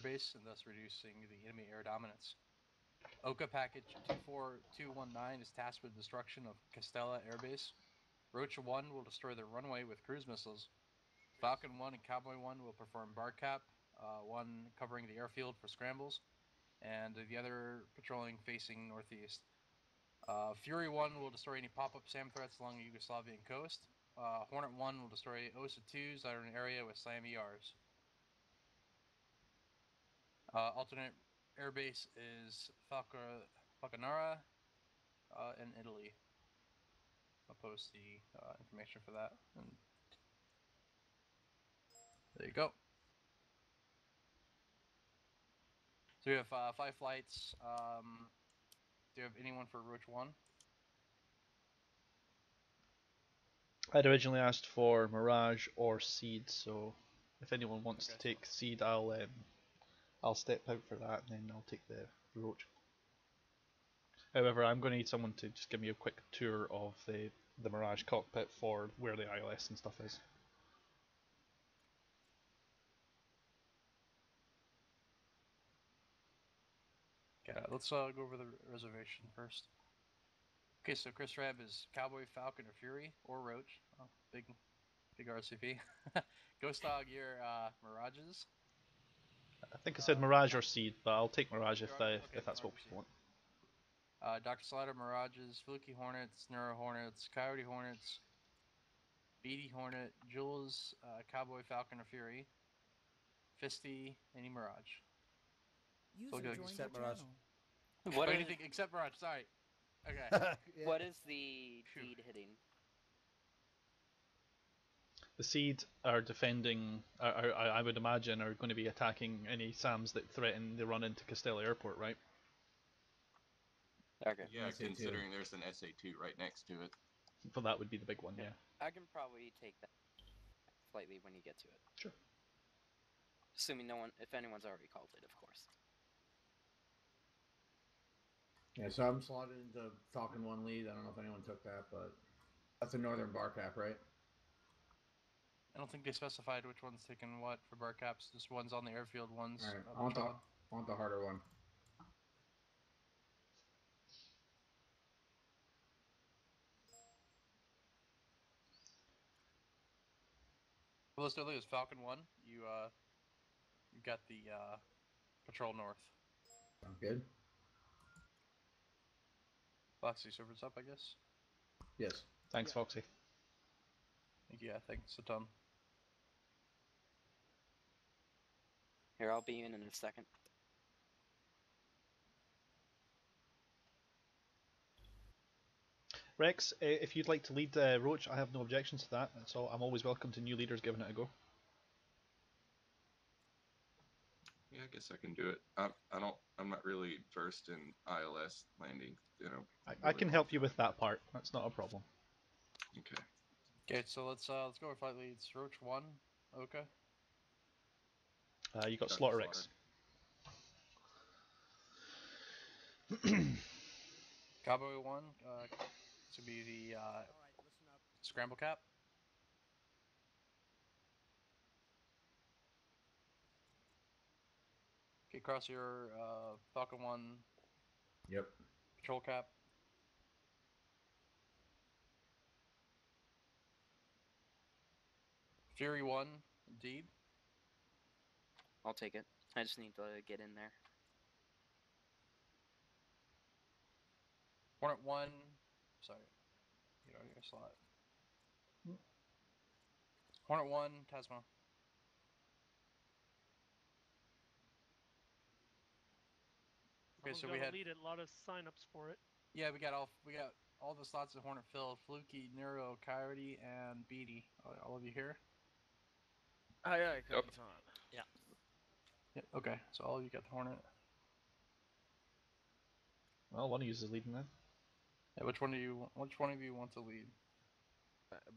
base and thus reducing the enemy air dominance. Oka Package 24219 is tasked with destruction of Castella Air Base. Roach 1 will destroy the runway with cruise missiles. Falcon 1 and Cowboy 1 will perform bar cap, one covering the airfield for scrambles, and the other patrolling facing northeast. Fury 1 will destroy any pop-up SAM threats along the Yugoslavian coast. Hornet 1 will destroy OSA 2s that are in an area with SAM ERs. Alternate airbase is Falconara in Italy. I'll post the information for that. And there you go. So we have 5 flights. Do you have anyone for Roach 1? I'd originally asked for Mirage or Seed, so if anyone wants to take Seed, I'll step out for that, and then I'll take the Roach. However, I'm going to need someone to just give me a quick tour of the Mirage cockpit for where the ILS and stuff is. Okay, let's go over the reservation first. Okay, so Chris Rab is Cowboy, Falcon, or Fury, or Roach. Oh, big RCP. Ghost Dog, you're Mirages. I think I said Mirage or Seed, but I'll take Mirage if that's what we want. Dr. Slider, Mirages, Fluky Hornets, Neuro Hornets, Coyote Hornets, Beady Hornet, Jules, Cowboy, Falcon, or Fury, Fisty, any Mirage. User joined your Mirage. What anything except Mirage, sorry. Okay. Yeah. What is the Seed hitting? The Seed are defending, I would imagine, are going to be attacking any SAMs that threaten the run into Castella Airport, right? Okay. Yeah, considering there's an SA2 right next to it. But that would be the big one, yeah. I can probably take that slightly when you get to it. Sure. Assuming if anyone's already called it, of course. Yeah, so I'm slotted into Falcon 1 lead. I don't know if anyone took that, but that's a northern bar cap, right? I don't think they specified which one's taking what for bar caps. Just one's on the airfield, one's. All right. I want the harder one. Well, let's do it as Falcon 1. You got the patrol north. Sound good? Foxy servers up, I guess. Yes. Thanks, Foxy. Yeah, thanks a ton. Here, I'll be in a second. Rex, if you'd like to lead Roach, I have no objections to that. So I'm always welcome to new leaders giving it a go. Yeah, I guess I can do it. I'm not really versed in ILS landing. You know. I can help you with that part. That's not a problem. Okay. Okay, so let's go with flight leads. Roach 1, Oka. You got Slaughter Rex. Cowboy 1 to be the scramble cap. Okay, cross your Falcon 1. Yep. Patrol cap. Fury 1, indeed. I'll take it. I just need to get in there. Hornet 1, sorry, get out of your slot. Hornet 1, Tasma. Okay, so we had a lot of signups for it. Yeah, we got all the slots of Hornet filled. Fluky, Neuro, Coyote, and Beady. All of you here? Aye, Yep. Yeah. Yeah. Okay, so all of you got the Hornet. Well, one of you is leading then. Yeah, which one of you want to lead?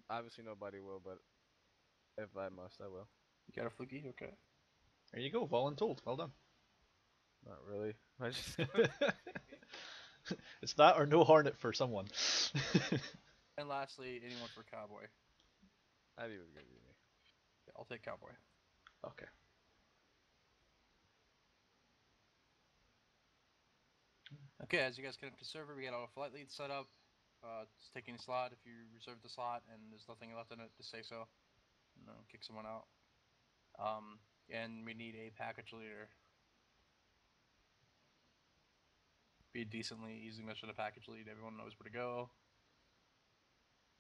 Obviously nobody will, but if I must, I will. You got a Fluky? Okay. There you go, voluntold. Well done. Not really. I just It's that or no Hornet for someone. And lastly, anyone for Cowboy? That'd be good with me. Yeah, I'll take Cowboy. Okay. Okay, as you guys connect to server, we get all flight leads set up. Just take any slot if you reserve the slot and there's nothing left in it, just say so. And then kick someone out. And we need a package leader. Be a decently easy mission to package lead. Everyone knows where to go.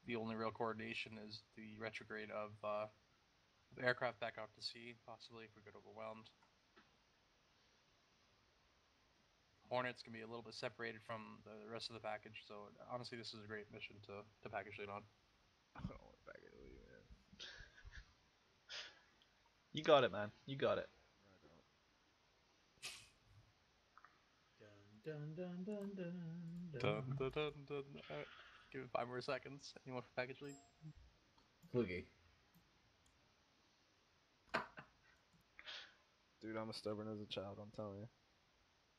The only real coordination is the retrograde of aircraft back out to sea, possibly if we get overwhelmed. Hornets can be a little bit separated from the rest of the package, so honestly, this is a great mission to package lead on. I don't want package lead, man. You got it, man. You got it. I don't. Dun dun dun dun dun. Dun, dun, dun, dun. Right. Give it 5 more seconds. Anyone for package lead? Flugy. Dude, I'm as stubborn as a child. I'm telling you.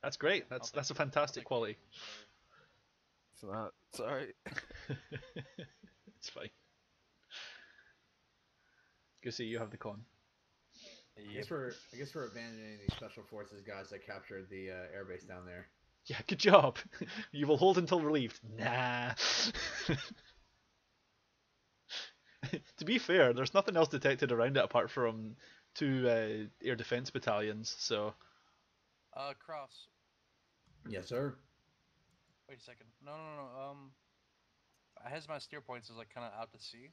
That's great. That's a fantastic quality. It's not. Sorry. It's fine. Go see you have the con. I guess we're abandoning these special forces guys that captured the airbase down there. Yeah, good job. You will hold until relieved. Nah. To be fair, there's nothing else detected around it apart from 2 air defense battalions. So. Cross. Yes, sir. Wait a second. No. Has my steer points is like kind of out to sea.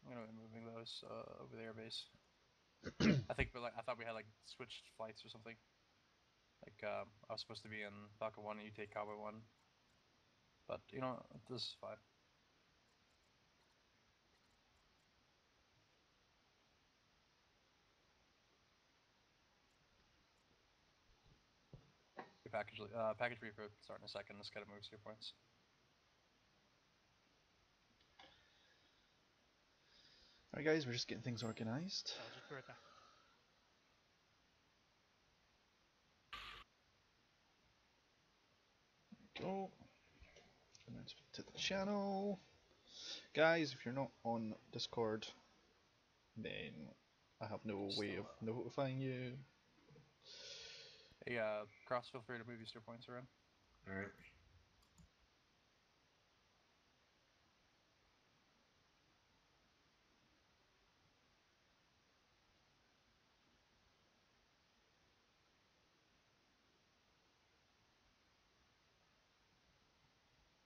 I'm gonna be moving those over the airbase. I thought we had like switched flights or something. Like I was supposed to be in Falcon 1 and you take Cowboy 1. But you know, this is fine. Package reaper start in a second. This gotta move steer points. Alright guys, we're just getting things organized. I'll just be right back. There we go. Announcement to the channel. Guys, if you're not on Discord, then I have no way of notifying you. Hey, Cross, feel free to move your steer points around. Alright.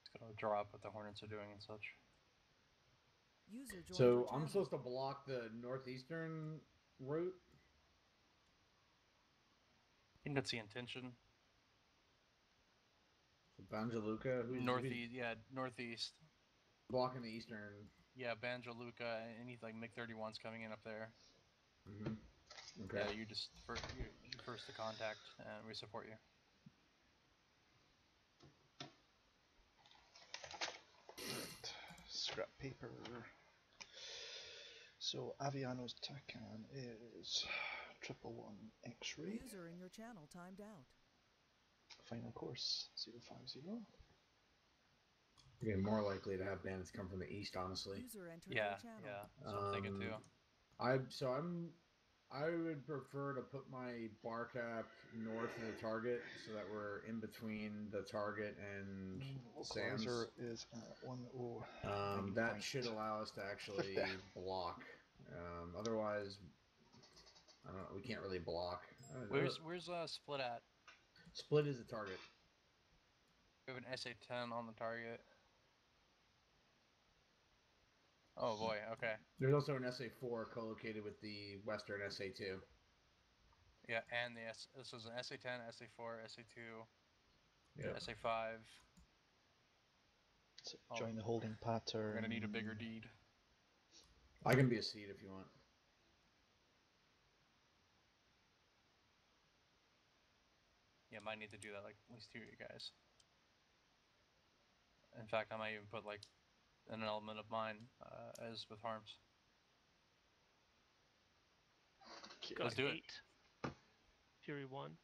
It's gonna draw up what the Hornets are doing and such. User joined your So I'm channel. supposed to block the northeastern route? I think that's the intention. Banjaluka? Who's Northeast, yeah, northeast. blocking the eastern? Yeah, Banjaluka, any like MiG-31s coming in up there. Mm-hmm. Okay. Yeah, you're first to contact, and we support you. Right. Scrap paper. So Aviano's TACAN is 111 X-ray. User in your channel timed out. Final course 050. You're more likely to have bandits come from the east, honestly. User entered Yeah, your channel. yeah. That's what I'm thinking too. I would prefer to put my bar cap north of the target so that we're in between the target and Sam's. Localizer is at 10. That should allow us to actually block. Otherwise, I don't know. We can't really block. Where's Split at? Split is the target. We have an SA-10 on the target. Oh boy, okay. There's also an SA-4 co-located with the western SA-2. Yeah, and this is an SA-10, SA-4, SA-2, Yep. SA-5. So join the holding pattern. We're gonna need a bigger deed. I can be a seed if you want. Yeah, might need to do that, like, at least 2 of you guys. In fact, I might even put, like, an element of mine, as with Harms. Got Let's do it. 8. Fury 1.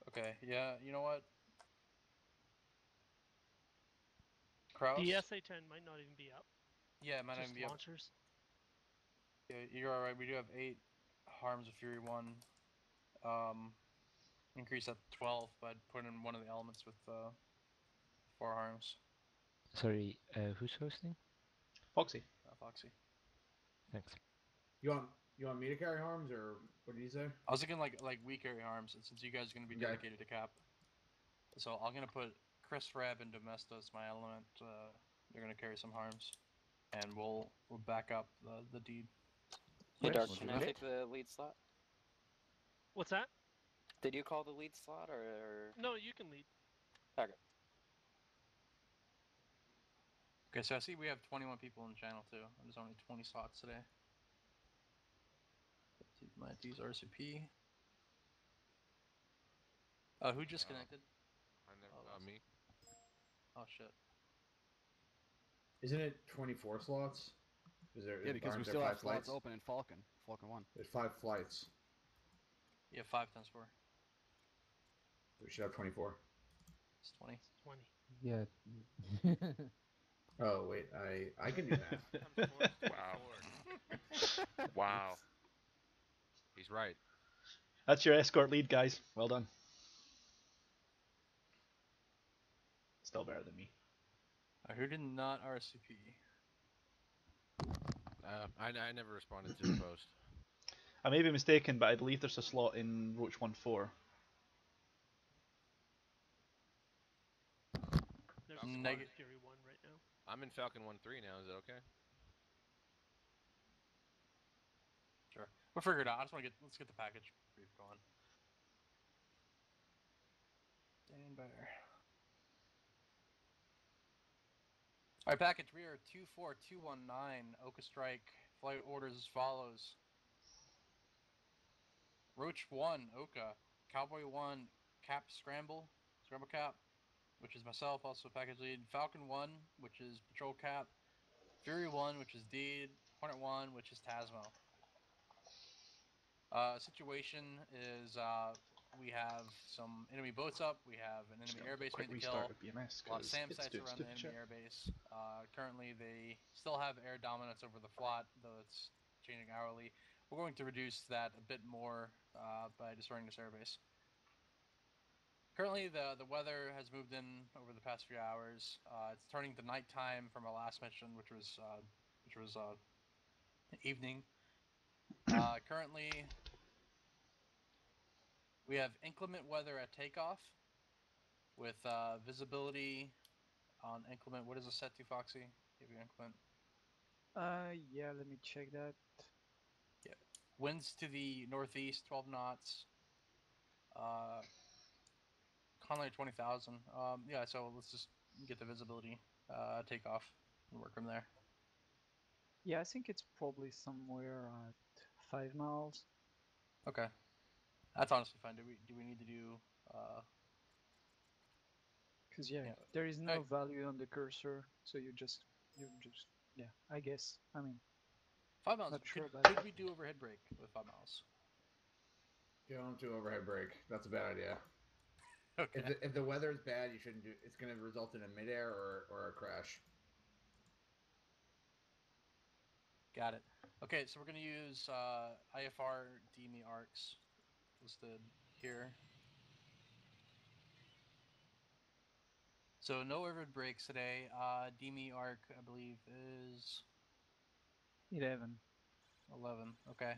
Okay, yeah, you know what? Kraus? The SA-10 might not even be up. Yeah, it might Just even be launchers. Yeah, you're alright. We do have 8 harms of Fury 1. Increase that to 12, but put in one of the elements with 4 harms. Sorry, who's hosting? Foxy. Foxy. Thanks. You want me to carry harms, or what did you say? I was thinking like we carry harms, since you guys are going to be Okay. dedicated to cap. So I'm going to put Chris, Reb, and Domesta as my element. They're going to carry some harms, and we'll back up the deed. Hey, Dark, Yes. can I take the lead slot? What's that? Did you call the lead slot, or...? No, you can lead. Okay. Okay, so I see we have 21 people in the channel too. There's only 20 slots today. Might use RCP. Who just connected? I never. Me. Oh shit. Isn't it 24 slots? Yeah, because we still have slots open in Falcon 1. There's 5 flights. Yeah, 5 times 4. We should have 24. It's 20. 20. Yeah. Oh wait, I can do that. Wow. Wow. He's right. That's your escort lead, guys. Well done. Still better than me. Who did not RCP? I never responded to the post. I may be mistaken, but I believe there's a slot in Roach 1-4. There's Falcon Falcon Fury 1 right now. I'm in Falcon 1-3 now. Is that okay? Sure. We'll figure it out. Let's get the package brief going. Stand by. Alright, package, we are 24219, Oka Strike. Flight orders as follows. Roach 1, Oka. Cowboy 1, Cap Scramble Cap, which is myself, also package lead. Falcon 1, which is Patrol Cap. Fury 1, which is Deed. Hornet 1, which is Tasmo. Situation is we have some enemy boats up. We have an enemy airbase we need to kill. BMS, A lot of SAM sites around the enemy airbase. Currently, they still have air dominance over the FLOT, though it's changing hourly. We're going to reduce that a bit more by destroying this airbase. Currently, the weather has moved in over the past few hours. It's turning to nighttime from our last mission, which was evening. Currently, we have inclement weather at takeoff, with visibility on inclement. What is it set to, Foxy? Give you inclement. Yeah, let me check that. Yeah. Winds to the northeast, 12 knots. Conley 20,000. Yeah, so let's just get the visibility, takeoff, and work from there. Yeah, I think it's probably somewhere at 5 miles. Okay. That's honestly fine. Do we need to do because there is no value on the cursor, so you just yeah, I guess. I mean, 5 miles. Not sure about could we do overhead break with 5 miles? Don't do overhead break. That's a bad idea. Okay. If the weather is bad, you shouldn't do. It's going to result in a midair or a crash. Got it. Okay, so we're going to use IFR DME arcs listed here. So no overhead breaks today. DME arc, I believe, is 11. 11. Okay.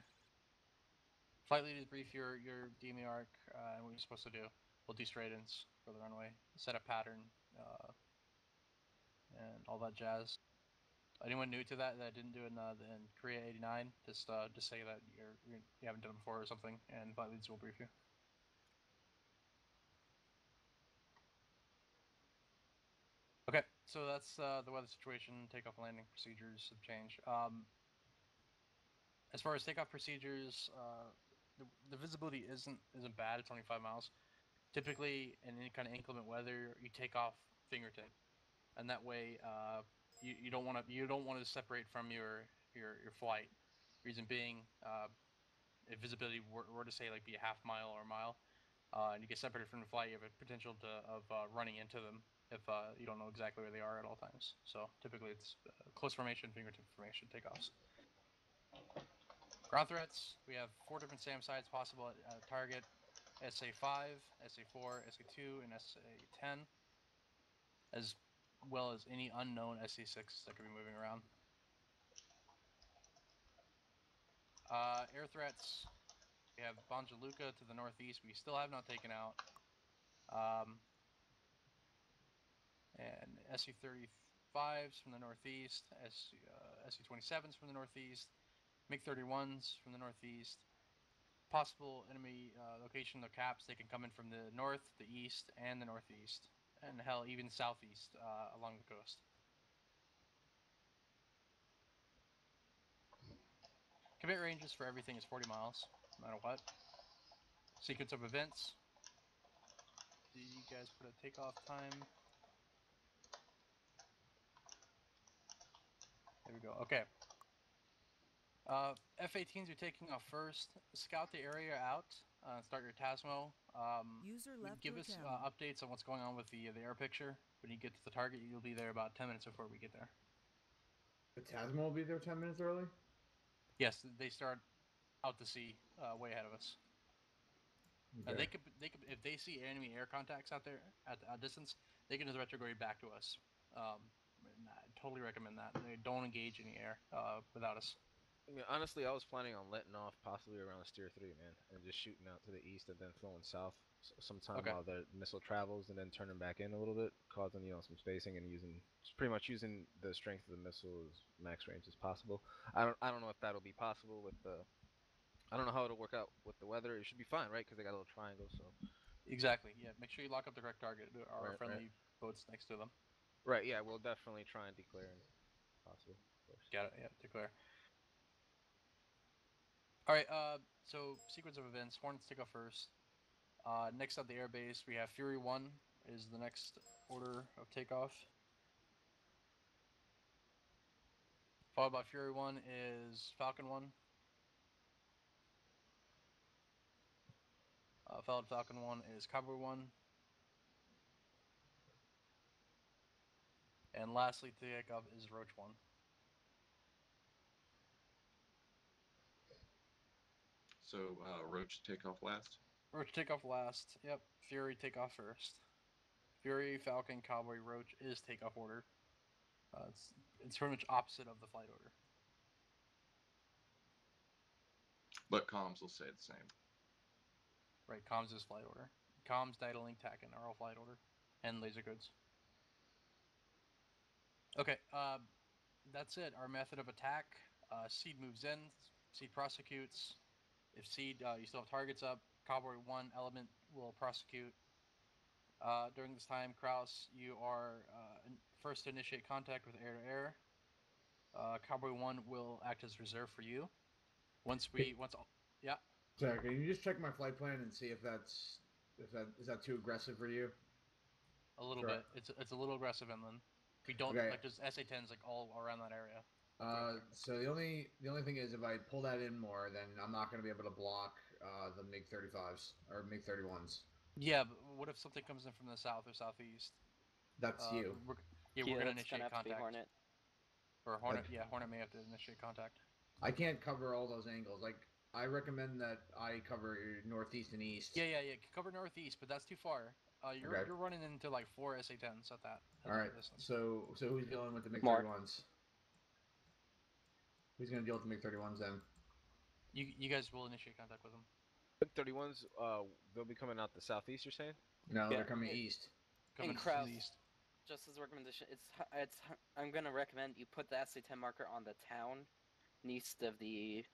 Flight lead is brief your DME arc and what you're supposed to do. We'll do straight-ins for the runway, set a pattern, and all that jazz. Anyone new to that didn't do it in Korea 89, just say that you haven't done it before or something, and flight leads will brief you. Okay, so that's the weather situation. Takeoff and landing procedures have changed. As far as takeoff procedures, the visibility isn't bad. It's only 5 miles. Typically, in any kind of inclement weather, you take off fingertip, and that way you don't want to separate from your flight. Reason being, if visibility were to say like be a half mile or a mile, and you get separated from the flight, you have a potential of running into them. if you don't know exactly where they are at all times. So typically it's close formation, fingertip formation takeoffs. Ground threats, we have 4 different SAM sites possible at target: SA5, SA4, SA2, and SA10, as well as any unknown SA6 that could be moving around. Air threats, we have Banja Luka to the northeast, we still have not taken out. And SU-35s from the northeast, SU-27s from the northeast, MiG-31s from the northeast. Possible enemy location of caps, they can come in from the north, the east, and the northeast. And hell, even southeast along the coast. Commit ranges for everything is 40 miles, no matter what. Sequence of events. Did you guys put a takeoff time? There we go. Okay. F-18s are taking off first. Scout the area out. Start your TASMO. User left Give your us channel. updates on what's going on with the air picture. When you get to the target, you'll be there about 10 minutes before we get there. The TASMO will be there 10 minutes early? Yes, they start out to sea, way ahead of us. Okay. They could, if they see enemy air contacts out there at a distance, they can just retrograde back to us. And I totally recommend that. They don't engage any air without us. I mean, honestly, I was planning on letting off possibly around Steer 3, man, and just shooting out to the east and then flowing south sometime while the missile travels, and then turning back in a little bit, causing some spacing, and pretty much using the strength of the missile as max range as possible. I don't know if that'll be possible with the. I don't know how it'll work out with the weather. It should be fine, right? Because they got a little triangle, so. Exactly. Yeah. Make sure you lock up the correct target. There are friendly boats next to them. Right. Yeah. We'll definitely try and declare if possible. Of course. Got it. Yeah. Declare. All right. So sequence of events. Hornets take off first. Next at the airbase, we have Fury 1 is the next order of takeoff. Followed by Fury 1 is Falcon 1. Followed Falcon 1 is Cowboy 1. And lastly to take off is Roach 1. So Roach take off last? Roach take off last. Yep. Fury take off first. Fury, Falcon, Cowboy, Roach is takeoff order. It's pretty much opposite of the flight order. But comms will say the same. Right, comms is flight order. Comms, data link, TACAN are all flight order. And laser codes. Okay, that's it. Our method of attack. Seed moves in. Seed prosecutes. If Seed, you still have targets up, Cowboy 1 element will prosecute. During this time, Kraus, you are first to initiate contact with air-to-air. Cowboy 1 will act as reserve for you. Yeah. Sorry, can you just check my flight plan and see if is that too aggressive for you? A little bit. It's a little aggressive inland. We don't like just SA-10s like all around that area. So the only thing is if I pull that in more, then I'm not going to be able to block the MiG-35s or MiG-31s. Yeah, but what if something comes in from the south or southeast? That's you. We're going to initiate contact. Hornet. Or Hornet, Hornet may have to initiate contact. I can't cover all those angles. Like, I recommend that I cover northeast and east. Yeah. Cover northeast, but that's too far. You're running into like 4 SA-10s at that. All right. So who's dealing with the MiG-31s? Who's going to deal with the MiG-31s then? You guys will initiate contact with them. MiG-31s, they'll be coming out the southeast. You're saying? No, they're coming east. Coming from the east. Just as a recommendation, I'm gonna recommend you put the SA-10 marker on the town, east of the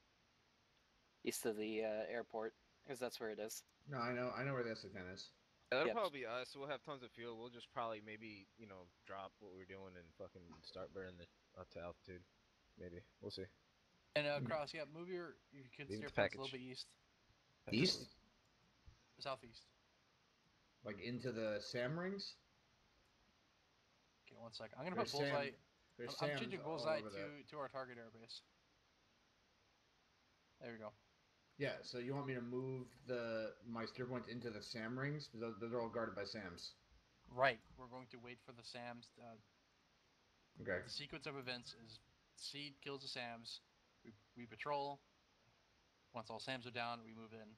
airport, because that's where it is. No, I know where the SA-10 is. That'll probably be us. We'll have tons of fuel. We'll just probably maybe drop what we're doing and fucking start burning up to altitude. Maybe we'll see. And Cross, move you can steer a little bit east. East? Southeast. Like into the SAM rings? Okay, 1 second. I'm gonna put bullseye. I'm changing bullseye to our target airbase. There we go. Yeah, so you want me to move my steer points into the SAM rings? Those are all guarded by SAMs. Right. We're going to wait for the SAMs. Okay. The sequence of events is Seed kills the SAMs. We patrol. Once all SAMs are down, we move in.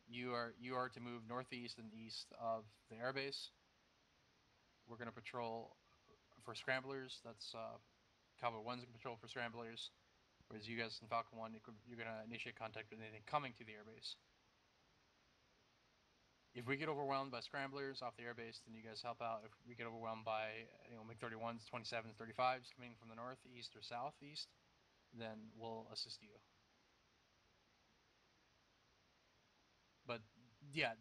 You are to move northeast and east of the airbase. We're going to patrol for scramblers. That's Cowboy 1's going to patrol for scramblers. Whereas you guys in Falcon 1, you're going to initiate contact with anything coming to the airbase. If we get overwhelmed by scramblers off the airbase, then you guys help out. If we get overwhelmed by MiG-31s, 27s, 35s coming from the north, east, or southeast, then we'll assist you. But yeah,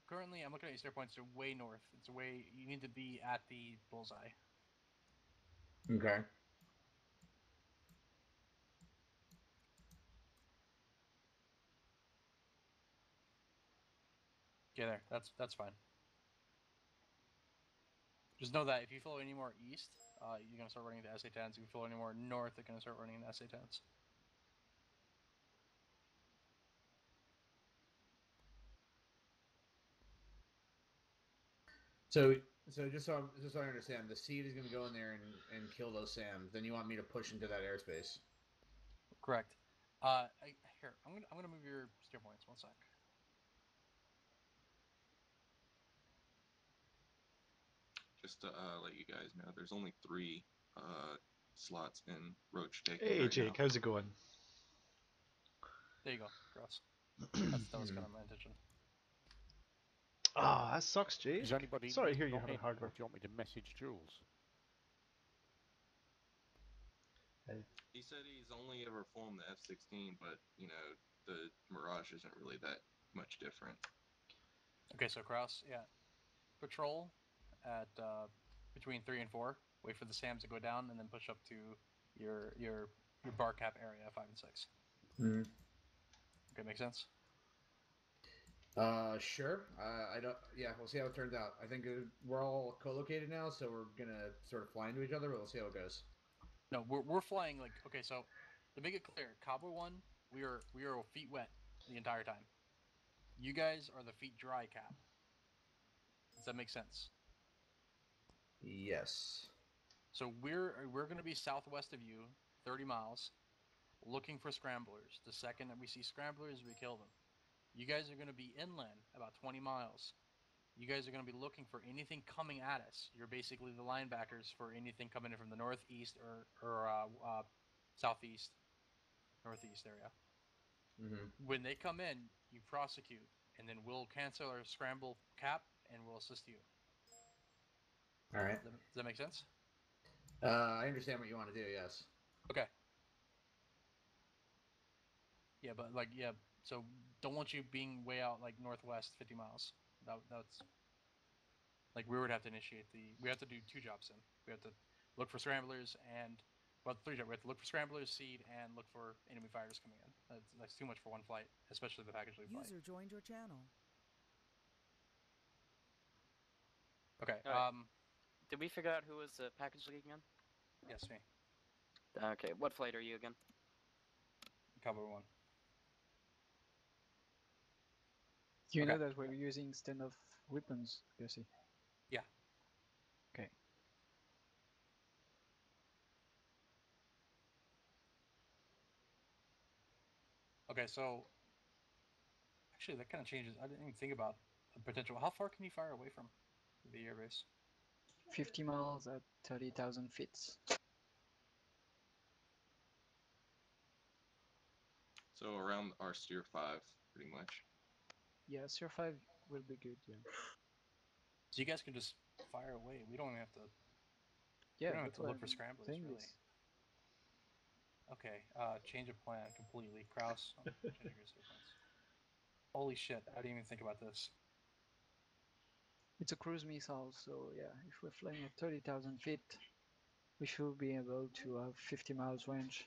currently I'm looking at your stair points. They're way north. You need to be at the bullseye. Okay. Okay, there. That's fine. Just know that if you flow any more east, you're gonna start running the SA-10s. If you flow any more north, they're gonna start running the SA-10s. So just so I understand, the Seed is going to go in there and kill those SAMs. Then you want me to push into that airspace? Correct. Here, I'm gonna move your stair points. 1 sec. Just to let you guys know, there's only 3 slots in Roach taking. Hey, right Jake, now. how's it going? There you go, Gross. That was kind of my intention. Ah, that sucks, Jake. Is anybody Sorry to hear you not having in, hardware. or do you want me to message Jules? He said he's only ever flown the F-16, but the Mirage isn't really that much different. Okay, so Kraus, yeah, patrol at between 3 and 4. Wait for the SAMs to go down, and then push up to your bar cap area 5 and 6. Mm-hmm. Okay, make sense? Sure. I don't. Yeah, we'll see how it turns out. I think we're all co-located now, so we're gonna sort of fly into each other. But we'll see how it goes. No, we're flying like okay. So to make it clear, Cowboy 1, we are feet wet the entire time. You guys are the feet dry cap. Does that make sense? Yes. So we're gonna be southwest of you, 30 miles, looking for scramblers. The second that we see scramblers, we kill them. You guys are gonna be inland about 20 miles. You guys are going to be looking for anything coming at us. You're basically the linebackers for anything coming in from the northeast or southeast, northeast area. Mm-hmm. When they come in, you prosecute, and then we'll cancel our scramble cap, and we'll assist you. All right. Does that make sense? I understand what you want to do, yes. Okay. Yeah, but so don't want you being way out like northwest 50 miles. That's like we would have to initiate we have to do 2 jobs in. We have to look for scramblers and 3 jobs. We have to look for scramblers, seed, and look for enemy fighters coming in. That's too much for one flight, especially the package lead flight. User joined your channel. Okay. Right. Did we figure out who was the package lead again? Yes, me. Okay. What flight are you again? Cowboy 1. You know that we're using standoff weapons, Jesse? Yeah. Okay. Okay, so actually that kind of changes. I didn't even think about the potential. How far can you fire away from the airbase? 50 miles at 30,000 feet. So around our Steer 5, pretty much. Yeah, Steer 5 will be good, yeah. So you guys can just fire away. We don't even have to. Yeah, we don't have to look for scramblers, really. This. Okay, change of plan completely. Kraus, changing your sequence. Holy shit, I didn't even think about this. It's a cruise missile, so yeah, if we're flying at 30,000 feet, we should be able to have 50 miles range.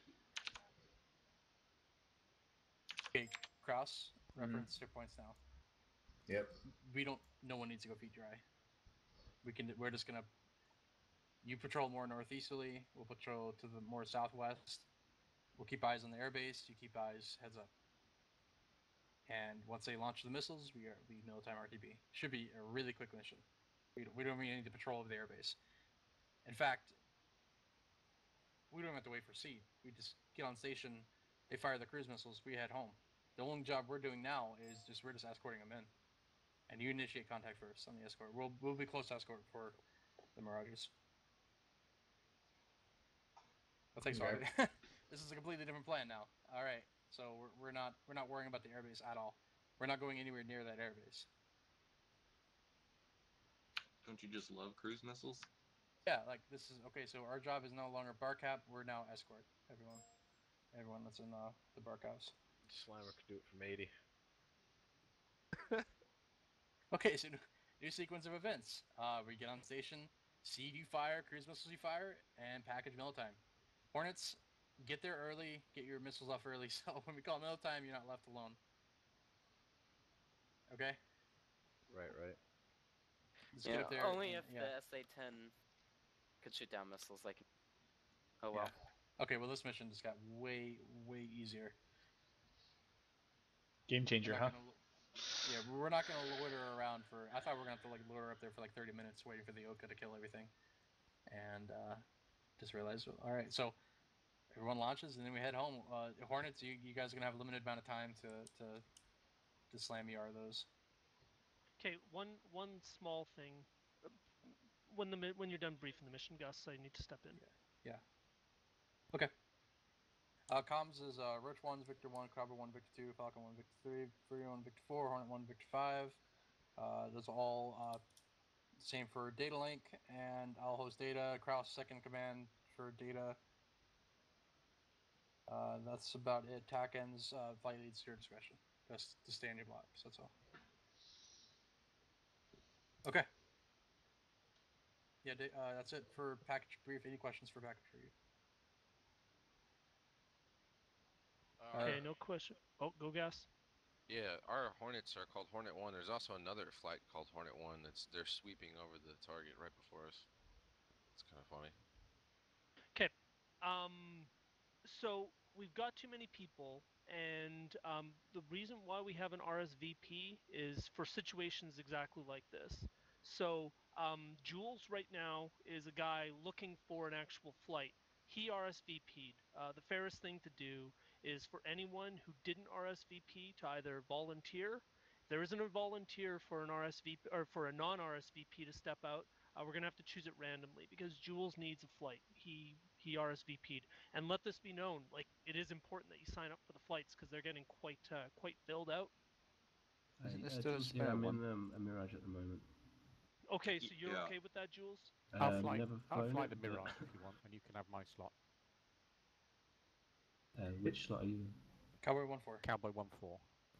Okay, Kraus, reference your points now. Yep. No one needs to go feet dry. We're just gonna, you patrol more northeasterly, we'll patrol to the more southwest. We'll keep eyes on the airbase, you keep eyes heads up. And once they launch the missiles, we military RTB. Should be a really quick mission. We don't even need to patrol over the airbase. In fact, we don't have to wait for seed. We just get on station, they fire the cruise missiles, we head home. The only job we're doing now is we're just escorting them in. And you initiate contact first on the escort. We'll be close to escort for the Mirages. Oh, thanks, okay. This is a completely different plan now. All right, so we're not worrying about the airbase at all. We're not going anywhere near that airbase. Don't you just love cruise missiles? Yeah, like this is okay. So our job is no longer bar cap. We're now escort. Everyone that's in the bar caps. Slimer could do it from 80. Okay, so new sequence of events. We get on station, seed you fire, cruise missiles you fire, and package mill time. Hornets, get there early, get your missiles off early, so when we call mill time, you're not left alone. Okay? Right. Just get up there. Only if the SA-10 could shoot down missiles, like. Oh well. Yeah. Okay, well this mission just got way easier. Game changer, huh? Yeah, we're not gonna loiter around for. I thought we were gonna have to like loiter up there for like 30 minutes waiting for the Oka to kill everything, and just realized. All right, so everyone launches and then we head home. Hornets, you guys are gonna have a limited amount of time to slam ER those. Okay, one small thing. When you're done briefing the mission, Gus, I need to step in. Yeah. Okay. Comms is Roach 1's Victor 1, Cobra 1, Victor 2, Falcon 1, Victor 3, Fury 1, Victor 4, Hornet 1, Victor 5. Those are all same for data link, and I'll host data. Kraus second command for data. That's about it. TAC ends, flight leads to your discretion. Just to stay in your blocks, that's all. Okay. Yeah, that's it for package brief. Any questions for package brief? Okay, no question. Oh, go Gas. Yeah, our Hornets are called Hornet 1. There's also another flight called Hornet 1 they're sweeping over the target right before us. It's kind of funny. Okay. So we've got too many people, and the reason why we have an RSVP is for situations exactly like this. So Jules right now is a guy looking for an actual flight. He RSVP'd. The fairest thing to do is for anyone who didn't RSVP to either volunteer. If there isn't a volunteer for an RSVP or for a non-RSVP to step out, we're gonna have to choose it randomly because Jules needs a flight. He RSVP'd, and let this be known. Like, it is important that you sign up for the flights because they're getting quite filled out. Yeah, I'm in a Mirage at the moment. Okay, so you're okay with that, Jules? I'll fly the Mirage if you want, and you can have my slot. Which slot are you in? Cowboy 1-4. Cowboy 1-4.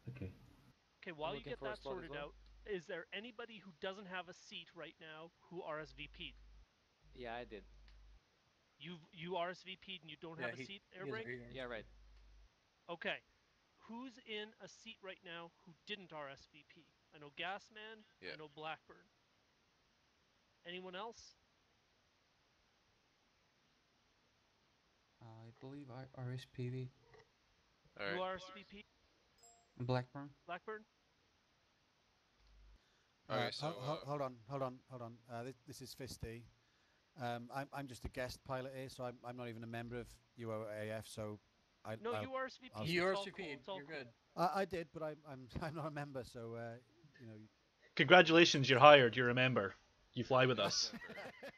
Okay. Okay, while you get that sorted out, is there anybody who doesn't have a seat right now who RSVP'd? Yeah, I did. You RSVP'd and you don't have a seat, Airbreak? Yeah, right. Okay. Who's in a seat right now who didn't RSVP? I know Gasman. Yeah. I know Blackburn. Anyone else? I believe I RSVP. All right. You RSVP? Blackburn. Blackburn? Okay, so hold on. This is Fisty. I'm just a guest pilot here, so I'm not even a member of UOAF. So you RSVP'd. You RSVP'd. You're good. I did, but I'm not a member, so you know. Congratulations, you're hired. You're a member. You fly with us.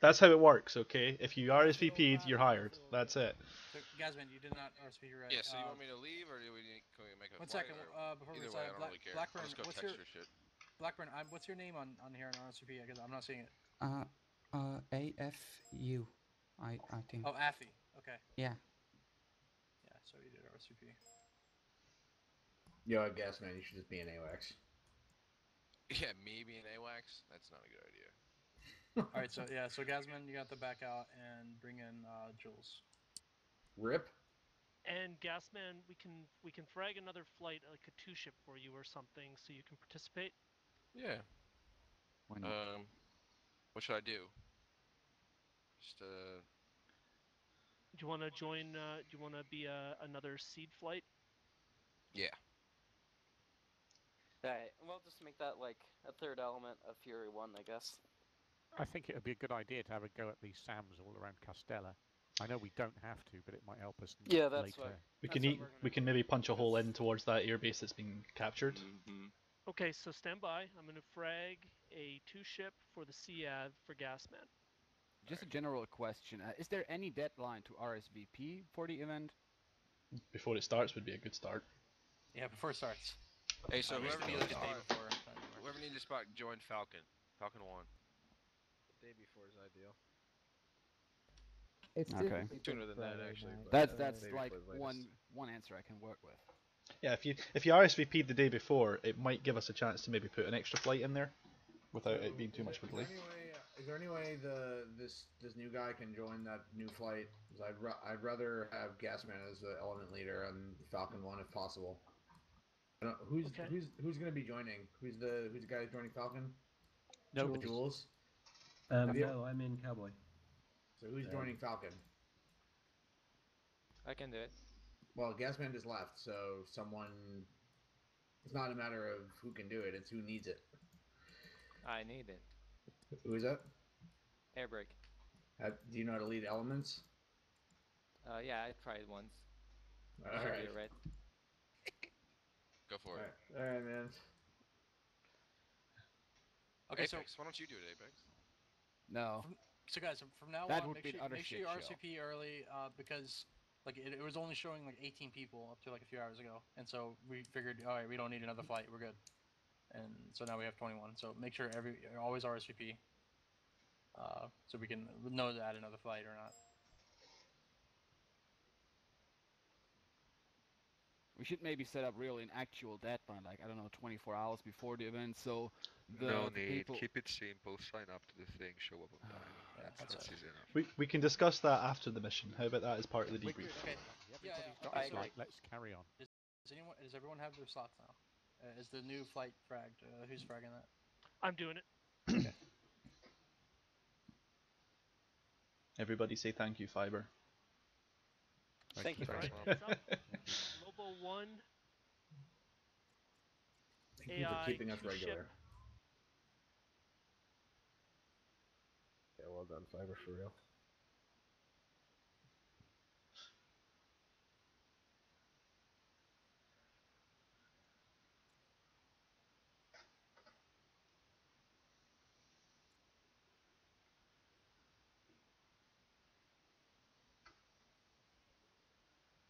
That's how it works, okay? If you RSVP'd, you're hired. That's it. So, Gasman, you did not RSVP, right? Yeah, so you want me to leave, or can we make a One flight? second, before we either decide, way, I don't really care. Blackburn, I'll just go what's text your shit. Blackburn? What's your name on here on RSVP? Because I'm not seeing it. AFU, I think. Oh, AFI. Okay. Yeah. Yeah, so you did RSVP. Yo, I guess, man, you should just be an AWACS. Yeah, me being AWACS? That's not a good idea. All right, so yeah, so Gasman, you got to back out and bring in Jules. Rip. And Gasman, we can frag another flight, like a 2-ship for you or something, so you can participate. Yeah. Why not? What should I do? Just Do you want to join? Do you want to be another seed flight? Yeah. Alright, we'll just make that like a third element of Fury 1, I guess. I think it would be a good idea to have a go at these SAMs all around Castella. I know we don't have to, but it might help us Yeah, that's later. We can maybe punch a hole in towards that airbase that's been captured. Mm-hmm. Okay, so stand by. I'm going to frag a 2-ship for the SEAD for Gasman. Just a general question. Is there any deadline to RSVP for the event? Before it starts would be a good start. Yeah, before it starts. Hey, so whoever needs the day before. a spot, join Falcon. Falcon 1. The day before is ideal. It's Okay. Sooner than that, actually. That's maybe like for the latest. one answer I can work with. Yeah, if you RSVP'd the day before, it might give us a chance to maybe put an extra flight in there, without it being too much of a delay. Is there any way this new guy can join that new flight? Because I'd rather have Gasman as the element leader on Falcon 1 if possible. I don't, who's going to be joining? Who's the guy joining Falcon? No, Jules. No, I'm in Cowboy. So who's joining Falcon? I can do it. Well, Gasman just left, so someone. It's not a matter of who can do it; it's who needs it. I need it. Who is that? Air brake. Do you know how to lead elements? Yeah, I tried once. All right. You're right. Go for it. All right, man. Okay, Apex, why don't you do it, Apex? No. So guys, from now That on, would be an utter make sure shit you show. RSVP early, because like it was only showing like 18 people up to like a few hours ago, and so we figured, all right, we don't need another flight, we're good, and so now we have 21. So make sure always RSVP, so we can know to add another flight or not. We should maybe set up really an actual deadline, like, I don't know, 24 hours before the event, so No the need. people... Keep it simple. Sign up to the thing. Show up on time. That's easy enough. We can discuss that after the mission. How about that as part of the debrief? Okay. Everybody's got a slot. Let's carry on. Does everyone have their slots now? Is the new flight fragged? Who's fragging that? I'm doing it. Okay. Everybody say thank you, Fiber. Thank you. Lobo 1. Thank you for keeping us regular. Yeah, well done, Fiber, for real.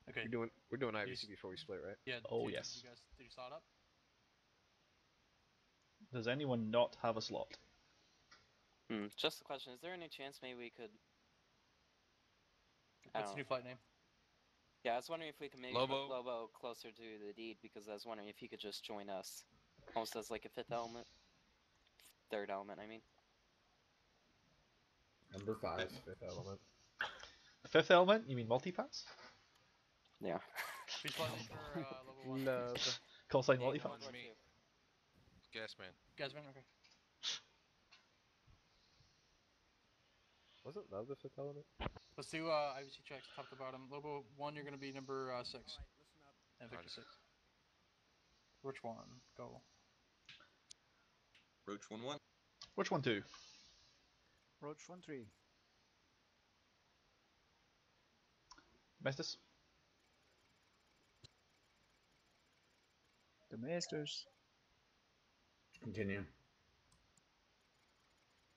Okay. We're doing IVC before we split, right? Yeah. Oh yes. Did you slot up? Does anyone not have a slot? Just a question. Is there any chance maybe we could... What's the new flight name? Yeah, I was wondering if we could maybe Lobo. put Lobo closer to the deed, because I was wondering if he could just join us. Almost as like a fifth element. Third element, I mean. Number 5. Fifth element. Fifth element? You mean multipass? Yeah. Who's flying for Lobo 1? No. Call sign multipass? It's me. Gasman. Gasman, okay. Wasn't Love the fifth element? Let's do IVC checks top to bottom. Lobo 1, you're going to be number 6. Alright, listen up. And Victor 6. Which one? Go. Roach 1-1. Which one 2? Roach 1-3. Mestis? The Masters. Continue.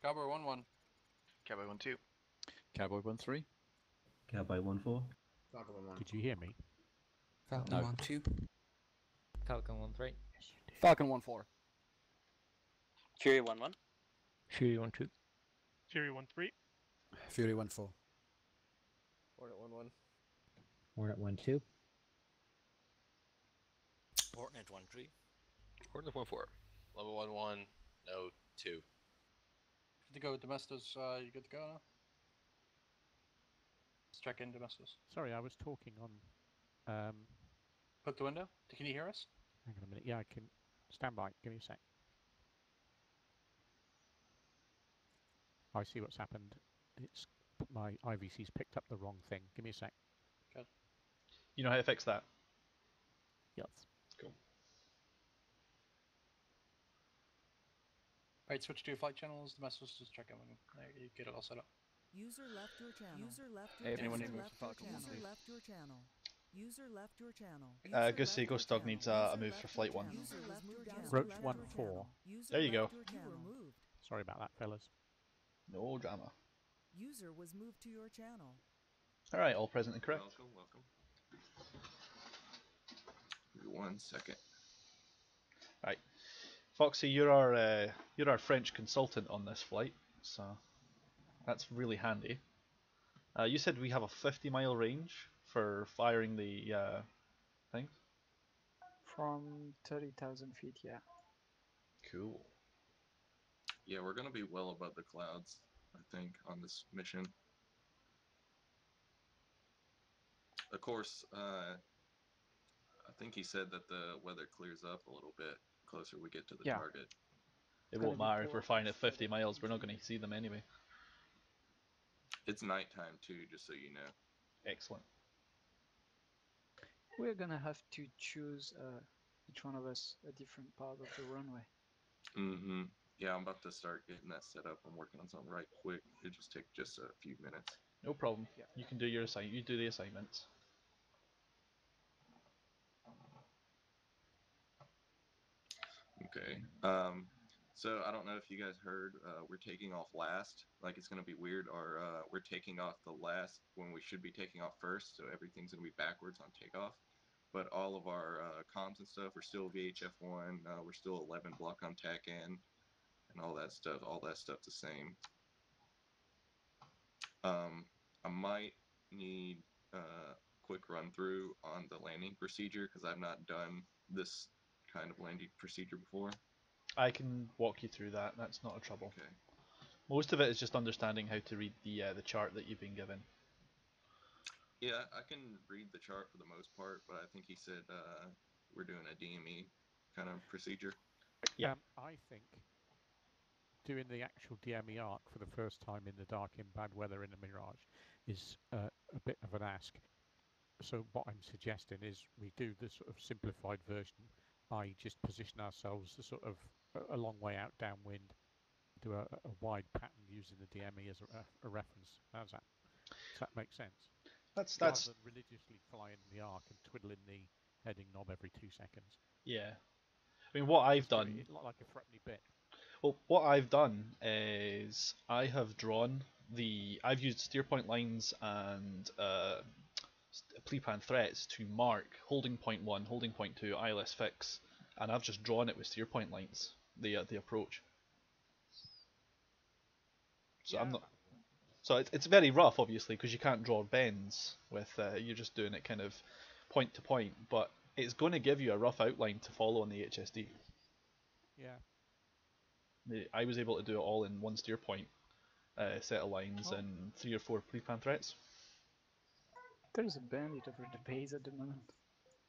Cowboy 1-1. Cowboy 1-2. Cowboy 1-3. Cowboy 1-4. Falcon 1. Did you hear me? Falcon No. 1-2. Falcon 1-3. Falcon 1-4. Fury 1-1. Fury 1-2. Fury 1-3. Fury 1-4. Hornet 1-1. Hornet 1-2. Hornet 1-3. Hornet 1-4. Level 1-1, no 2. Good to go with Domestos. You good to go now? Let's check in Domestos. Sorry, I was talking on. Put the window. Can you hear us? Hang on a minute. Yeah, I can. Stand by. Give me a sec. I see what's happened. It's my IVC's picked up the wrong thing. Give me a sec. Good. You know how to fix that? Yes. Cool. Alright, switch to flight channels. The message just check in when you get it all set up. User left your channel. User left your Hey, channel. anyone User need to left move your to Falcon channel. 1, User left your channel. User left your channel. Goose say Ghost Dog needs a move for flight 1. User left your channel. Roach 1-4. There you go. You were moved. Sorry about that, fellas. No drama. User was moved to your channel. Alright, all present and correct. Welcome, welcome. Give me 1 second. Right, Foxy, you're our French consultant on this flight, so that's really handy. You said we have a 50-mile range for firing the things? From 30,000 feet, yeah. Cool. Yeah, we're gonna be well above the clouds, I think, on this mission. Of course, I think he said that the weather clears up a little bit closer we get to the target. It won't matter if we're flying at 50 miles, we're not going to see them anyway. It's nighttime too, just so you know. Excellent. We're gonna have to choose each one of us a different part of the runway. Mm-hmm. Yeah, I'm about to start getting that set up. I'm working on something right quick. It'll just take just a few minutes. No problem. Yeah. You can do your you do the assignments. Okay. So I don't know if you guys heard, we're taking off last. Like, it's gonna be weird. Or we're taking off the last when we should be taking off first. So everything's gonna be backwards on takeoff. But all of our comms and stuff are still VHF1. We're still 11 block on TACAN, and all that stuff. All that stuff's the same. I might need a quick run through on the landing procedure because I've not done this kind of landing procedure before. I can walk you through that. That's not a trouble. Okay. Most of it is just understanding how to read the chart that you've been given. Yeah, I can read the chart for the most part, but I think he said we're doing a DME kind of procedure. Yeah. I think doing the actual DME arc for the first time in the dark in bad weather in the Mirage is a bit of an ask. So what I'm suggesting is we do the sort of simplified version. I just position ourselves a sort of a long way out downwind, do a wide pattern using the DME as a reference. Does that make sense? That's rather than religiously flying the arc and twiddling the heading knob every 2 seconds. Yeah. I mean, what I've done. It looked like a threatening bit. Well, what I've done is I have drawn I've used steer point lines and pre-plan threats to mark holding point 1, holding point 2, ILS fix, and I've just drawn it with steer point lines, the approach. So I'm not. So it's very rough, obviously, because you can't draw bends with you're just doing it kind of point to point, but it's going to give you a rough outline to follow on the HSD. Yeah. I was able to do it all in one steer point set of lines and 3 or 4 pre-plan threats. There's a bandit over the base at the moment.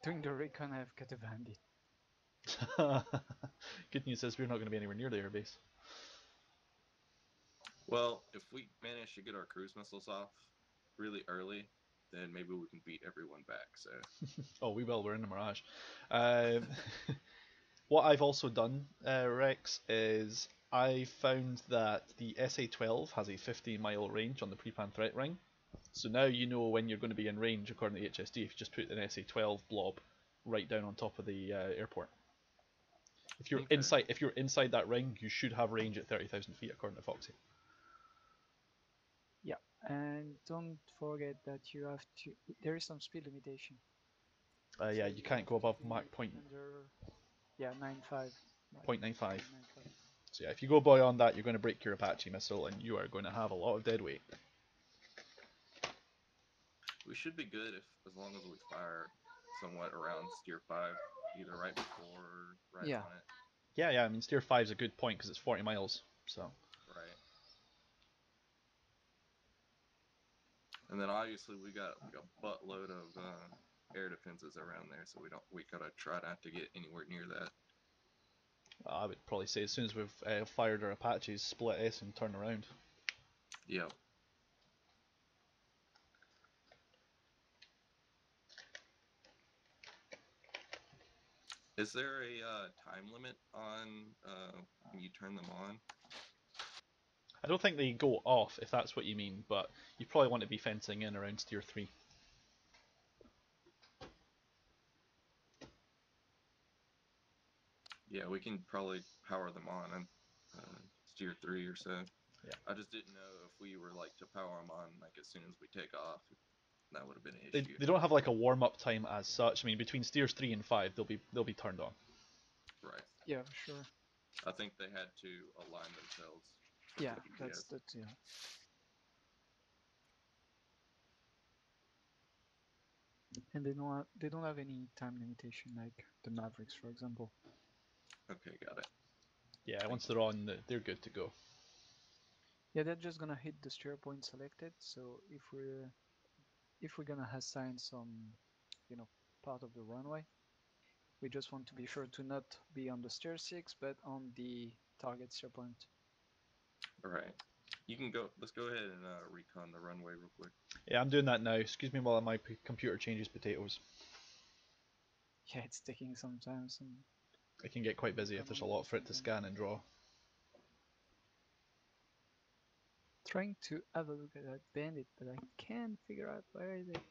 During the recon, I've got a bandit. Good news is we're not going to be anywhere near the airbase. Well, if we manage to get our cruise missiles off really early, then maybe we can beat everyone back. So. Oh, we will. We're in the Mirage. What I've also done, Rex, is I found that the SA-12 has a 50-mile range on the pre-planned threat ring. So now you know when you're going to be in range according to the HSD if you just put an SA-12 blob right down on top of the airport. If you're inside that ring, you should have range at 30,000 feet according to Foxy. Yeah, and don't forget that you have to. There is some speed limitation. Yeah, you can't go above Mach point. Yeah, 9.5. 0.95. So yeah, if you go beyond that, you're going to break your Apache missile, and you are going to have a lot of dead weight. We should be good as long as we fire somewhat around steer 5, either right before or right on it. Yeah. I mean, steer 5 is a good point because it's 40 miles. So. Right. And then obviously we got a buttload of air defenses around there, so we gotta try not to get anywhere near that. I would probably say as soon as we've fired our Apaches, split S and turn around. Yep. Is there a time limit on when you turn them on? I don't think they go off, if that's what you mean, but you probably want to be fencing in around Steer 3. Yeah, we can probably power them on Steer 3 or so. Yeah. I just didn't know if we were like to power them on like as soon as we take off. That would have been an issue. They don't have like a warm-up time as such. I mean, between Steers 3 and 5, they'll be turned on. Right. Yeah, sure. I think they had to align themselves. Yeah, that's yeah. And they don't have any time limitation like the Mavericks, for example. Okay, got it. Yeah, once they're on, they're good to go. Yeah, they're just gonna hit the steer point selected. So if we're gonna assign some, part of the runway, we just want to be sure to not be on the steer 6, but on the target steer point. All right. You can go. Let's go ahead and recon the runway real quick. Yeah, I'm doing that now. Excuse me while my computer changes potatoes. Yeah, it's taking some time. It can get quite busy if there's a lot for it to scan and draw. Trying to have a look at that bandit, but I can't figure out where is it.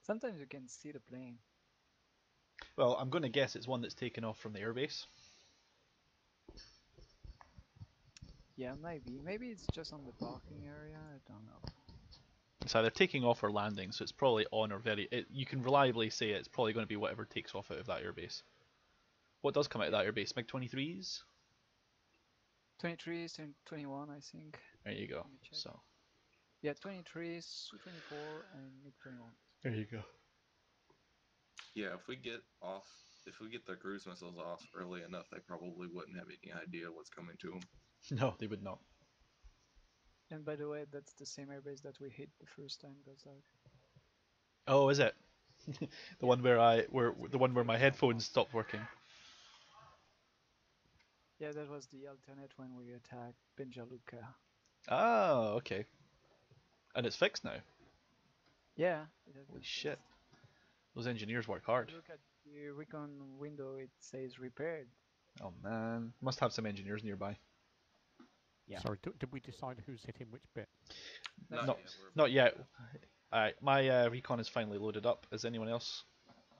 Sometimes you can see the plane. Well, I'm going to guess it's one that's taken off from the airbase. Yeah, maybe. Maybe it's just on the parking area. I don't know. It's either taking off or landing, so it's probably on or you can reliably say it's probably going to be whatever takes off out of that airbase. What does come out of that airbase? MiG-23s? 23s and 21, I think. There you go. So. Yeah, 23s, Su-24, and MiG-21. There you go. Yeah, if we get the cruise missiles off early enough, they probably wouldn't have any idea what's coming to them. No, they would not. And by the way, that's the same airbase that we hit the first time goes out. Oh, is it? The one where my headphones stopped working. Yeah, that was the alternate when we attacked Benjaluka. Oh, okay. And it's fixed now. Yeah. Holy shit. Those engineers work hard. Look at the recon window, it says repaired. Oh man, must have some engineers nearby. Yeah. Sorry, did we decide who's hitting which bit? Not yet. Alright, my recon is finally loaded up. Is anyone else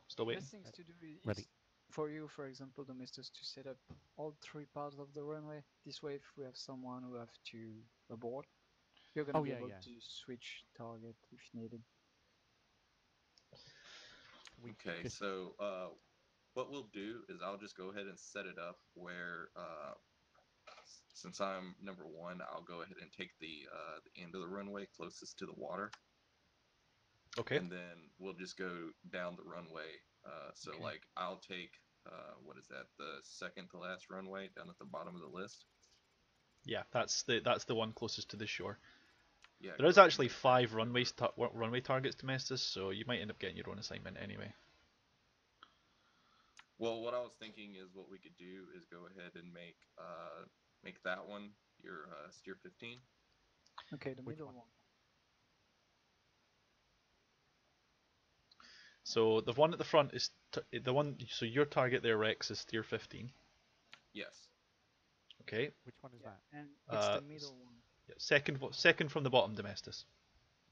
still waiting? Best things to do is for you, for example, Domestos, to set up all 3 parts of the runway. This way, if we have someone who have to abort, you're gonna be able to switch target if needed. Okay, so what we'll do is I'll just go ahead and set it up where, since I'm number 1, I'll go ahead and take the end of the runway closest to the water. Okay. And then we'll just go down the runway. So like I'll take what is that? The second to last runway down at the bottom of the list. Yeah, that's the one closest to the shore. Yeah. There is actually 5 runway targets, Domestos, so you might end up getting your own assignment anyway. Well, what I was thinking is what we could do is go ahead and make that one your steer 15. Okay, the middle one. So the one at the front is the one. So your target there, Rex, is steer 15. Yes. Okay. Which one is that? And it's the middle one. Yeah, second from the bottom, Domestos.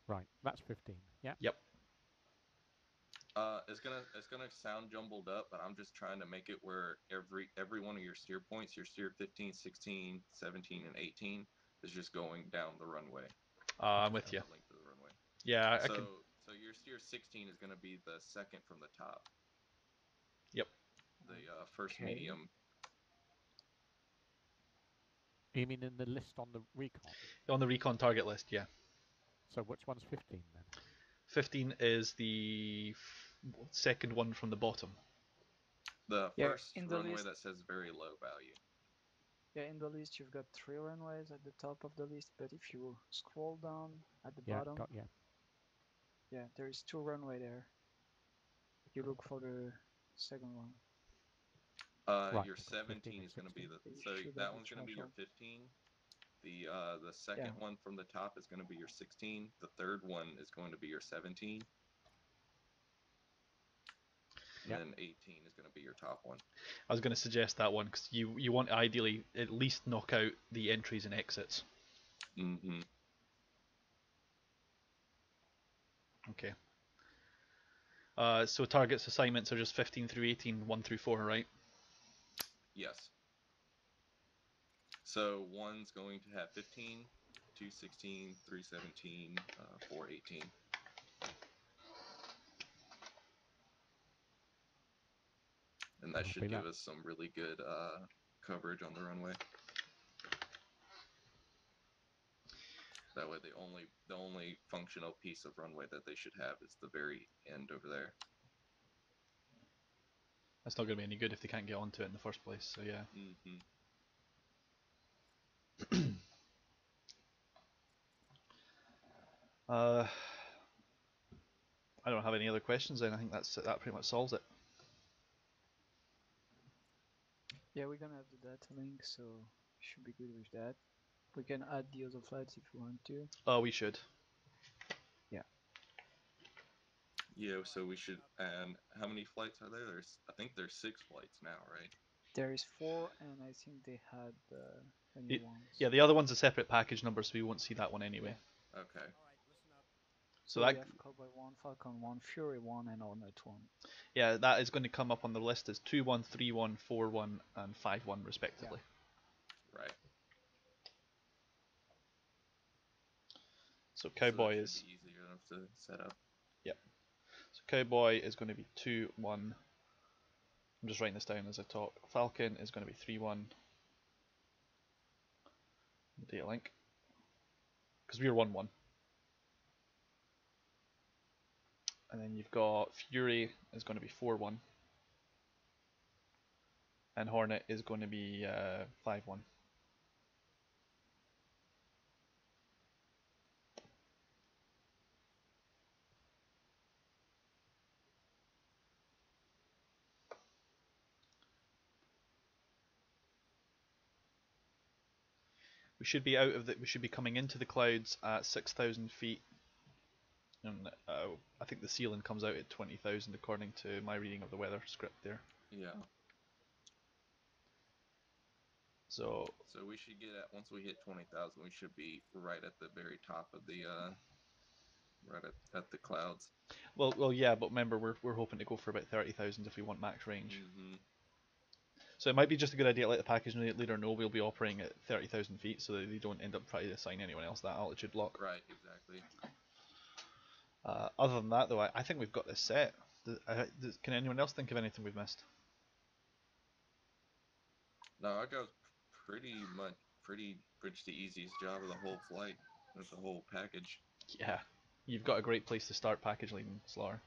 Right, that's 15. Yeah. Yep. It's gonna sound jumbled up, but I'm just trying to make it where every one of your steer points, your steer 15, 16, 17, and 18, is just going down the runway. I'm with you. Length of the runway. Yeah, I so, can. So your steer 16 is gonna be the second from the top. Yep. The first medium. You mean in the list on the recon? On the recon target list, yeah. So which one's 15 then? 15 is the second one from the bottom. The first runway that says very low value. Yeah, in the list you've got 3 runways at the top of the list, but if you scroll down at the bottom, yeah, there is 2 runway there. You look for the second one. Your 17 is going to be that one's going to be your 15. The second one from the top is going to be your 16. The third one is going to be your 17. And then 18 is going to be your top one. I was going to suggest that one because you want to ideally at least knock out the entries and exits. Mm-hmm. Okay. So targets assignments are just 15 through 18, 1 through 4, right? Yes. So 1's going to have 15, 2 16, 3 17, 4 18. And that should give us some really good coverage on the runway. That way, the only functional piece of runway that they should have is the very end over there. That's not going to be any good if they can't get onto it in the first place. So yeah. Mm-hmm. I don't have any other questions then. I think that pretty much solves it. Yeah, we're gonna have the data link, so should be good with that. We can add the other flights if you want to. Oh, we should. Yeah. Yeah, so we should. And how many flights are there? I think there's 6 flights now, right? There is 4, and I think they had a new one. Yeah, the other one's a separate package number, so we won't see that one anyway. Yeah. Okay. So we that have Cowboy 1, Falcon 1, Fury 1, and Hornet 1. Yeah, that is going to come up on the list as 2-1, 3-1, 4-1, and 5-1 respectively. Yeah. Right. So Cowboy so is easy enough to set up. Yep. So Cowboy is going to be 2-1. I'm just writing this down as I talk. Falcon is going to be 3-1. Data link. Because we are 1-1. And then you've got Fury is going to be 4-1. And Hornet is going to be 5-1. We should be we should be coming into the clouds at 6,000 feet. And I think the ceiling comes out at 20,000 according to my reading of the weather script there. Yeah. So we should get once we hit 20,000, we should be right at the very top of the right at the clouds. Well, yeah, but remember we're hoping to go for about 30,000 if we want max range. Mm-hmm. So it might be just a good idea to let the package leader know we'll be operating at 30,000 feet, so that they don't end up trying to assign anyone else that altitude block. Right, exactly. Other than that, though, I think we've got this set. Can anyone else think of anything we've missed? No, I got pretty much the easiest job of the whole flight with the whole package. Yeah, you've got a great place to start package leading, Slaughter.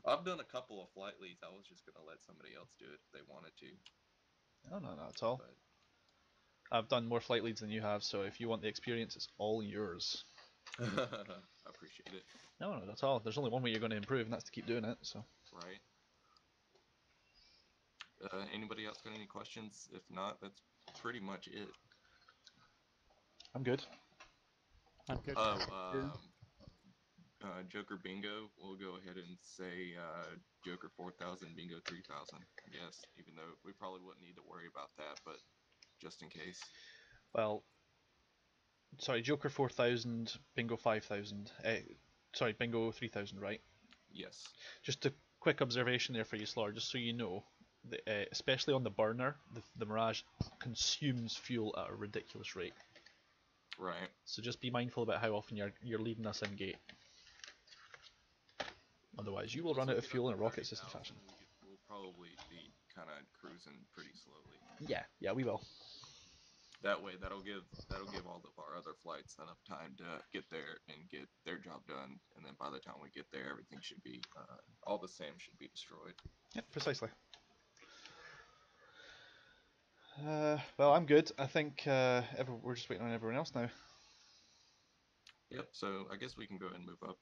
I've done a couple of flight leads. I was just gonna let somebody else do it if they wanted to. Oh, no, not at all. But I've done more flight leads than you have, so if you want the experience, it's all yours. I appreciate it. No, not at all. There's only one way you're going to improve, and that's to keep doing it. So. Right. Anybody else got any questions? If not, that's pretty much it. I'm good. I'm good. Joker Bingo, we'll go ahead and say Joker 4000, Bingo 3000. Yes, even though we probably wouldn't need to worry about that, but just in case. Well, sorry, Joker 4000, Bingo 5000. Sorry, Bingo 3000, right? Yes. Just a quick observation there for you, Slaughter, just so you know. Especially on the burner, the Mirage consumes fuel at a ridiculous rate. Right. So just be mindful about how often you're leaving us in gate. Otherwise, you will run out of fuel in a rocket system fashion. We'll probably be kind of cruising pretty slowly. Yeah, we will. That way, that'll give all of our other flights enough time to get there and get their job done, and then by the time we get there, everything should be all the SAM should be destroyed. Yep, precisely. Well, I'm good. I think we're just waiting on everyone else now. Yep. So I guess we can go ahead and move up.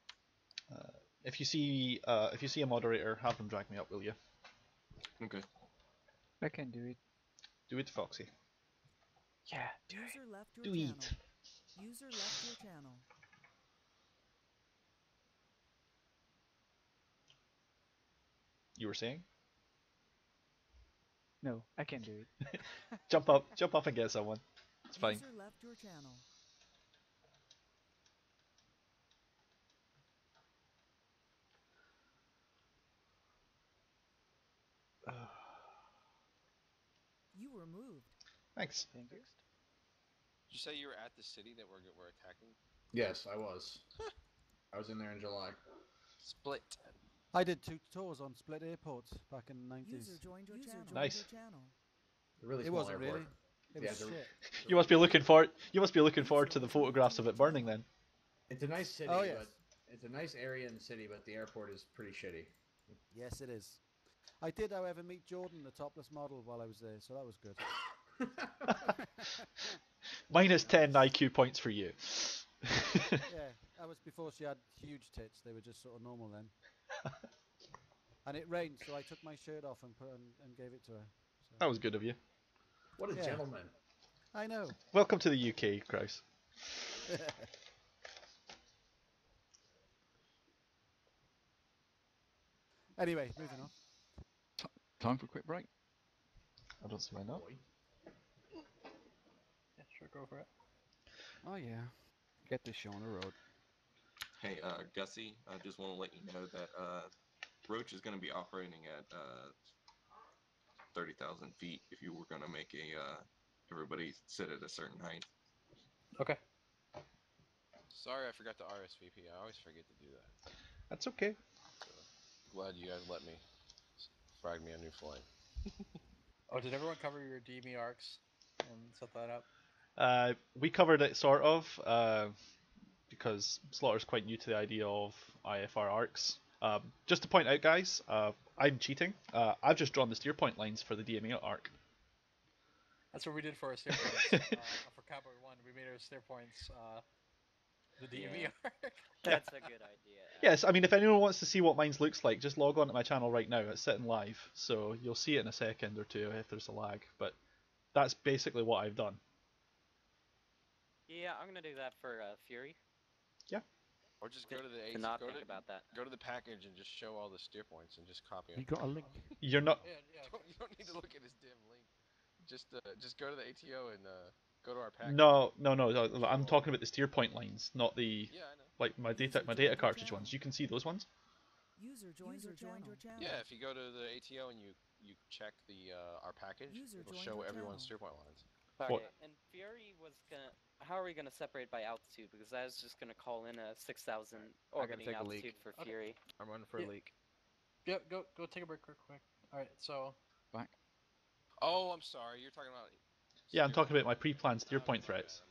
If you see a moderator, have them drag me up, will you? Okay. I can do it. Do it, Foxy. Yeah. User left your Do channel. it. User left your channel. You were saying? No, I can't do it. Jump up and get someone. It's fine. User left your channel. You were moved. Thanks. Thank you. Did you say you were at the city that we're attacking? Yes, I was. I was in there in July. Split. I did 2 tours on Split Airport back in the 90s. User joined your channel. Nice. A really It small wasn't airport. really. It was shit. You must be looking forward. You must be looking forward to the photographs of it burning then. It's a nice city, Oh, yes. but it's a nice area in the city, but the airport is pretty shitty. Yes, it is. I did, however, meet Jordan, the topless model, while I was there, so that was good. Minus 10 IQ points for you. Yeah, that was before she had huge tits. They were just sort of normal then. And it rained, so I took my shirt off and and gave it to her. So. That was good of you. What a Yeah. gentleman. I know. Welcome to the UK, Kraus. Anyway, moving on. Time for a quick break. I don't see why not. Yeah, sure, go for it. Oh yeah, get this show on the road. Hey, Gussie, I just want to let you know that Roach is going to be operating at 30,000 feet if you were going to make everybody sit at a certain height. Okay. Sorry, I forgot to RSVP. I always forget to do that. That's okay. So, glad you guys let me frag me a new flight. Oh, did everyone cover your DME arcs and set that up? We covered it sort of, because Slaughter's quite new to the idea of IFR arcs. Just to point out, guys, I'm cheating. I've just drawn the steer point lines for the DME arc. That's what we did for our steer points. For Cowboy 1, we made our steer points the DME arc. That's a good idea. Yes, I mean, if anyone wants to see what mine looks like, just log on to my channel right now. It's sitting live, so you'll see it in a second or two if there's a lag. But that's basically what I've done. Yeah, I'm gonna do that for Fury. Yeah. Or just go to the To not think about that. Go to the package and just show all the steer points and just copy them. You got a link. You're not. You don't need to look at his damn link. Just go to the ATO and go to our package. No. I'm talking about the steer point lines, not the Yeah, I know. like my data cartridge ones. You can see those ones. User joined your channel. Yeah, if you go to the ATO and you check the our package, it'll show everyone's steer point lines. Okay, and Fury was gonna. How are we gonna separate by altitude? Because I was just gonna call in a 6,000 orbiting take a altitude leak. for Okay. Fury. I'm running for a leak. Yeah, go take a break real quick. All right, so Back. Oh, I'm sorry. You're talking about. Yeah, I'm talking about my pre-planned steer point threats.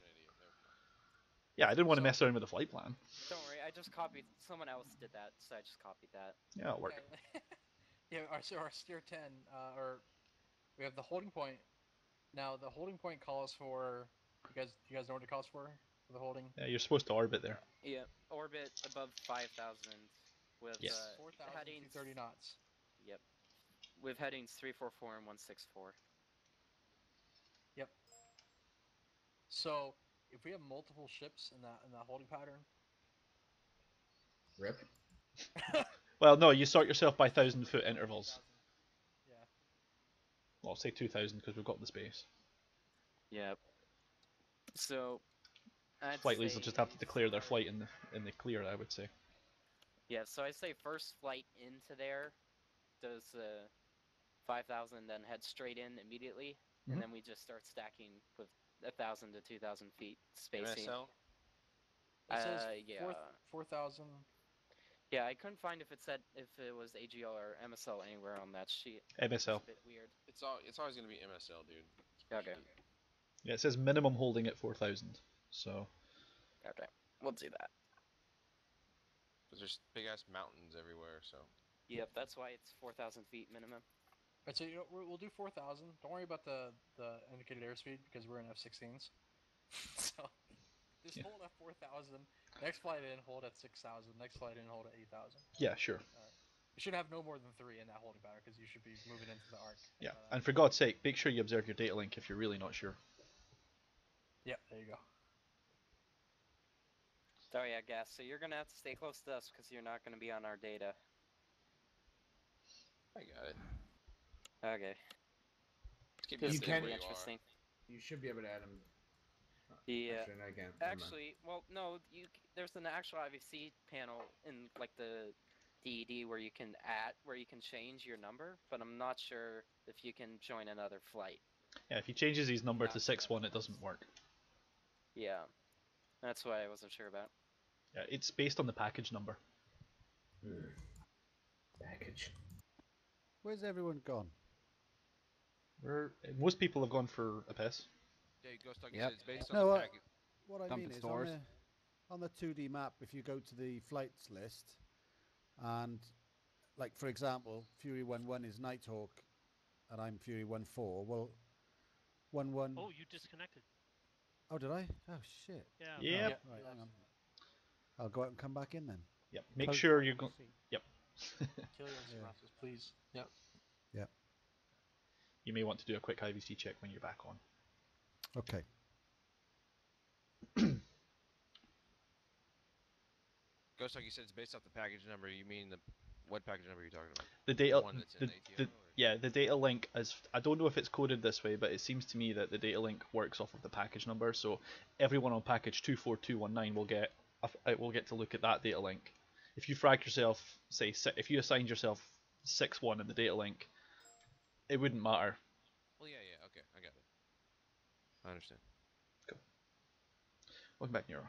Yeah, I didn't want to mess around with the flight plan. Don't worry, I just copied. Someone else did that, so I just copied that. Yeah, it'll work. Yeah, our steer 10, or we have the holding point. Now the holding point calls for. You guys know what it calls for the holding? Yeah, you're supposed to orbit there. Yeah, orbit above 5,000 with Yes. 4,230 knots. Yep, with headings 344 and 164. Yep. So if we have multiple ships in that holding pattern, Rip. Well, no, you sort yourself by 1,000-foot intervals. Yeah. Well, say 2,000 because we've got the space. Yep. So, I'd Flight leads say, will just have to declare their flight in the clear, I would say. yeah. So I say first flight into there does 5,000, then head straight in immediately, Mhm. and then we just start stacking with 1,000 to 2,000 feet spacing. MSL? It says Yeah. 4,000. Yeah, I couldn't find if it was AGL or MSL anywhere on that sheet. MSL. It's a bit weird. It's always gonna be MSL, dude. Okay. Yeah, it says minimum holding at 4,000. So. Okay, we'll do that. Because there's big ass mountains everywhere, so. Yep, that's why it's 4,000 feet minimum. Alright, so we'll do 4,000. Don't worry about the indicated airspeed because we're in F-16s. So just hold at 4,000. Next flight in, hold at 6,000. Next flight in, hold at 8,000. Yeah, sure. You should have no more than 3 in that holding pattern because you should be moving into the arc. Yeah, and for God's sake, make sure you observe your data link if you're really not sure. Yeah, there you go. Oh yeah, gas. So you're gonna have to stay close to us because you're not gonna be on our data. I got it. Okay. Keep This me is updated gonna where be you are. interesting. You should be able to add him. Yeah. Actually, I can't. Actually, well, no. There's an actual IVC panel in like the DED where you can change your number, but I'm not sure if you can join another flight. Yeah, if he changes his number to 6-1, it doesn't work. Yeah, that's what I wasn't sure about. Yeah, it's based on the package number. Package. Where's everyone gone? Most people have gone for a piss. Yeah, Ghost Dog, you said it's based on No, the package. what I mean is on the 2D map, if you go to the flights list, and like for example, Fury 1-1 is Nighthawk, and I'm Fury 1-4. Well, 1-1. Oh, you disconnected. Oh, did I? Oh shit. Yeah. Yep. Oh, right, hang on. I'll go out and come back in then. Yep. Make sure you're going. Yep. Kill your Rasmus, please. Yep. Yep. You may want to do a quick IVC check when you're back on. Okay. Ghost Dog, you said it's based off the package number. You mean what package number are you talking about? The data. The one that's in ATO, yeah, the data link is. I don't know if it's coded this way, but it seems to me that the data link works off of the package number. So everyone on package 24219 will get to look at that data link. If you frag yourself, say if you assigned yourself 6-1 in the data link, it wouldn't matter. Well, yeah, okay, I got it. I understand. Cool. Welcome back, Nero.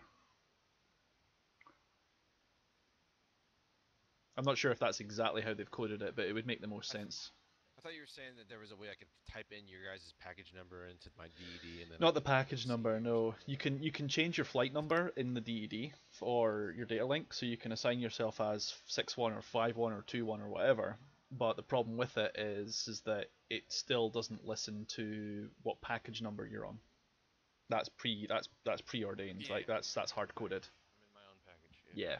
I'm not sure if that's exactly how they've coded it, but it would make the most sense. I thought you were saying that there was a way I could type in your guys' package number into my DED and then. Not the package number, no. You can change your flight number in the DED or your data link, so you can assign yourself as 6-1 or 5-1 or 2-1 or whatever. But the problem with it is that it still doesn't listen to what package number you're on. That's preordained. Yeah. Like that's hard coded. I'm in my own package. Yeah.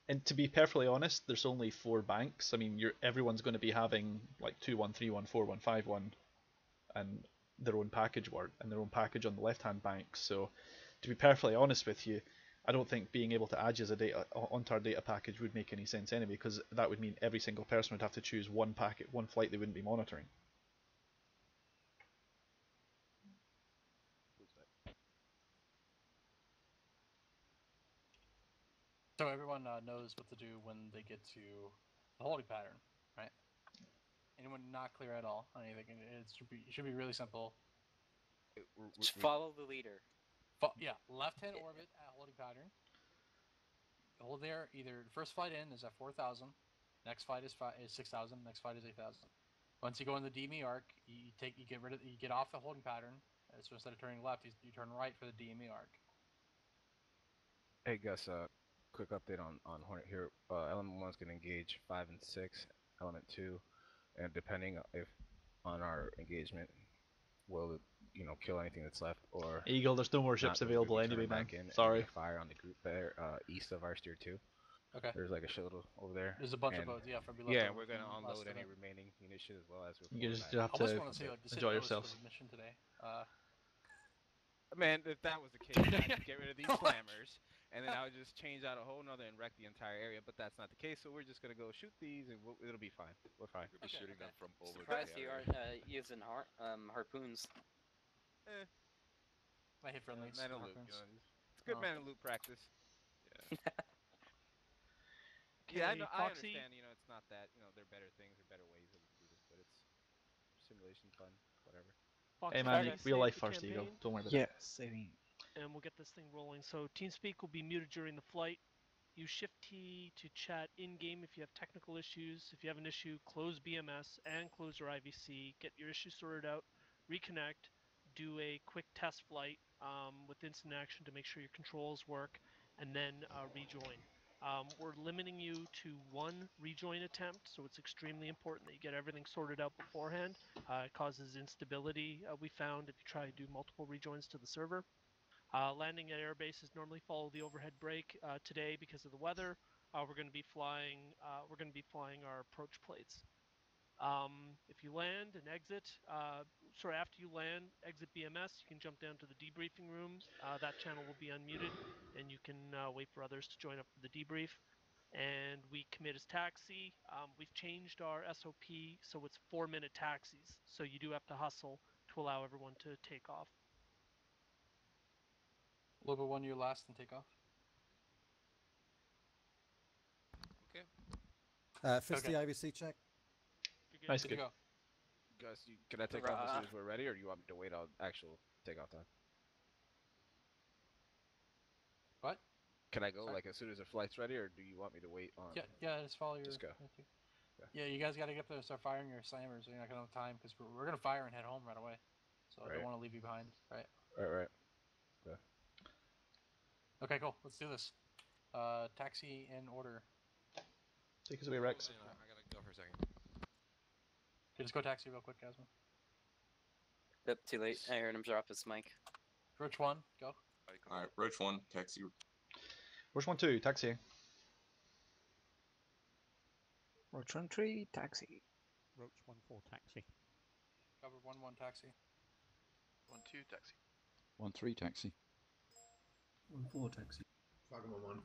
And to be perfectly honest, there's only 4 banks. I mean, everyone's going to be having like 2-1, 3-1, 4-1, 5-1, and their own package work and their own package on the left-hand bank. So, to be perfectly honest with you, I don't think being able to add you as a data onto our data package would make any sense anyway, because that would mean every single person would have to choose one flight they wouldn't be monitoring. So everyone knows what to do when they get to the holding pattern, right? Anyone not clear at all on anything? It should be really simple. Just follow the leader. Yeah, left-hand orbit at holding pattern. Hold there. Either first flight in is at 4,000, next flight is 6,000, next flight is 8,000. Once you go in the DME arc, you get off the holding pattern. So instead of turning left, you turn right for the DME arc. Hey Gus, quick update on Hornet here. Element 1's going to engage 5 and 6, Element 2, and depending on our engagement, will kill anything that's left, or Eagle, there's no more ships available anyway, man. Sorry. Fire on the group there, east of our steer 2. Okay. There's like a shitload over there. There's a bunch of boats, yeah, from below. Yeah, we're gonna unload any remaining munition as well as we're. You just have to enjoy yourselves. Mission today. Man, if that was the case, I'd get rid of these slammers, and then I would just change out a whole nother and wreck the entire area. But that's not the case, so we're just gonna go shoot these, and it'll be fine. We're fine. We'll be shooting them from over. Surprised you aren't using harpoons. My hit friendlies. Man of loot, it's good man of loot practice. Yeah. Yeah, I understand. It's not that. There are better things or better ways that we can do this, but it's simulation fun, whatever. Hey man, real life first, Eagle. Don't worry about it. Yeah, saving. And we'll get this thing rolling. So TeamSpeak will be muted during the flight. Use Shift T to chat in-game if you have technical issues. If you have an issue, close BMS and close your IVC. Get your issue sorted out. Reconnect. Do a quick test flight with instant action to make sure your controls work, and then rejoin. We're limiting you to 1 rejoin attempt, so it's extremely important that you get everything sorted out beforehand. It causes instability, we found, if you try to do multiple rejoins to the server. Landing at airbases normally follow the overhead brake. Today, because of the weather, we're going to be flying our approach plates. If you land and exit, after you land, exit BMS, you can jump down to the debriefing room. That channel will be unmuted, and you can wait for others to join up for the debrief. and we commit as taxi. We've changed our SOP so it's 4-minute taxis. So you do have to hustle to allow everyone to take off. Lobo 1, you last and take off. Okay. Fisty IVC check. Nice, Good good. to go. Guys, can I take off as soon as we're ready, or do you want me to wait on actual takeoff time? What? Can I go Sorry? like as soon as the flight's ready, or do you want me to wait on? Yeah, just follow your. Just go. Yeah, you guys got to get up there and start firing your slammers. So you're not gonna have time because we're gonna fire and head home right away. So I don't want to leave you behind. Right. Right. Yeah. Okay, cool. Let's do this. Taxi in order. Take us away, Rex. I gotta go for a second. Okay, just go taxi real quick, Gasman. Yep, too late. I heard him drop his mic. Roach 1, go. Alright, Roach 1, taxi. Roach 1, 2, taxi. Roach 1, 3, taxi. Roach 1, 4, taxi. Cover 1, 1, taxi. 1, 2, taxi. 1, 3, taxi. 1, 4, taxi. Falcon 1, 1.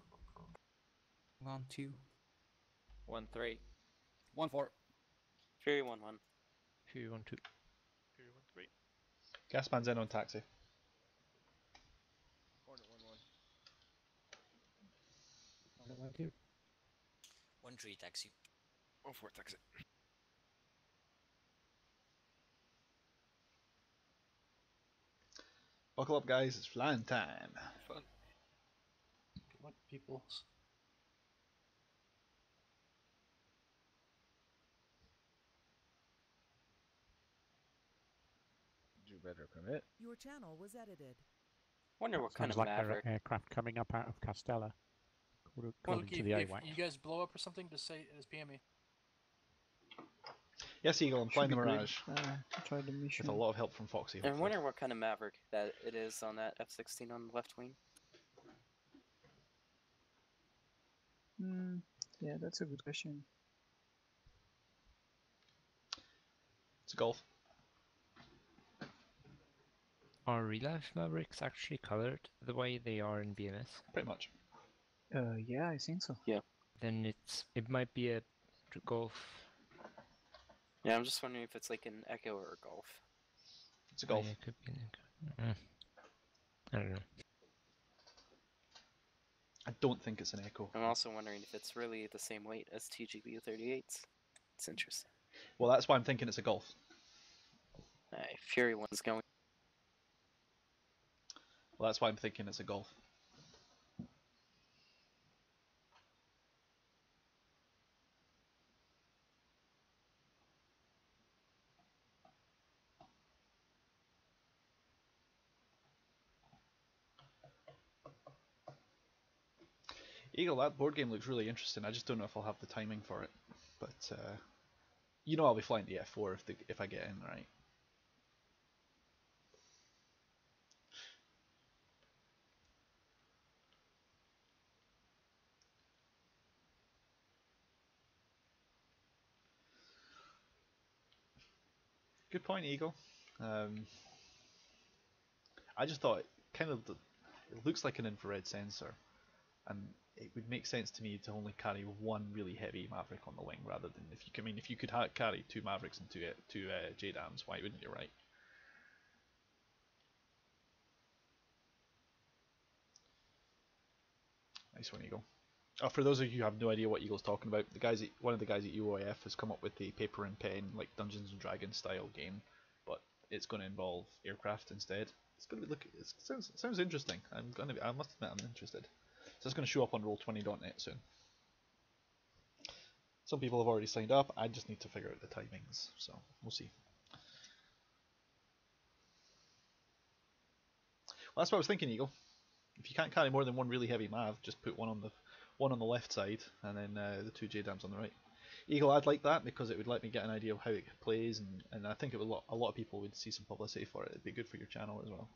1, 2. 1, 3. 1, 4. Fury 1, 1. Fury 1, 2. Fury 1, 3. Gasman's in on taxi. Hornet 1, 1. Hornet 1, 2. 1, 3, taxi. 1, 4, taxi. Buckle up, guys. It's flying time. Good luck, people. Do better permit. Your channel was edited. Wonder what kind Sounds of like maverick. an aircraft coming up out of Castella. Well, According to the if AWACS. you guys blow up or something, just say just PM me. Yes, Eagle, I'm flying the Mirage. Try the mission. With a lot of help from Foxy. I wonder what kind of maverick that it is on that F-16 on the left wing. Yeah, that's a good question. It's a Golf. Are real life Mavericks actually colored the way they are in BMS? Pretty much. Yeah, I think so. Yeah. Then it might be a Golf. Yeah, I'm just wondering if it's like an Echo or a Golf. It's a Golf. Yeah, it could be an Echo. I don't know. I don't think it's an Echo. I'm also wondering if it's really the same weight as TGB-38s. It's interesting. Well, that's why I'm thinking it's a Golf. Fury 1's going. Well, that's why I'm thinking it's a Golf. Eagle, that board game looks really interesting. I just don't know if I'll have the timing for it. But, you know I'll be flying the F4 if I get in, right? Good point, Eagle. I just thought it looks like an infrared sensor, and it would make sense to me to only carry one really heavy Maverick on the wing rather than if you could carry 2 Mavericks and two JDAMs, why wouldn't you, right? Nice one, Eagle. For those of you who have no idea what Eagle's talking about, one of the guys at UOAF has come up with the paper and pen, like Dungeons and Dragons style game, but it's going to involve aircraft instead. It's going to be it sounds interesting. I must admit I'm interested. So it's going to show up on Roll20.net soon. Some people have already signed up. I just need to figure out the timings, so we'll see. Well, that's what I was thinking, Eagle. If you can't carry more than one really heavy Mav, just put one on the left side, and then the 2 JDAMs on the right. Eagle, I'd like that because it would let me get an idea of how it plays, and I think a lot of people would see some publicity for it. It'd be good for your channel as well.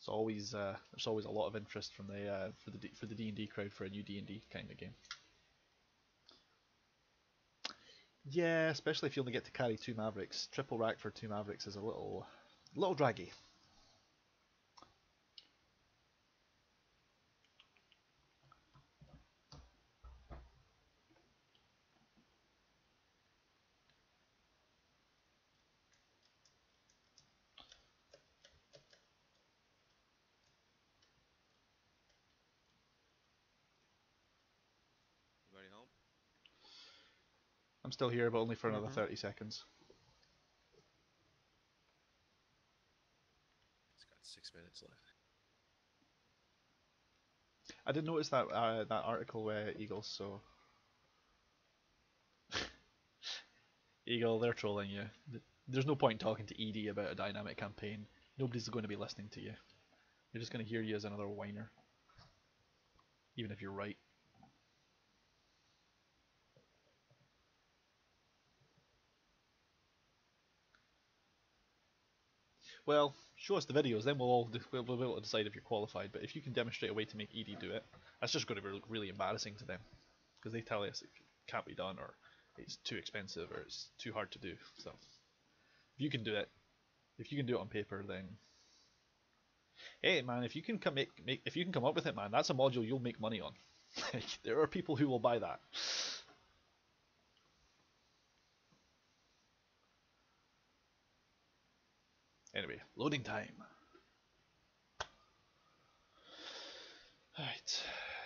There's always a lot of interest from for the D&D crowd for a new D&D kind of game. Yeah, especially if you only get to carry 2 Mavericks. Triple rack for 2 Mavericks is a little draggy. I'm still here, but only for another 30 seconds. It's got 6 minutes left. I did notice that that article, Eagles. So Eagle, they're trolling you. There's no point talking to ED about a dynamic campaign. Nobody's going to be listening to you. They're just going to hear you as another whiner, even if you're right. Well, show us the videos, then we'll be able to decide if you're qualified. But if you can demonstrate a way to make ED do it, that's just going to be really embarrassing to them, because they tell us it can't be done, or it's too expensive, or it's too hard to do. So if you can do it, on paper, then hey man, if you can come up with it, man, that's a module you'll make money on. There are people who will buy that. Anyway, loading time. Alright,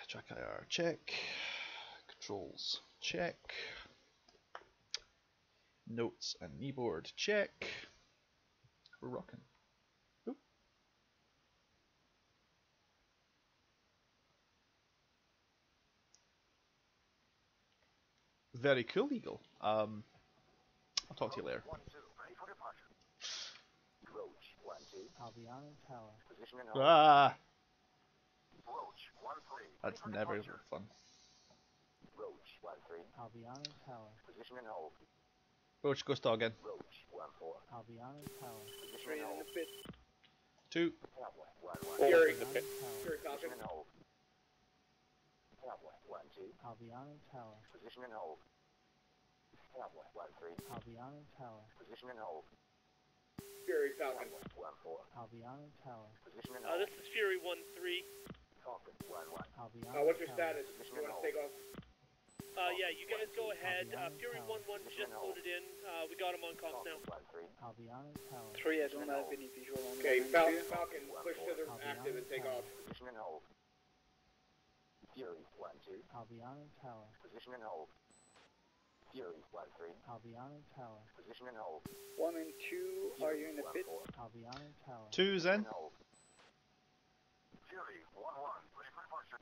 track IR check, controls check, notes and kneeboard check. We're rocking. Oop. Very cool, Eagle. I'll talk to you later. Ah! That's never fun. Roach, go stall again. 2. Fury in the pit. Fury Falcon. Albiano Tower. Position and hold. 1-3. Albiano Tower. Position and hold. Fury Falcon. 1-4. Albiano Tower. Position and hold. This is Fury 1-3. Falcon 1-1. What's your status? You want to take off? Yeah, you guys go ahead. Fury 1-1 just loaded in. We got him on comms now. Albiano Tower. 3 as well as any visual on. Okay, Falcon, push to the active and take off. Position and hold. Fury 1-2. Albiano Tower. Position and hold. Fury 1-3. Albiano Tower. Position and hold. 1 and 2, are you in the pit? Albiano Tower. 2's in. Fury 1-1. Ready for departure.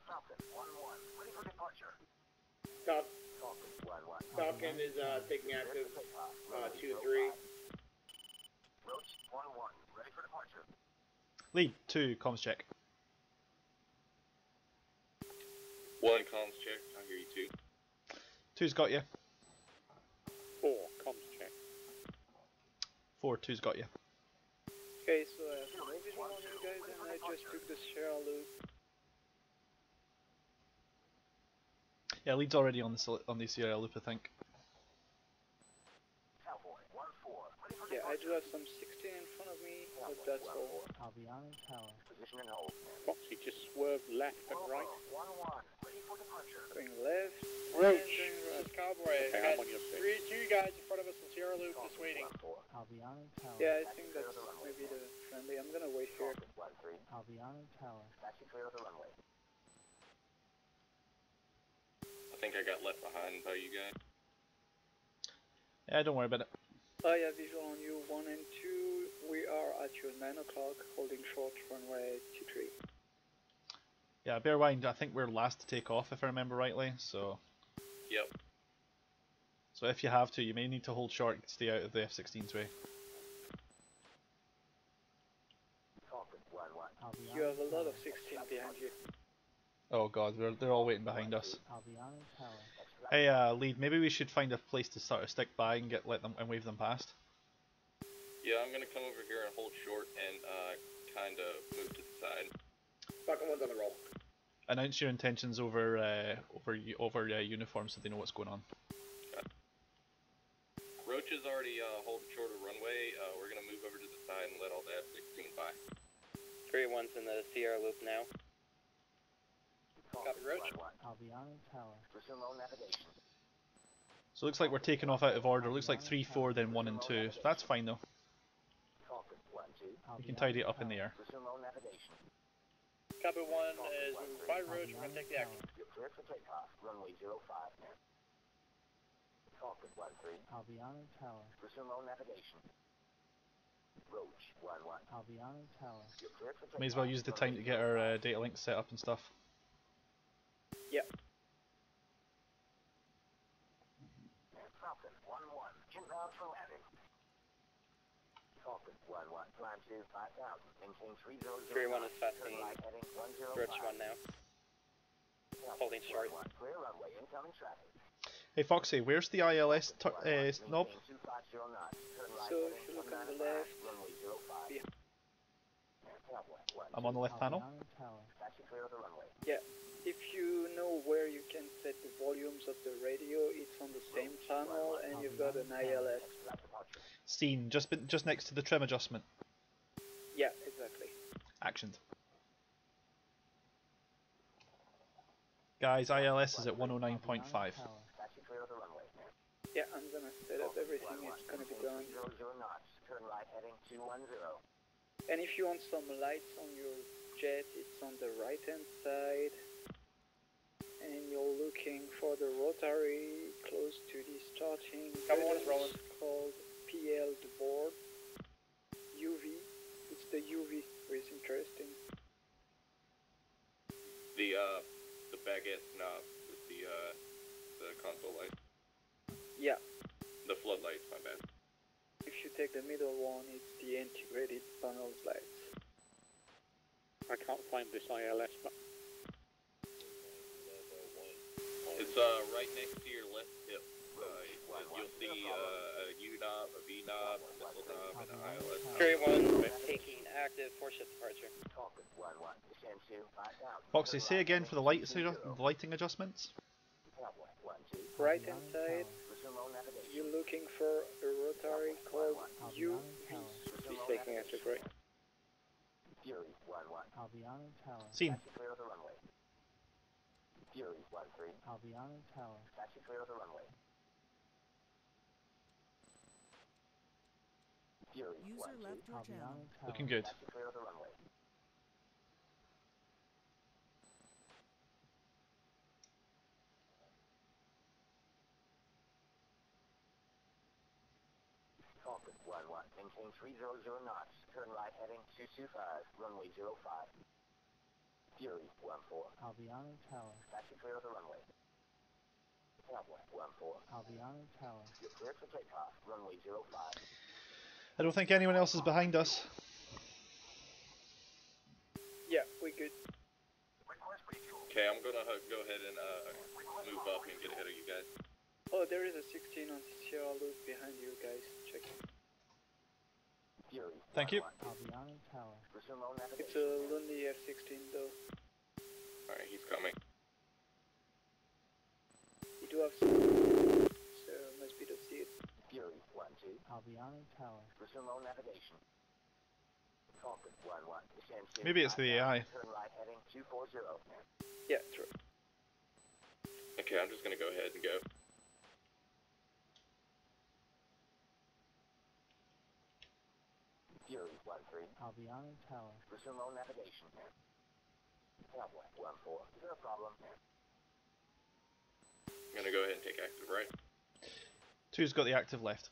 Falcon 1-1. Ready for departure. Falcon 1-1. Falcon is taking active 2-3. Roach 1-1. Ready for departure. Lead 2, comms check. 1 comms check. I hear you 2. 2's got you. 4 comms check. 4, 2's got you. Okay, so no visual on you guys, and I just took the Sierra loop. Yeah, lead's already on the CRL loop, I think. Yeah, I do have some 16 in front of me, but that's all. Albiano Tower. Position and hold. Foxy just swerved left and right. 1-1. Ready for departure. Going left. Roach, this is Cowboy. Okay, I I'm got on your six. 2 guys in front of us in Sierra Loop just waiting. Albiano Tower. Yeah, I think that's maybe the friendly. I'm gonna wait here. Albiano Tower. Taxi clear of the runway. I think I got left behind by you guys. Yeah, don't worry about it. Yeah, visual on you 1 and 2. We are at your 9 o'clock, holding short runway 23. Yeah, bear in mind, I think we're last to take off if I remember rightly, so... Yep. So if you have to, you may need to hold short to stay out of the F-16's way. You have a lot of 16 behind you. Oh god, they're all waiting behind us. Albiano Tower. Hey, lead, maybe we should find a place to sort of stick by and wave them past. Yeah, I'm gonna come over here and hold short and kind of move to the side. Falcon 1's on the roll. Announce your intentions over uniform so they know what's going on. Okay. Roach is already holding short of runway. We're gonna move over to the side and let all the F-16 by. 3-1's in the Sierra Loop now. Copy, Roach. Albiano Tower. Resume low navigation. So it looks like we're taking off out of order. It looks like 3, 4, then 1 and 2. So that's fine though. Falcon 1-2. We can tidy it up in the air. Resume low navigation. Copy 1 is moving by Roach. We're going to take the action. You're clear for takeoff. Runway 05 now. Falcon 1-3. Albiano Tower. Resume all navigation. Roach 1-1. Albiano Tower. You're clear for takeoff. May as well use the time to get our data link set up and stuff. Yep. Falcon 1-1. Inbound for landing. Falcon 1-1. Climb to 5,000. Maintain 300. 3-1 is passing. Right heading 105. Roach 1 now. Holding short. Clear runway. Incoming traffic. Hey Foxy, where's the ILS knob? So if you look on the left, I'm on the left panel. yeah. If you know where you can set the volumes of the radio, it's on the same panel, and you've got an ILS. Seen, just next to the trim adjustment. Yeah, exactly. Actioned. Guys, ILS is at 109.5. Yeah, I'm gonna set up everything, it's gonna be done. And if you want some lights on your jet, it's on the right hand side. And you're looking for the rotary close to the starting. It's called PL the board. UV. It's the UV which is interesting. The baguette knob with the console light. Yeah. The floodlights, my bad. If you take the middle one, it's the integrated panels lights. I can't find this ILS, but it's right next to your left hip. You'll see a U knob, a V knob, a missile knob, and an ILS knob. Carry 1 taking active 4-shift departure. Foxy, say again for the lighting adjustments. Right hand side, you're looking for a rotary called UV. He's taking active right. Seen. Fury 1-3. Albiano Tower. Taxi clear of the runway. Fury User left your channel. Looking good. Taxi clear of the runway. Falcon 1-1. Maintain 300 knots. Turn right heading 225. Runway 05. Fury 1-4. Albiano Tower. Taxi clear of the runway. Cowboy 1-4. Albiano Tower. You're clear for takeoff. Runway 05. I don't think anyone else is behind us. Yeah, we good. Okay, I'm gonna go ahead and move up and get ahead of you guys. Oh, there is a 16 on Sierra Loop behind you guys. Check. Fury. Thank you. Albiano Tower. It's a lonely F-16 though. Alright, he's coming. You do have some, so must be the seat. Fury 1-2. Albiano Tower. Resume all navigation. Falcon 1-1. Maybe it's the AI. Turn right heading 240. Yeah, true. Okay, I'm just gonna go ahead and go. Fury 1-3. Albiano Tower. Resume all navigation. Cowboy 1-4. Is there a problem? I'm gonna go ahead and take active right. 2's got the active left.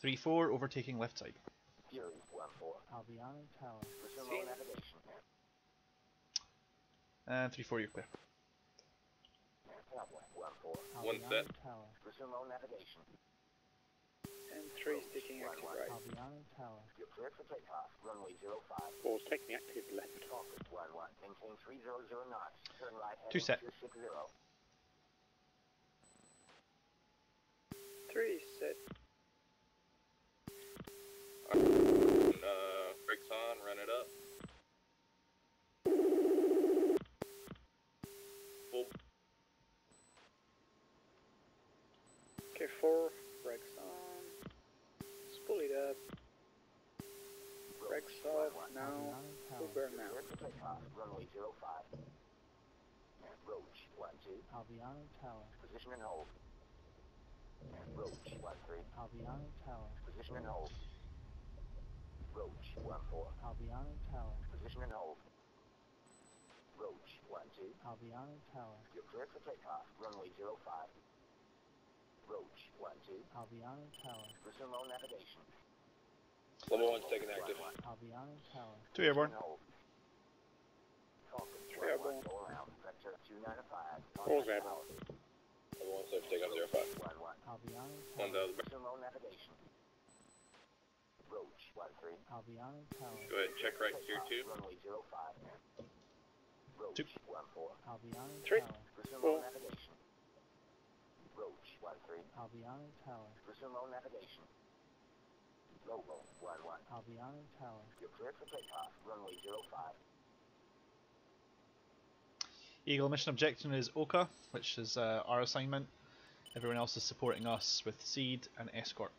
3-4 overtaking left side. Fury 1-4. Albiano Tower. Resume all navigation. And 3-4 you're clear. Cowboy 1-4. One set. Tower. Resume all navigation. And 3 is taking active right. Albiano Tower. You're cleared for takeoff. Runway 05. 4's taking active left. Falcon 1-1. Maintain 300 knots. Turn right heading 2 set. 260. 3 set. Brakes on, run it up. Full. Okay, 4. Brakes on. Pull it up. Brakes off now. Full burn now. Runway 05. Roach 1-2. Albiano Tower. Position and hold. Roach 1-3. Albiano Tower. Position and hold. Roach 1-4. Albiano Tower. Position and hold. Roach 1-2. Albiano Tower. You're cleared for takeoff. Runway 05. Roach 12. Albiano Tower. Resume all navigation. Level 1's taken active. Albiano Tower. 2 airborne. Falcon 3 airborne. Go around. Vector 295. Roll grab. Level 1 safe, take off 05. Albiano One Tower. down. Resume all navigation. Roach 13. Albiano Tower. Go ahead and check right tier 2. Runway 05. Roach 2. 14. Albiano 3. Tower. Resume 4. all navigation. Roach 13. Albiano Tower. Resume all navigation. Logo 11. Albiano Tower. You're cleared for takeoff. Runway 05. Eagle mission objective is Oka, which is our assignment. Everyone else is supporting us with Seed and Escort.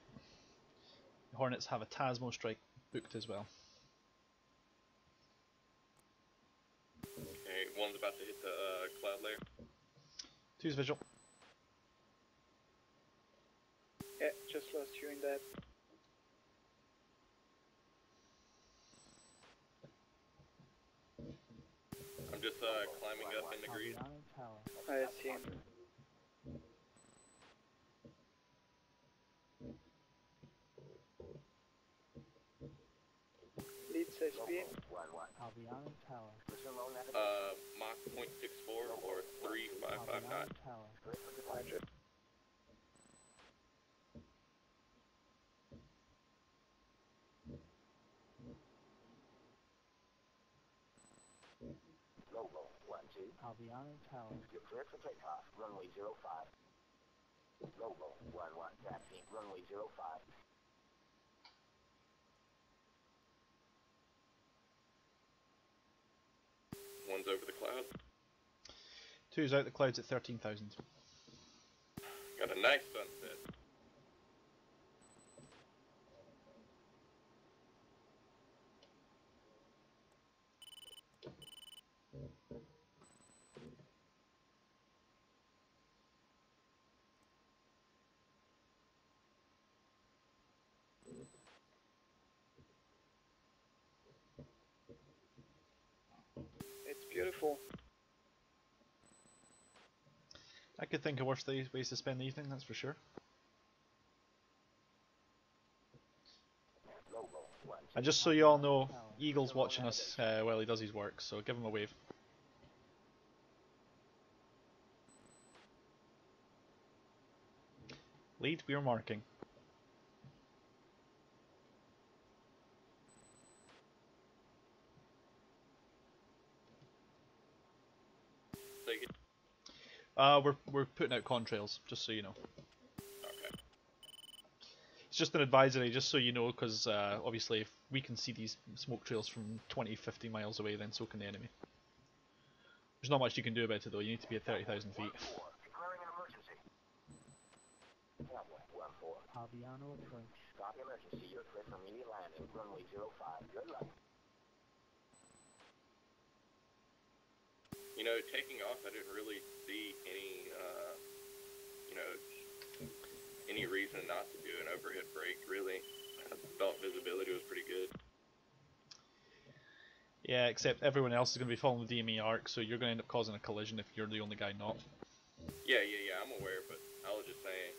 The Hornets have a Tasmo strike booked as well. Okay, 1's about to hit the cloud layer. 2's visual. Yeah, just lost you in that. I'm just climbing up in the green. I see him. Lead says speed. Albiano Tower. Mach 0.64 or 355 knots. Roger. Logo 12. Albiano Tower. You're cleared for takeoff. Runway 05. Logo 11. Taxi. Runway 05. One's over the cloud. 2's out the clouds at 13,000. Got a nice sunset. It's beautiful. I could think of worse ways to spend the evening, that's for sure. And just so you all know, Eagle's watching us while he does his work, so give him a wave. Lead, we're marking. Take it. We're putting out contrails, just so you know. Okay. It's just an advisory, just so you know, because obviously if we can see these smoke trails from 20, 50 miles away, then so can the enemy. There's not much you can do about it though, you need to be at 30,000 feet. Declaring an emergency. Albiano approach. Stop emergency. You're cleared for immediate landing. Runway 05. Good luck. You know, taking off, I didn't really see any, you know, any reason not to do an overhead brake, really. I thought visibility was pretty good. Yeah, except everyone else is going to be following the DME arc, so you're going to end up causing a collision if you're the only guy not. Yeah, I'm aware, but I was just saying.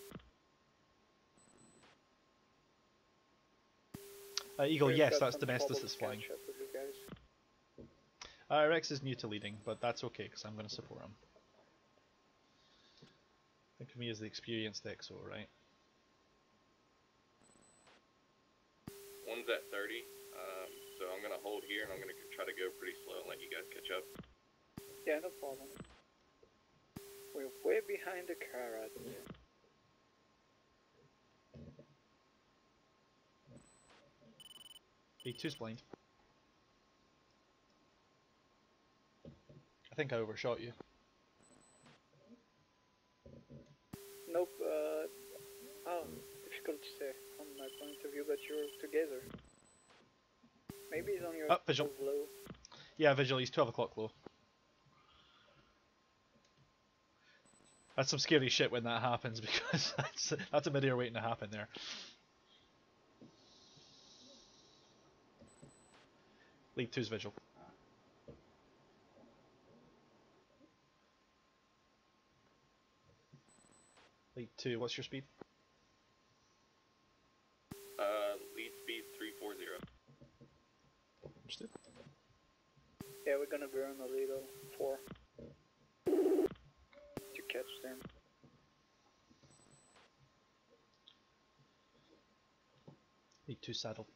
Eagle, We've yes, got that's some Domestus trouble that's to flying. catch up with you guys. Rex is new to leading, but that's okay, because I'm going to support him. Think of me as the experienced XO, right? One's at 30, so I'm going to hold here, and I'm going to try to go pretty slow and let you guys catch up. Yeah, no problem. We're way behind the carrot. B2's blind. I think I overshot you. Nope, difficult to say from my point of view, but you're together. Maybe he's on your visual. low. Yeah, visual, he's 12 o'clock low. That's some scary shit when that happens, because that's a mid-air waiting to happen there. Lead 2's visual. Lead 2, what's your speed? Lead speed 340. Understood. Yeah, we're gonna burn a little 4 to catch them. Lead 2 saddle.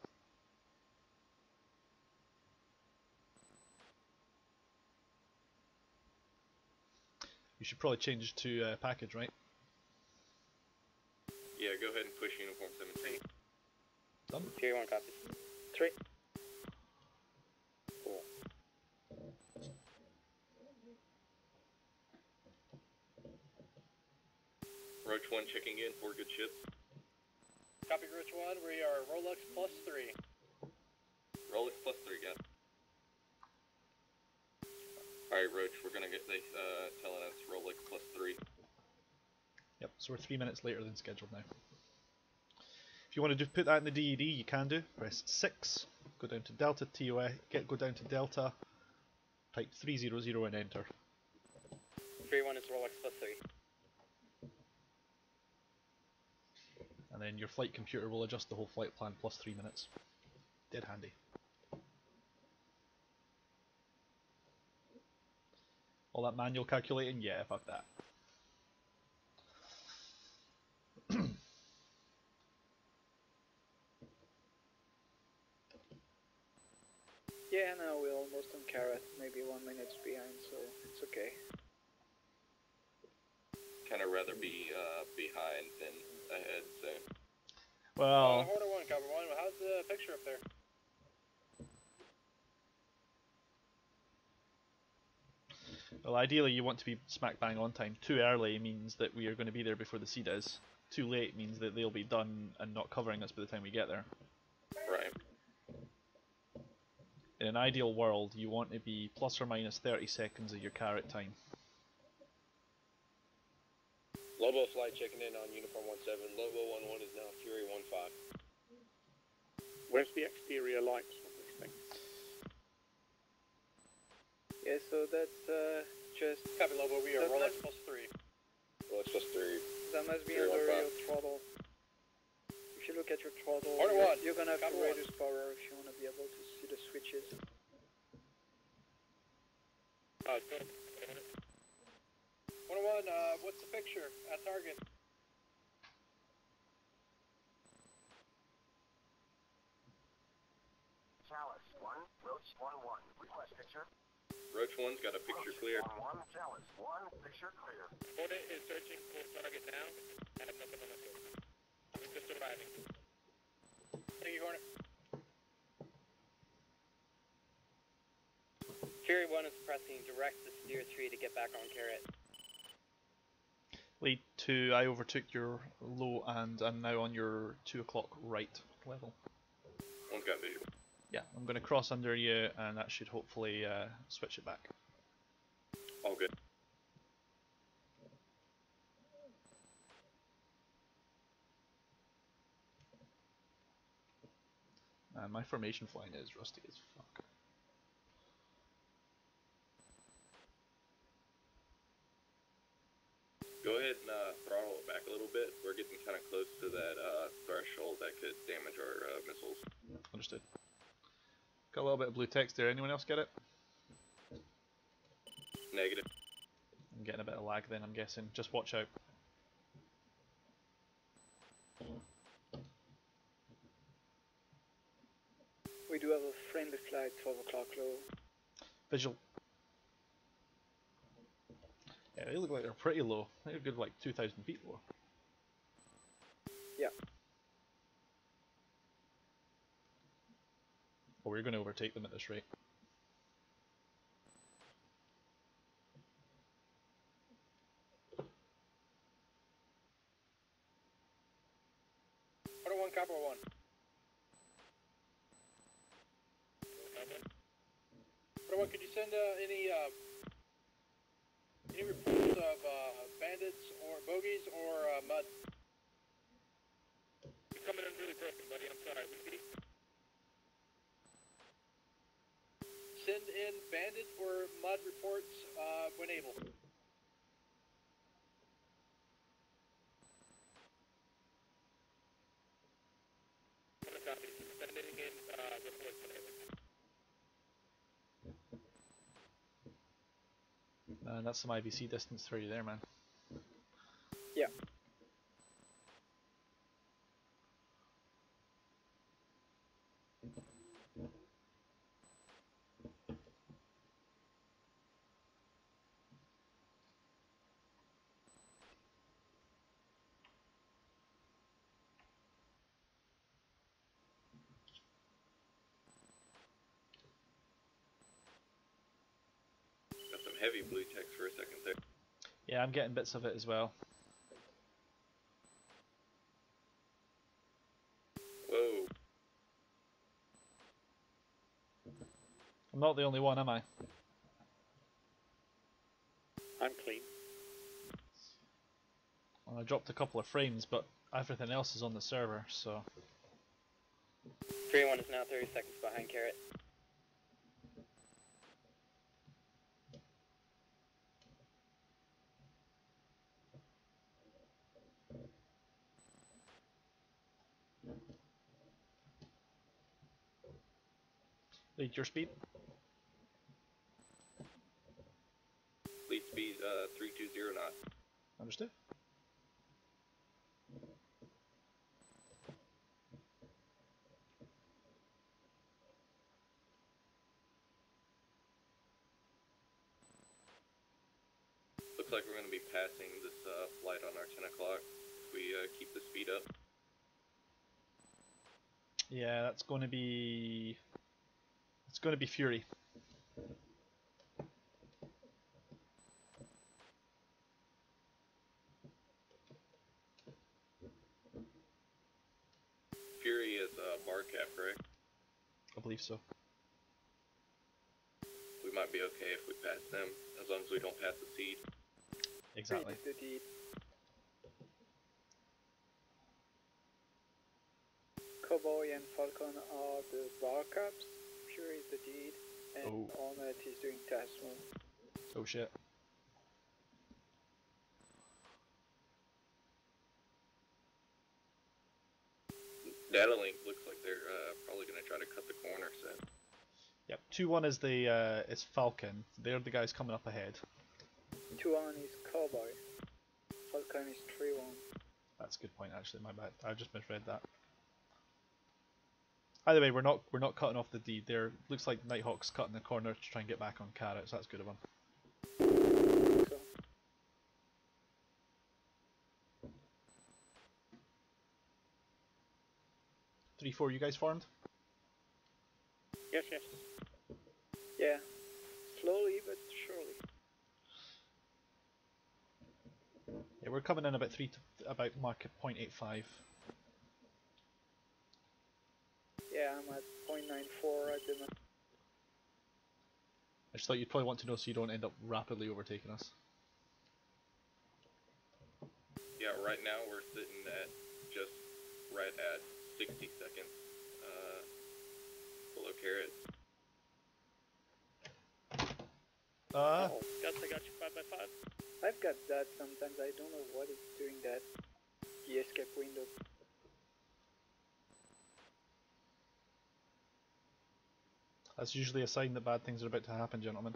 You should probably change to package, right? Yeah, go ahead and push uniform 17. Done. Tier 1 copies. 3. Cool. Roach 1 checking in for good ships. Copy, Roach 1. We are Rolex +3. Rolex +3, got it. Alright, Roach, we're gonna get the telling us Rolex +3. Yep, so we're 3 minutes later than scheduled now. If you want to put that in the DED, you can do. Press 6, go down to Delta TOS, go down to Delta, type 300 and enter. 3-1 is Rolex +3. And then your flight computer will adjust the whole flight plan plus 3 minutes. Dead handy. All that manual calculating? Yeah, fuck that. Yeah, no, we're almost on Carrot, maybe 1 minute behind, so it's okay. Kind of rather be behind than ahead, so. Well, Order 1, cover 1. How's the picture up there? well, ideally you want to be smack bang on time. Too early means that we are going to be there before the seed is. Too late means that they'll be done and not covering us by the time we get there. Right. In an ideal world, you want to be plus or minus 30 seconds of your carrot time. Lobo flight checking in on Uniform 17. Lobo 11 is now Fury 15. Where's the exterior lights on this thing? Yeah, so that's just... Copy, Lobo. We are Rolex +3. Rolex +3. That must be Fury under 15. your throttle. If you look at your throttle, Order you're 1. gonna have to Copy 1. reduce power if you want to be able to see the switches. Good. 101, what's the picture at target? Chalice 1, Roach 1-1. Request picture. Roach 1's got a picture clear. 1-1, Chalice 1, picture clear. Hornet is searching for target now. I have nothing on my phone. I'm just arriving. Thank you, Hornet. Fury 1 is pressing direct to steer 3 to get back on Carrot. Lead 2, I overtook your low and I'm now on your 2 o'clock right level. One's got visual. Yeah, I'm going to cross under you and that should hopefully switch it back. All good. My formation flying is rusty as fuck. Go ahead and throttle it back a little bit. We're getting kind of close to that threshold that could damage our missiles. Understood. Got a little bit of blue text there. Anyone else get it? Negative. I'm getting a bit of lag then, I'm guessing. Just watch out. We do have a friendly flight, 12 o'clock low. Visual. Yeah, they look like they're pretty low. They're good like 2,000 feet low. Yeah. Well, we're going to overtake them at this rate. Order 1, Copper 1. Order 1, could you send any reports of bandits or bogies or mud? You're coming in really broken, buddy. I'm sorry. Repeat. Send in bandit or mud reports when able. Copy. Sending in reports whenever. That's some IVC distance for you there, man. Yeah. Got some heavy blue text for a second there. Yeah, I'm getting bits of it as well. Whoa. I'm not the only one, am I? I'm clean. Well, I dropped a couple of frames, but everything else is on the server, so... 3-1 is now 30 seconds behind Carrot. Lead your speed. Lead speed 320 knots. Understood. Looks like we're going to be passing this flight on our 10 o'clock if we keep the speed up. Yeah, that's going to be... It's going to be Fury. Fury is bar cap, correct? I believe so. We might be okay if we pass them, as long as we don't pass the seed. Exactly. The deed. Cowboy and Falcon are the bar caps, Fury is the deed, and Hornet is doing task move. Oh shit. Data link looks like they're probably going to try to cut the corner, so... Yep, 2-1 is the is Falcon. They're the guys coming up ahead. 2-1 is Cowboy. Falcon is 3-1. That's a good point, actually. My bad. I just misread that. Either way, we're not cutting off the deed. There looks like Nighthawk's cutting the corner to try and get back on Carrot, so that's good of him. 3-4, you guys formed? Yes, yes. Yeah. Slowly but surely. Yeah, we're coming in about about market 0.85. Yeah, I'm at 0.94 at the moment. I just thought you'd probably want to know so you don't end up rapidly overtaking us. Yeah, right now we're sitting at just right at 60 seconds below Carrot. Oh, guess I got you 5x5. I've got that sometimes. I don't know what is doing that. The escape window. That's usually a sign that bad things are about to happen, gentlemen.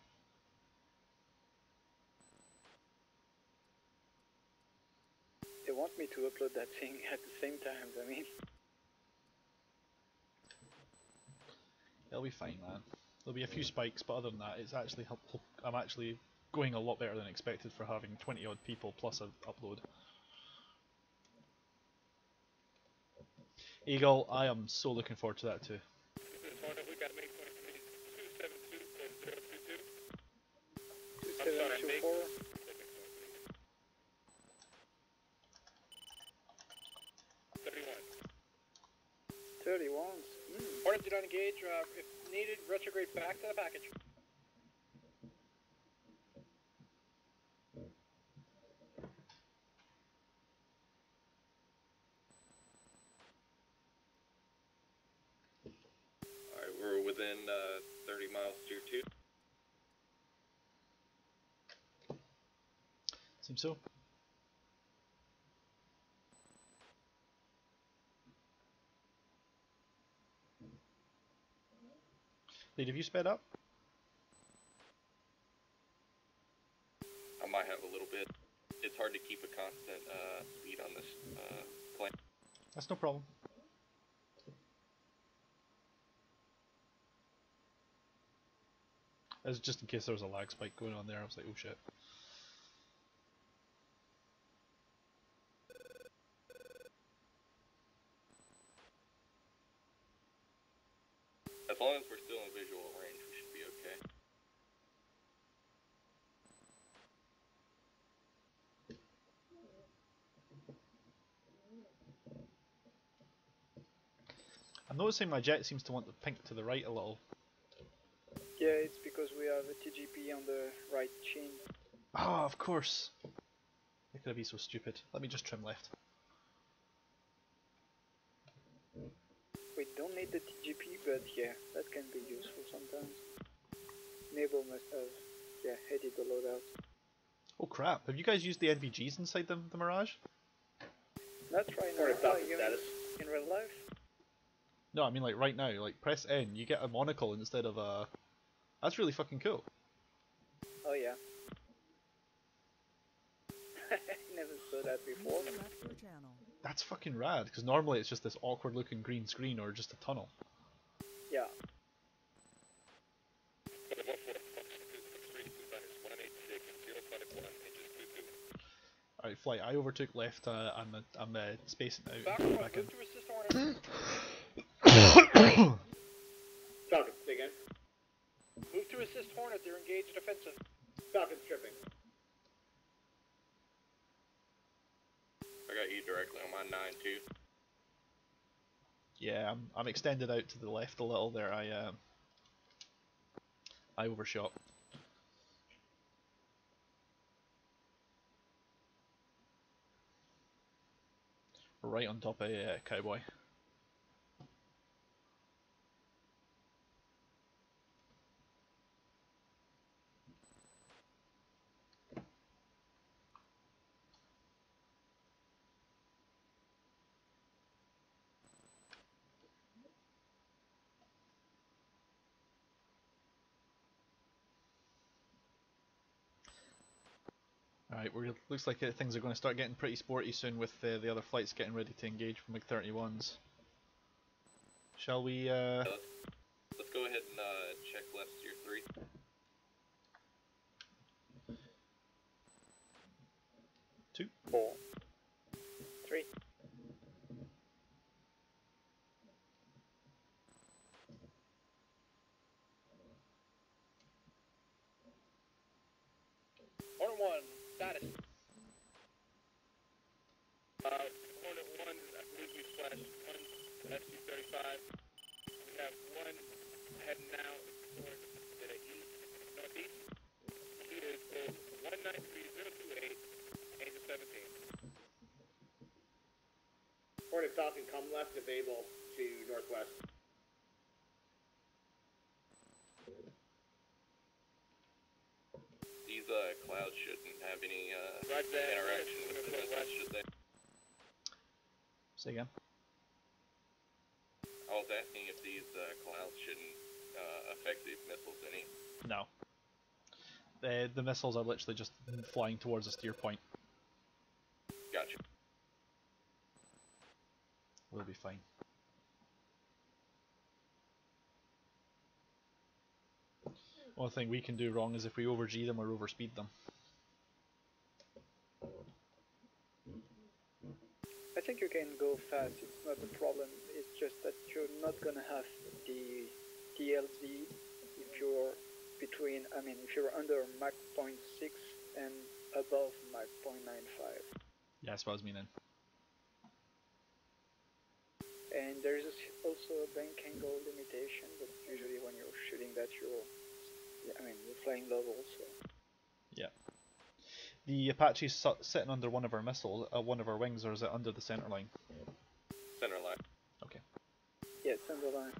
They want me to upload that thing at the same time, I mean. It'll be fine, man. There'll be a few spikes, but other than that, it's actually I'm actually going a lot better than expected for having 20 odd people plus an upload. Eagle, I am so looking forward to that too. We gotta make 272.022. 2724. 31s. Hornet, do not engage. If needed, retrograde back to the package. Alright, we're within 30 miles tier 2. Seems so. Lead, have you sped up? I might have a little bit. It's hard to keep a constant speed on this plane. That's no problem. As just in case there was a lag spike going on there, I was like, oh shit. As long as we're still in visual range, we should be okay. I'm noticing my jet seems to want to pink to the right a little. Yeah, it's because we have a TGP on the right chin. Ah, of course. How could I be so stupid? Let me just trim left. We don't need the TGP, but yeah, that can be useful sometimes. Naval must have, yeah, headed the loadout. Oh crap, have you guys used the NVGs inside the Mirage? Not right now. In real life? No, I mean like right now, like press N, you get a monocle instead of a... That's really fucking cool. Oh yeah. Never saw that before. That's fucking rad, because normally it's just this awkward looking green screen or just a tunnel. Yeah. Alright, flight, I overtook left, I'm spacing out. Falcon, Back move in. to assist Hornet. Falcon, say again. Move to assist Hornet, they're engaged offensive. Falcon stripping. I got you directly on my 9-2. Yeah, I'm extended out to the left a little there. I overshot. Right on top of Cowboy. Alright, looks like things are going to start getting pretty sporty soon with the other flights getting ready to engage from MiG-31s. Shall we... Let's go ahead and check left steer 3. Two. 4. 3. Hornet 1, status. Hornet 1, I believe we flashed 1 SC-35. We have 1 heading out towards the east, northeast. He is 193028, Angel 17. Hornet Falcon, come left if able to northwest. These clouds shouldn't have any interaction with the missiles, should they? Say again? I was asking if these clouds shouldn't affect these missiles any. No. The missiles are literally just flying towards a steer point. Gotcha. We'll be fine. One thing we can do wrong is if we over-G them or overspeed them. I think you can go fast, it's not a problem. It's just that you're not gonna have the DLZ if you're between, I mean, if you're under Mach 0.6 and above Mach 0.95. Yeah, that's what I was meaning. And there's also a bank angle limitation, but usually when you're shooting that you're flying level, so... Yeah. The Apache's sitting under one of our missiles, one of our wings, or is it under the center line? Center line. Okay. Yeah, center line.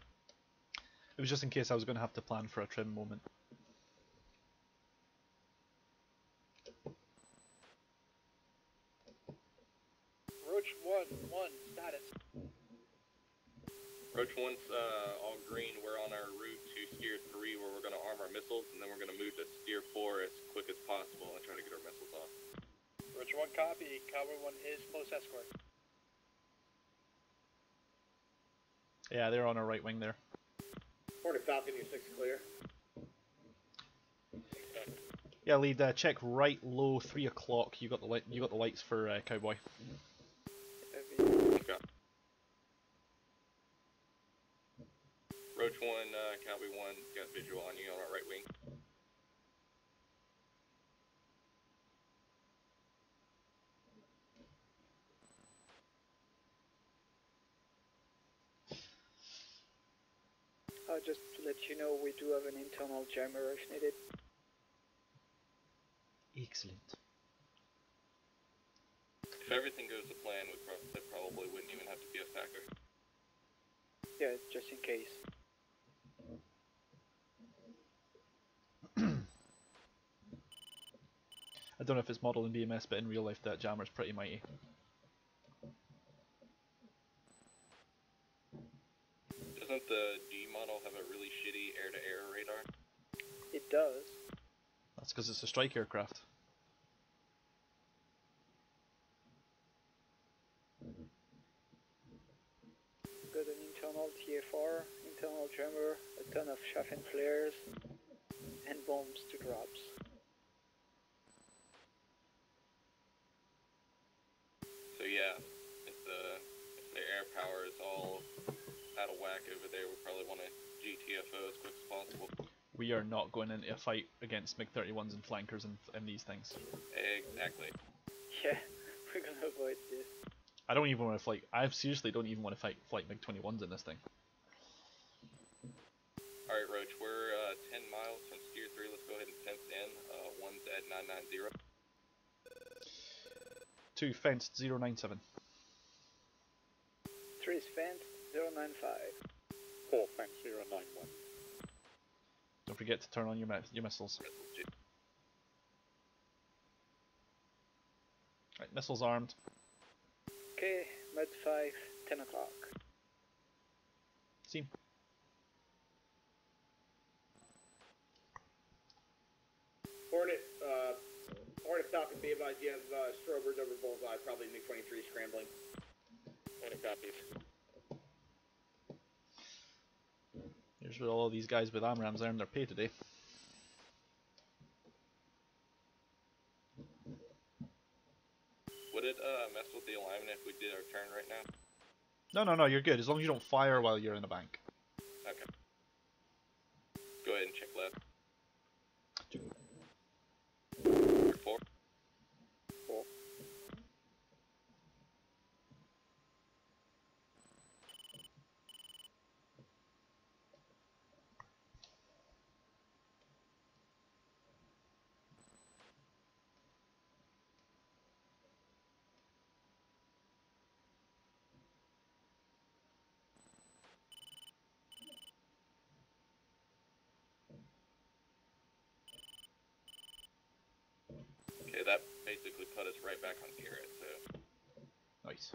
It was just in case I was going to have to plan for a trim moment. Roach 1, status. Roach 1's all green. We're on our route to steer 3 where we're going to arm our missiles, and then we're going to move to steer 4 as quick as possible and try to get our missiles off. Roger 1 copy. Cowboy 1 is close escort. Yeah, they're on our right wing there. Hornet Falcon, your 6 clear. Yeah, lead. Check right low 3 o'clock. You got the light. You got the lights for Cowboy. Okay. Roach 1, Cowboy 1, got visual on you on our right wing. Just to let you know, we do have an internal jammer if needed. Excellent. If everything goes to plan, that probably wouldn't even have to be a factor. Yeah, just in case. I don't know if it's modeled in BMS, but in real life that jammer's pretty mighty. Doesn't the D model have a really shitty air-to-air radar? It does. That's because it's a strike aircraft. Got an internal TFR, internal jammer, a ton of chaff and flares, and bombs to drops. So yeah, if the air power is all out of whack over there, we probably want to GTFO as quick as possible. We are not going into a fight against MiG-31s and flankers and these things. Exactly. Yeah, we're gonna avoid this. I don't even want to fight. I seriously don't even want to fight MiG-21s in this thing. Alright, Roach, we're 10 miles from Steer 3. Let's go ahead and fence in. One's at 990. 2 fenced 097. 3 is fenced, 095. 4 fenced 091. Don't forget to turn on your missiles. Right, missiles armed. Okay, Med 5, 10 o'clock. See. Hornet Falcon BMS, you have strobers over bullseye, probably MiG-23 scrambling. Hornet copies. Here's where all these guys with AMRAMs earn their pay today. Would it mess with the alignment if we did our turn right now? No, you're good. As long as you don't fire while you're in a bank. Okay. Go ahead and check left. 4. 4. Okay, that basically put us right back on Garrett, so. Nice.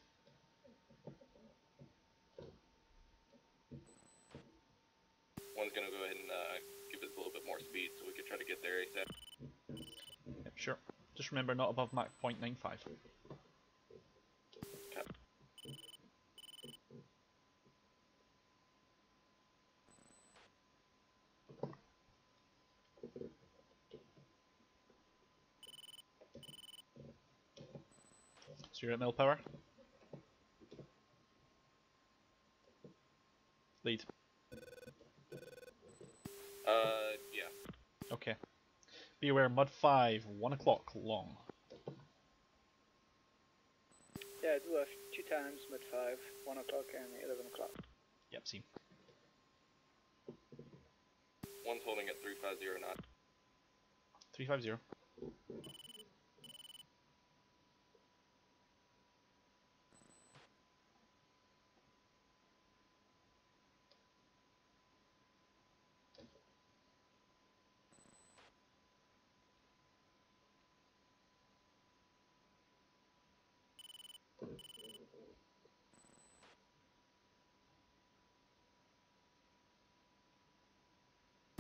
One's gonna go ahead and give us a little bit more speed so we can try to get there ASAP. Yep, sure. Just remember, not above Mach 0.95. Okay. So you're at mil power? Lead. Yeah. Okay. Be aware, Mud 5, 1 o'clock long. Yeah, I do have 2 times Med 5, 1 o'clock and 11 o'clock. Yep, see. One's holding at 350 knots. 350.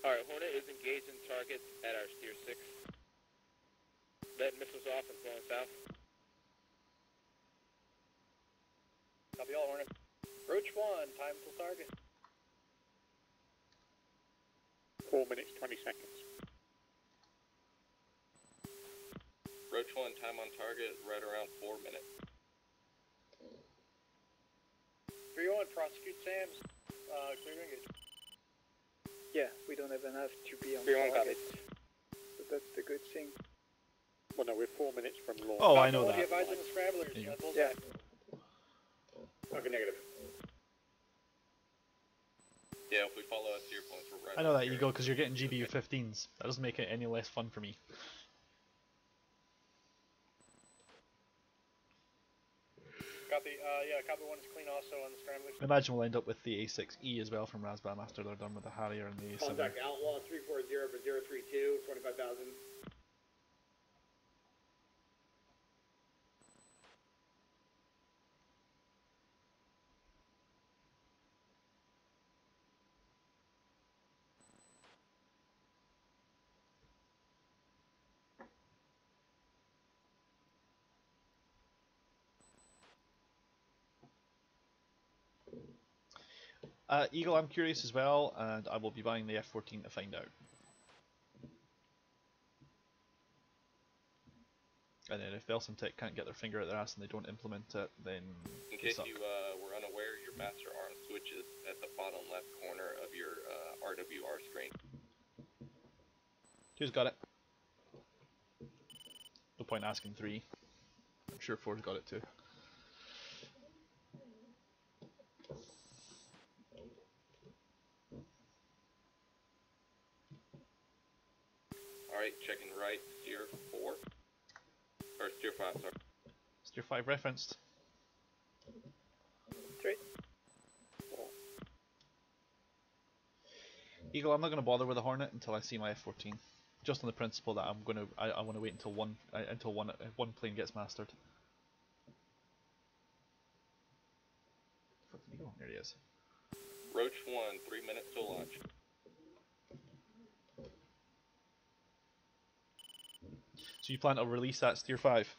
Alright, Hornet is engaged in target at our steer 6. Let missiles off and flowing south. Copy all, Hornet. Roach 1, time till target. 4 minutes, 20 seconds. Roach 1, time on target, right around 4 minutes. 3-1, prosecute SAMs. Clear engage. Yeah, we don't have enough to be on 3-1 target. copy. So that's the good thing. Well, no, we're 4 minutes from launch. Oh, I know Be that. advised on the scramblers. Yeah. Yeah. Okay, negative. Yeah, if we follow us to your points, we're right I know on that, here. Eagle, because you're getting GBU 15s. That doesn't make it any less fun for me. Copy, yeah, copy 1 is clean also on the scramblers. I imagine we'll end up with the A6E as well from Razbam after they're done with the Harrier and the A7. Contact Outlaw 340 for 032, 25,000. Eagle, I'm curious as well, and I will be buying the F14 to find out. And then if Tech can't get their finger at their ass and they don't implement it, then In they case suck. you were unaware, your master arm switch is at the bottom left corner of your RWR screen. Two's got it. No point asking 3. I'm sure 4's got it too. Alright, checking right, steer 4. Or steer 5, sorry. Steer 5 referenced. 3. Eagle, I'm not going to bother with a Hornet until I see my F14. Just on the principle that I want to wait until one plane gets mastered. Fucking Eagle, there he is. Roach 1, 3 minutes to launch. So you plan to release that Steer 5?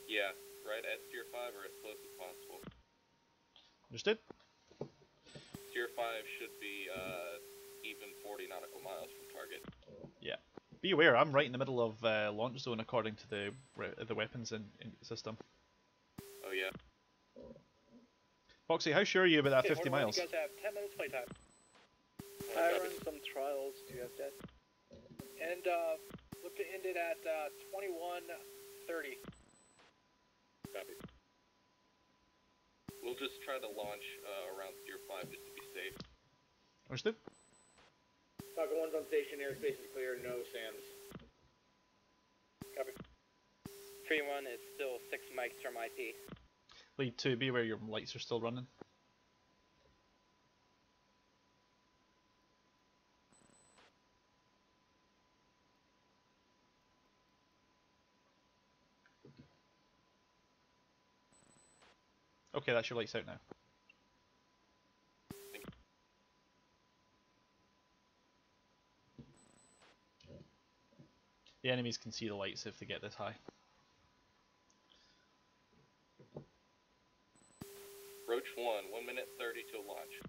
Yeah, right at steer 5 or as close as possible. Understood? Steer 5 should be even 40 nautical miles from target. Yeah. Be aware, I'm right in the middle of launch zone according to the weapons in system. Oh yeah. Foxy, how sure are you about that 50 miles? You guys have 10 minutes playtime. I run some trials to have that. And look to end it at 21:30. Copy. We'll just try to launch around steer 5 just to be safe. Understood? Falcon 1's on station, airspace is clear, no SAMs. Copy. 3-1 is still 6 mics from IP. Lead 2, be aware your lights are still running. Okay, that's your lights out now. The enemies can see the lights if they get this high. Roach 1, 1 minute 30 to launch.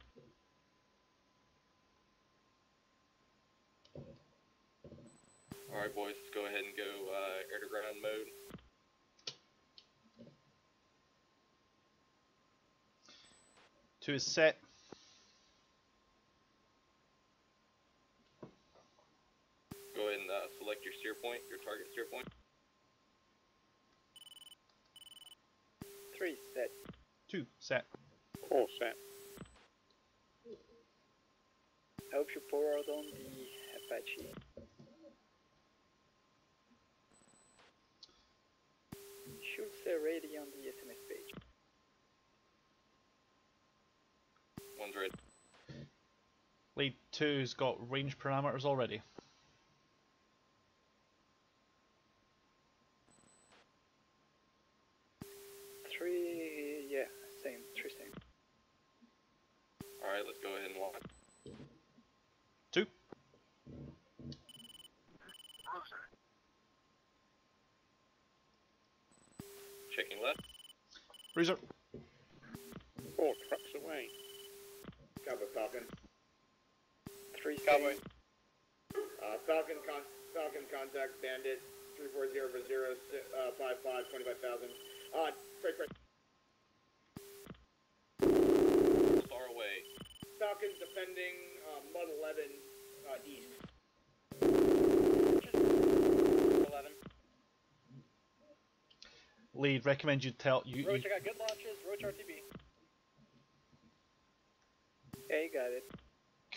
Alright boys, let's go ahead and go air to ground mode. Two is set. Go ahead and select your steer point, your target steer point. 3 set. 2 set. 4 set. I hope you pour out on the Apache. Should say ready on the SMS page. One's ready. Lead 2's got range parameters already. Yeah, same, 3 same. Alright, let's go ahead and launch. Bruiser. 4 trucks away. Cowboy Falcon. 3 Cowboy. Falcon contact Bandit 340 for 055 25,000. Freight. Far away. Falcon's defending Mud 11 east. 11. Lead, recommend you tell you. Roach, I got good launches. Roach RTB. Yeah, you got it.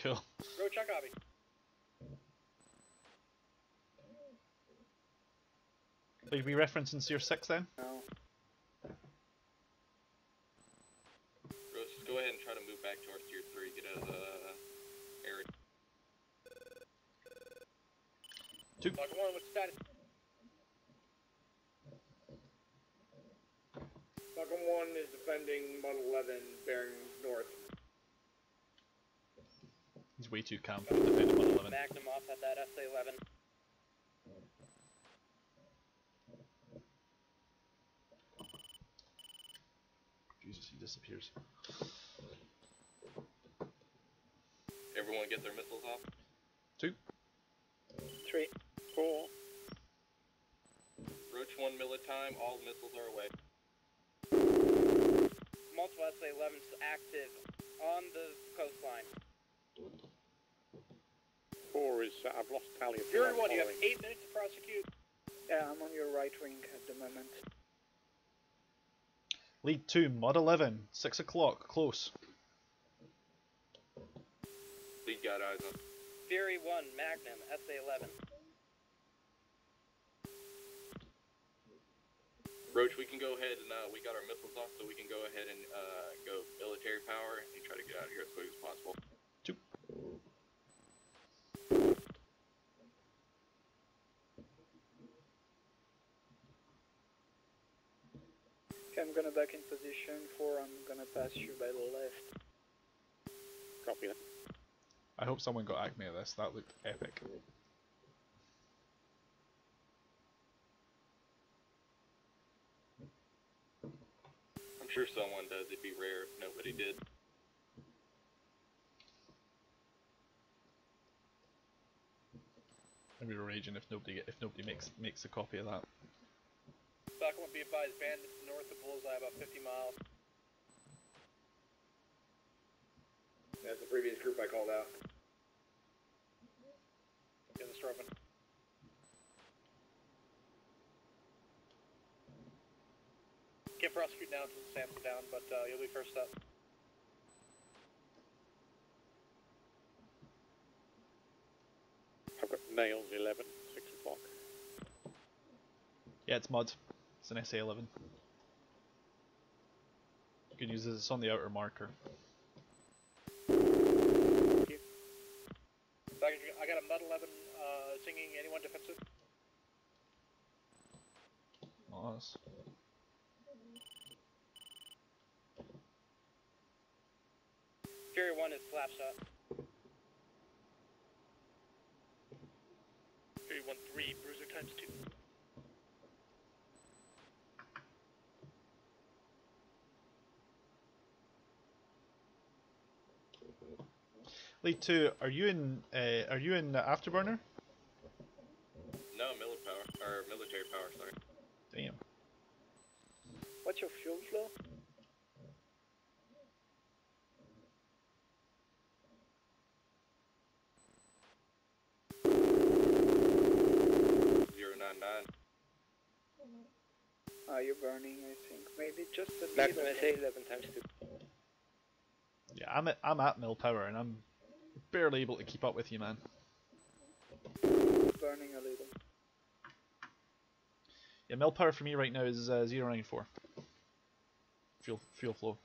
Cool. Roach, I copy. Are we referencing Seer 6 then? No. Roach, just go ahead and try to move back towards tier 3. Get out of the area. Falcon 1, what's the status? Falcon 1 is defending Mud 11 bearing north. He's way too camp to defend 111. Magnum off at that SA-11. Jesus, he disappears. Everyone get their missiles off? 2. 3. 4. Roach 1 millet time, all missiles are away. Multiple SA-11s active on the coastline. 4 is, I've lost tally of Fury 1, following. you have 8 minutes to prosecute. Yeah, I'm on your right wing at the moment. Lead 2, Mod 11, 6 o'clock, close. Lead got eyes on. Fury 1, Magnum, SA-11. Roach, we can go ahead and we got our missiles off, so we can go ahead and go military power and try to get out of here as quick as possible. 2. Okay, I'm gonna back in position. 4, I'm gonna pass you by the left. Copy that. I hope someone got Acme of this, that looked epic. I'm sure someone does, it'd be rare if nobody did. I'd be raging if nobody makes a copy of that. Falcon 1, be advised, bandits north of Bullseye, about 50 miles. That's the previous group I called out. Get the store open. Can't prosecute now until the SAM's down, but you'll be first up. I've got nails 11, 6 o'clock. Yeah, it's Mod. It's an SA-11. Good news is it's on the outer marker. Thank you. I got a Mud 11 singing anyone defensive. Nice. Fury 1 is Slapshot. Fury 1, 3, Bruiser times 2. Lead 2, are you in Afterburner? No, military power, sorry. Damn. What's your fuel flow? You're burning, I think. Maybe just a bit. Maximum SA 11 times 2. Yeah, I'm at mill power and I'm barely able to keep up with you, man. Burning a little. Yeah, mill power for me right now is 094. Fuel flow.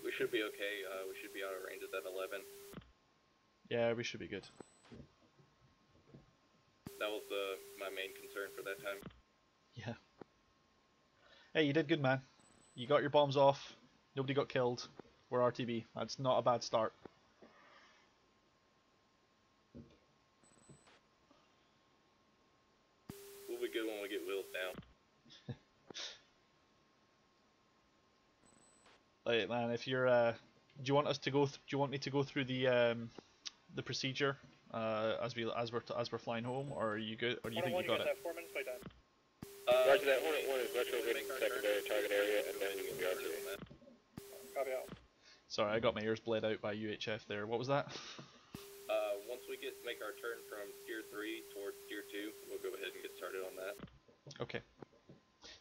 We should be okay. We should be out of range at that 11. Yeah, we should be good. That was my main concern for that time. Yeah. Hey, you did good, man. You got your bombs off. Nobody got killed. We're RTB. That's not a bad start. We'll be good when we get wheels down. Right, man. If you're, do you want us to go? Do you want me to go through the procedure as we're flying home, or are you good? Or do you think you got it? 4 minutes by time. Roger that. Hornet 1 is retrofitting secondary target area, and then you can be RTA. Copy out. Sorry, I got my ears bled out by UHF there. What was that? Once we make our turn from tier 3 towards tier 2, we'll go ahead and get started on that. Okay.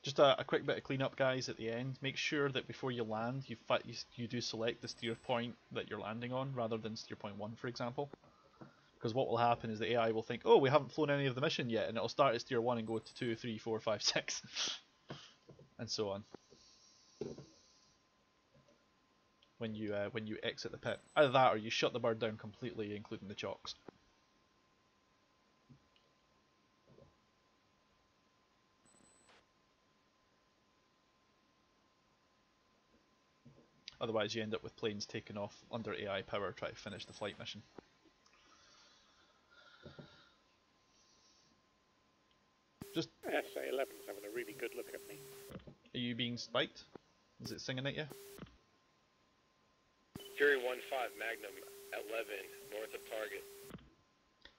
Just a quick bit of cleanup, guys, at the end. Make sure that before you land, you do select the steer point that you're landing on, rather than steer point 1, for example. Because what will happen is the AI will think, oh, we haven't flown any of the mission yet, and it'll start at steer 1 and go to 2, 3, 4, 5, 6, and so on. When you exit the pit. Either that, or you shut the bird down completely, including the chocks. Otherwise you end up with planes taking off under AI power trying to finish the flight mission. Just SA-11's having a really good look at me. Are you being spiked? Is it singing at you? Fury 1-5 Magnum 11 north of target.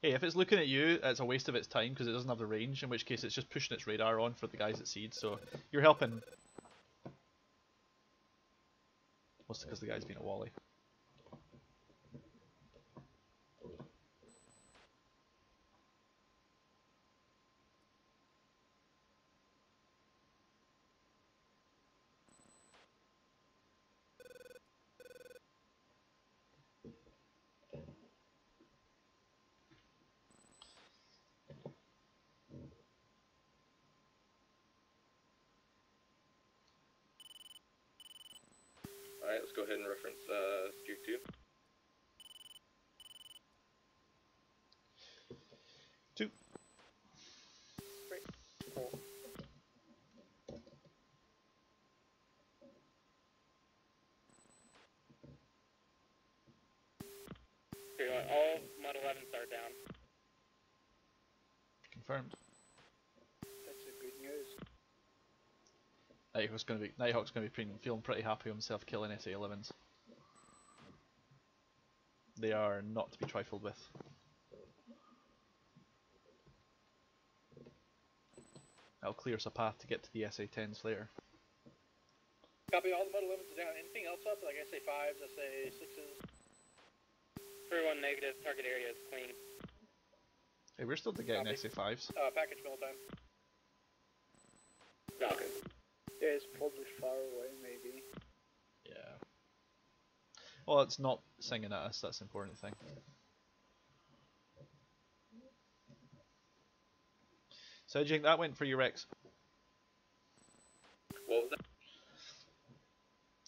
Hey, if it's looking at you, it's a waste of its time because it doesn't have the range, in which case it's just pushing its radar on for the guys at seed, so you're helping. Mostly because the guy's been a wally. Alright, let's go ahead and reference tier 2. All Mod 11s are down. Confirmed. That's a good news. Nighthawk's gonna be feeling pretty happy with himself killing SA-11s. They are not to be trifled with. That'll clear us a path to get to the SA-10s later. Copy, all the Mod 11s are down. Anything else up? Like SA-5s, SA-6s? Fury 1 negative, target area is clean. Hey, we're still getting SA-5s. Package mill time. Okay. Yeah, it's probably far away, maybe. Yeah. Well, it's not singing at us, that's the important thing. So, how do you think that went for you, Rex? What was that?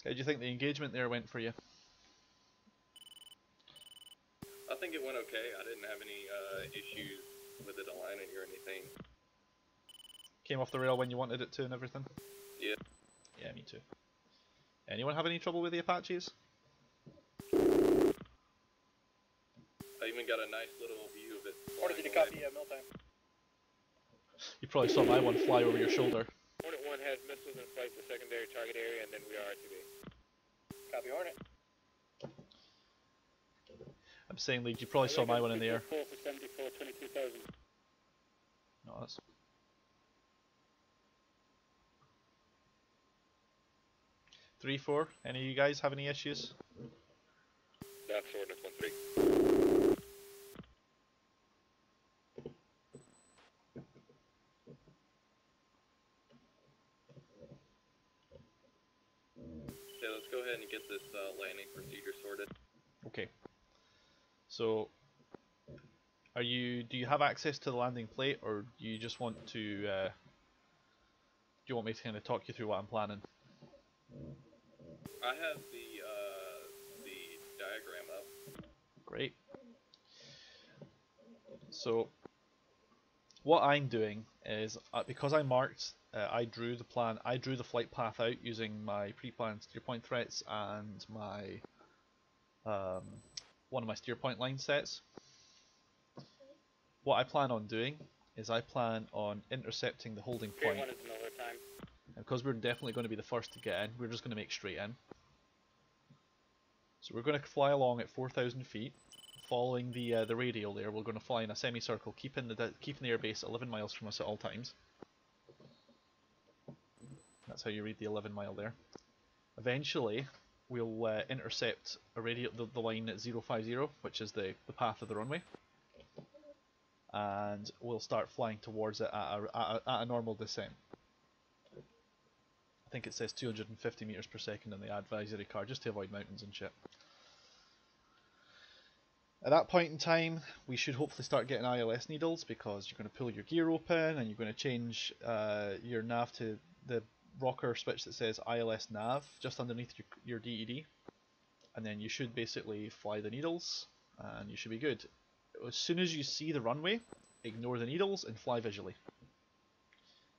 How do you think the engagement there went for you? I think it went okay. I didn't have any issues with it aligning or anything. Came off the rail when you wanted it to and everything? Yeah. Yeah, me too. Anyone have any trouble with the Apaches? I even got a nice little view of it. Order you to copy mill time. You probably saw my one fly over your shoulder. Hornet 1 has missiles in flight to secondary target area, and then we are RTB. Copy Hornet. I'm saying, League, you probably saw my one in the air. 4 for 74, 22,000. No, that's... Three, four. Any of you guys have any issues? That's Ordnance 1-3. Okay, let's go ahead and get this landing procedure sorted. Okay. So, do you have access to the landing plate, or do you just want to? Do you want me to kind of talk you through what I'm planning? I have the diagram up. Great. So, what I'm doing is because I marked, I drew the flight path out using my pre-planned steer point threats and my one of my steer point line sets. What I plan on doing is I plan on intercepting the holding point. And because we're definitely going to be the first to get in, we're just going to make straight in. So we're going to fly along at 4,000 feet, following the radial there. We're going to fly in a semicircle, keeping the airbase 11 miles from us at all times. That's how you read the 11 mile there. Eventually, we'll intercept the line at 050, which is the path of the runway, and we'll start flying towards it at a normal descent. I think it says 250 meters per second in the advisory card, just to avoid mountains and shit. At that point in time, we should hopefully start getting ILS needles, because you're going to pull your gear open and you're going to change your nav to the rocker switch that says ILS nav just underneath your DED, and then you should basically fly the needles and you should be good. As soon as you see the runway, ignore the needles and fly visually,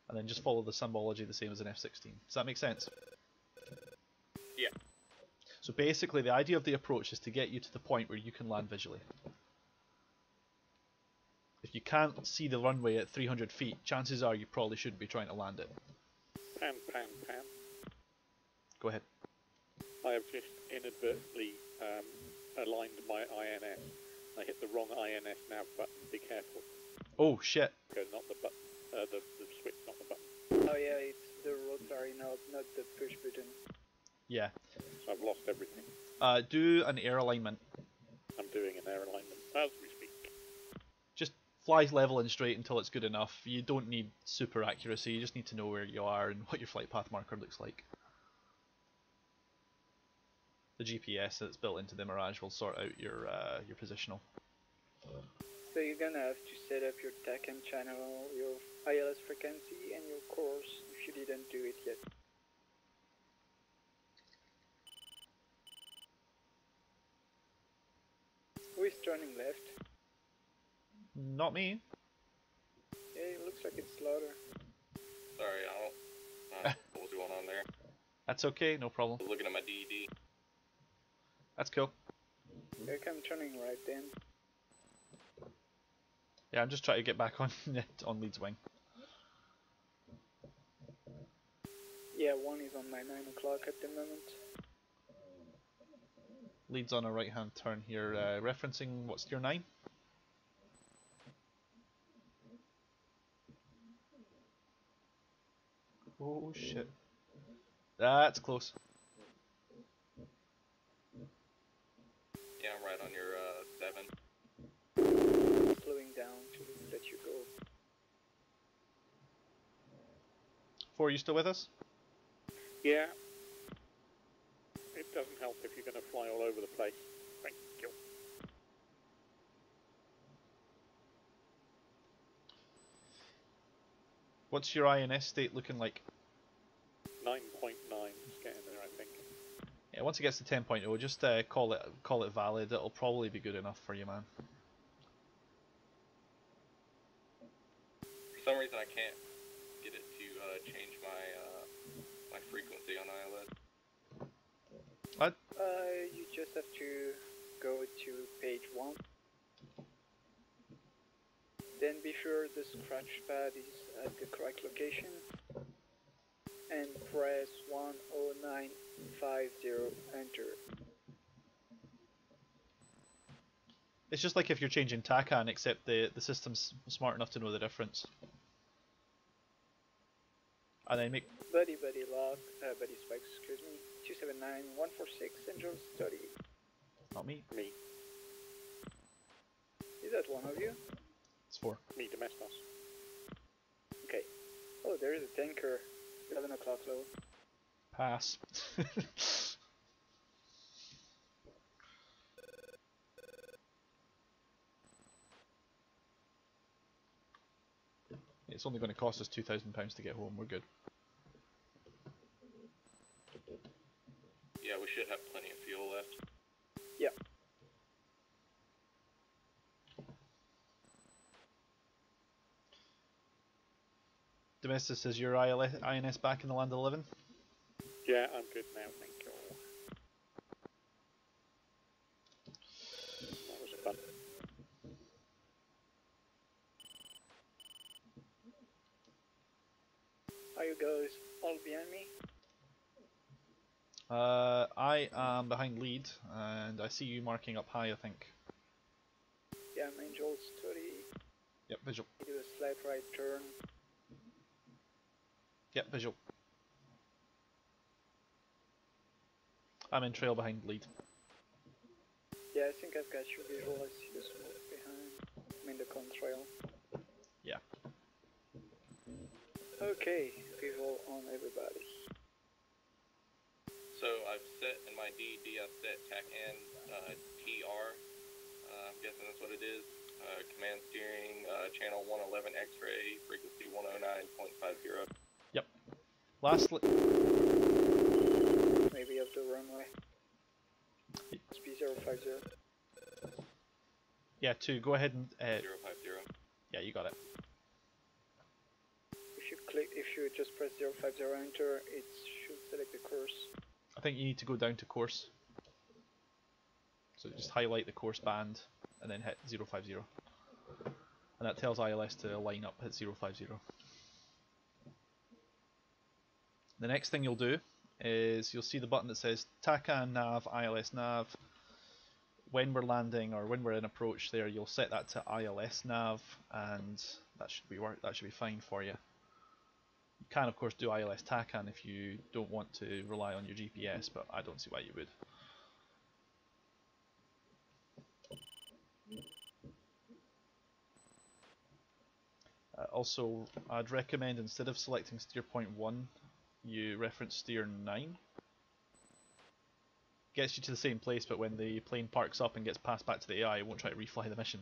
and then just follow the symbology the same as an F-16. Does that make sense? Yeah. So basically the idea of the approach is to get you to the point where you can land visually. If you can't see the runway at 300 feet, chances are you probably shouldn't be trying to land it. Pam. Go ahead. I have just inadvertently aligned my INS. I hit the wrong INS nav button. Be careful. Oh shit. Okay, not the button. The switch, not the button. Oh yeah, it's the rotary knob, not the push button. Yeah. So I've lost everything. Do an air alignment. I'm doing an air alignment as we speak. Just fly level and straight until it's good enough. You don't need super accuracy, you just need to know where you are and what your flight path marker looks like. The GPS that's built into the Mirage will sort out your positional. So you're gonna have to set up your TACAM channel, your ILS frequency, and your course if you didn't do it yet. Who is turning left? Not me. Yeah, it looks like it's Slaughter. Sorry, I don't know what's going on there. That's okay, no problem. I was looking at my DED. That's cool. Okay, I'm turning right then. Yeah, I'm just trying to get back on Leeds wing. Yeah, one is on my 9 o'clock at the moment. Leeds on a right hand turn here, referencing what's your 9? Oh shit. That's close. Yeah, I'm right on your 7. Slowing down to let you go. 4, you still with us? Yeah. It doesn't help if you're going to fly all over the place. Thank you. What's your INS state looking like? 9.9 is getting there, I think. Yeah, once it gets to 10.0, just call it valid. It'll probably be good enough for you, man. For some reason, I can't get it to change my frequency on ILS. What? You just have to go to page 1. Then be sure the scratch pad is at the correct location. And press 10950, enter. It's just like if you're changing TACAN, except the system's smart enough to know the difference. And then make... Buddy lock, buddy spikes, excuse me. 279146, Angel study. Not me. Me. Is that one of you? It's 4. Me, Domestos. Okay. Oh, there is a tanker. 11 o'clock low. Pass. It's only going to cost us £2,000 to get home, we're good. Yeah, we should have plenty of fuel left. Yeah. Domestic says your INS back in the land of 11? Yeah, I'm good now, thank you. That was fun. Are you guys all behind me? I am behind lead, and I see you marking up high, I think. Yeah, I'm Angel Study. Yep, visual. Do a slight right turn. Yep, visual. I'm in trail behind lead. Yeah, I think I've got you visual. I see the smoke behind. I mean the contrail. Yeah. Okay, visual on everybody. So I've set in my DED, I've set TAC and TR. I'm guessing that's what it is. Command steering, channel 111 X-ray, frequency 109.50. Yep. Lastly. Maybe of the runway. Speed 050. Yeah, 2. Go ahead and. 050. Yeah, you got it. If you just press 050 enter, it should select the course. I think you need to go down to course. So just highlight the course band and then hit 050. And that tells ILS to line up, hit 050. The next thing you'll do is you'll see the button that says TACAN nav, ILS nav. When we're landing or when we're in approach there, you'll set that to ILS nav, and that should be fine for you. You can of course do ILS TACAN if you don't want to rely on your GPS, but I don't see why you would. Also, I'd recommend instead of selecting steer point 1, you reference steer 9. Gets you to the same place, but when the plane parks up and gets passed back to the AI, it won't try to refly the mission.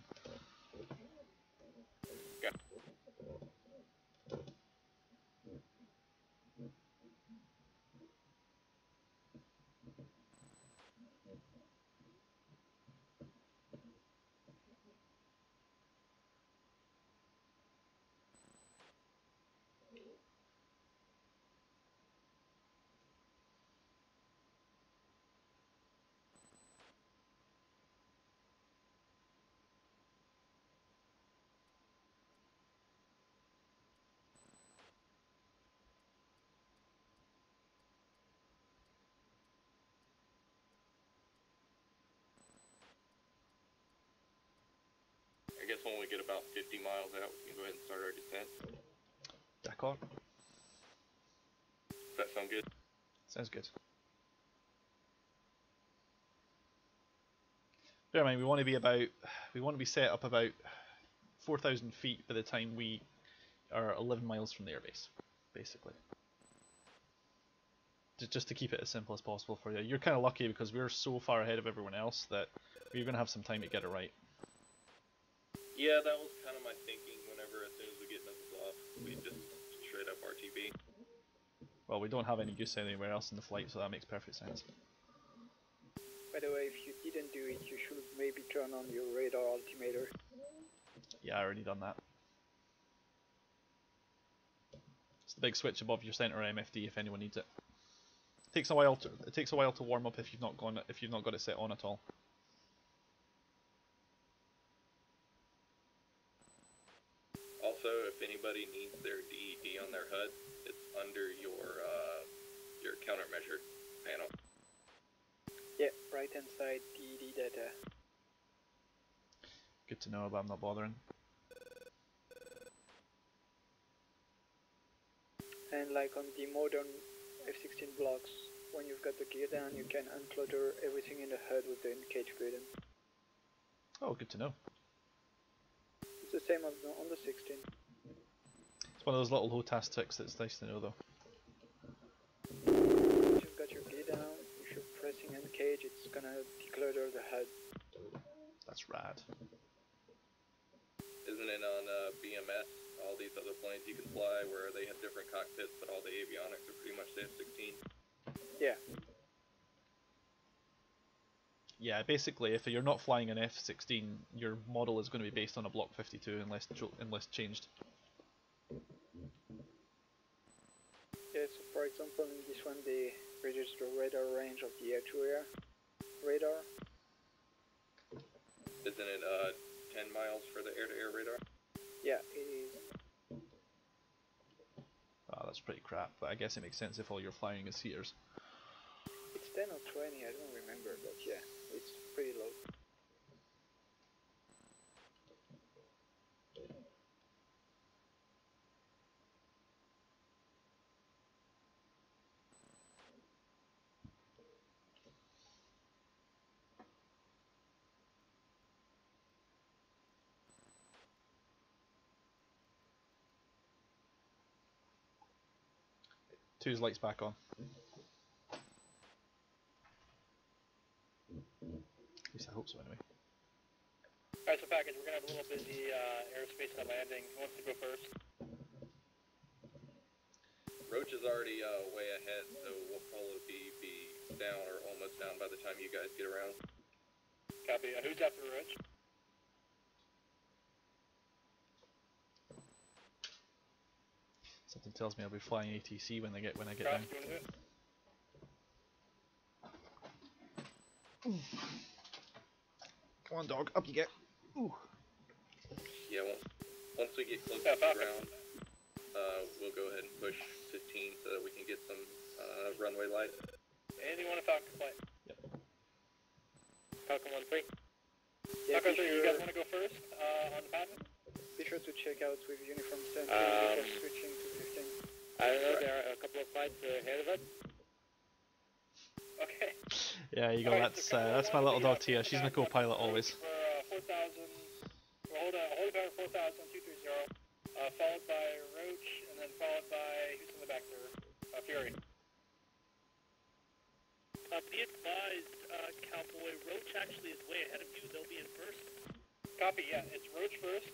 I guess when we get about 50 miles out, we can go ahead and start our descent. D'accord. Does that sound good? Sounds good. Bear in mind, we want to be set up about 4,000 feet by the time we are 11 miles from the airbase, basically. Just to keep it as simple as possible for you. You're kind of lucky because we're so far ahead of everyone else that we're going to have some time to get it right. Yeah, that was kind of my thinking whenever, as soon as we get missiles off, we just straight up RTB. Well, we don't have any use anywhere else in the flight, so that makes perfect sense. By the way, if you didn't do it, you should maybe turn on your radar altimeter. Yeah, I already done that. It's the big switch above your center MFD if anyone needs it. It takes a while to warm up if you've not got it set on at all. Also, if anybody needs their DED on their HUD, it's under your countermeasure panel. Yeah, right hand side DED data. Good to know, but I'm not bothering. And like on the modern F-16 blocks, when you've got the gear down, you can unclutter everything in the HUD with the in-cage button. Oh, good to know. It's the same on the 16. It's one of those little HOTAS tricks that's nice to know, though. If you've got your gear down, if you're pressing in-cage, it's gonna declutter the HUD. That's rad. Isn't it on BMS? All these other planes you can fly where they have different cockpits, but all the avionics are pretty much the F-16. Yeah. Yeah, basically, if you're not flying an F-16, your model is going to be based on a Block 52 unless changed. Yeah, so for example, in this one, they reduced the radar range of the air-to-air radar. Isn't it 10 miles for the air-to-air radar? Yeah, it is. Oh, that's pretty crap, but I guess it makes sense if all you're flying is heaters. It's 10 or 20, I don't remember, but yeah, it's pretty low. Two's lights back on. At least I hope so anyway. Alright, so package, we're gonna have a little busy airspace at landing. Who wants to go first? Roach is already way ahead, so we'll probably be down or almost down by the time you guys get around. Copy. Who's after Roach? Something tells me I'll be flying ATC when I get down. Come on, dog, up you get. Ooh. Yeah, once we get close to the ground, we'll go ahead and push 15 so that we can get some runway light. Anything you want to Falcon flight? Yep. Falcon 1-3. Yeah, Falcon 3, you guys want to go first on the pattern? Be sure to check out with uniform center before switching to 15. I don't know, there are a couple of flights ahead of us. Okay. Yeah, you go. That's my little dog Tia. She's my co-pilot always. For 4,000, hold power 4,230, followed by Roach, and then followed by, who's in the back there? Fury. Be advised, Cowboy, Roach actually is way ahead of you. They'll be in first. Copy, yeah, it's Roach first,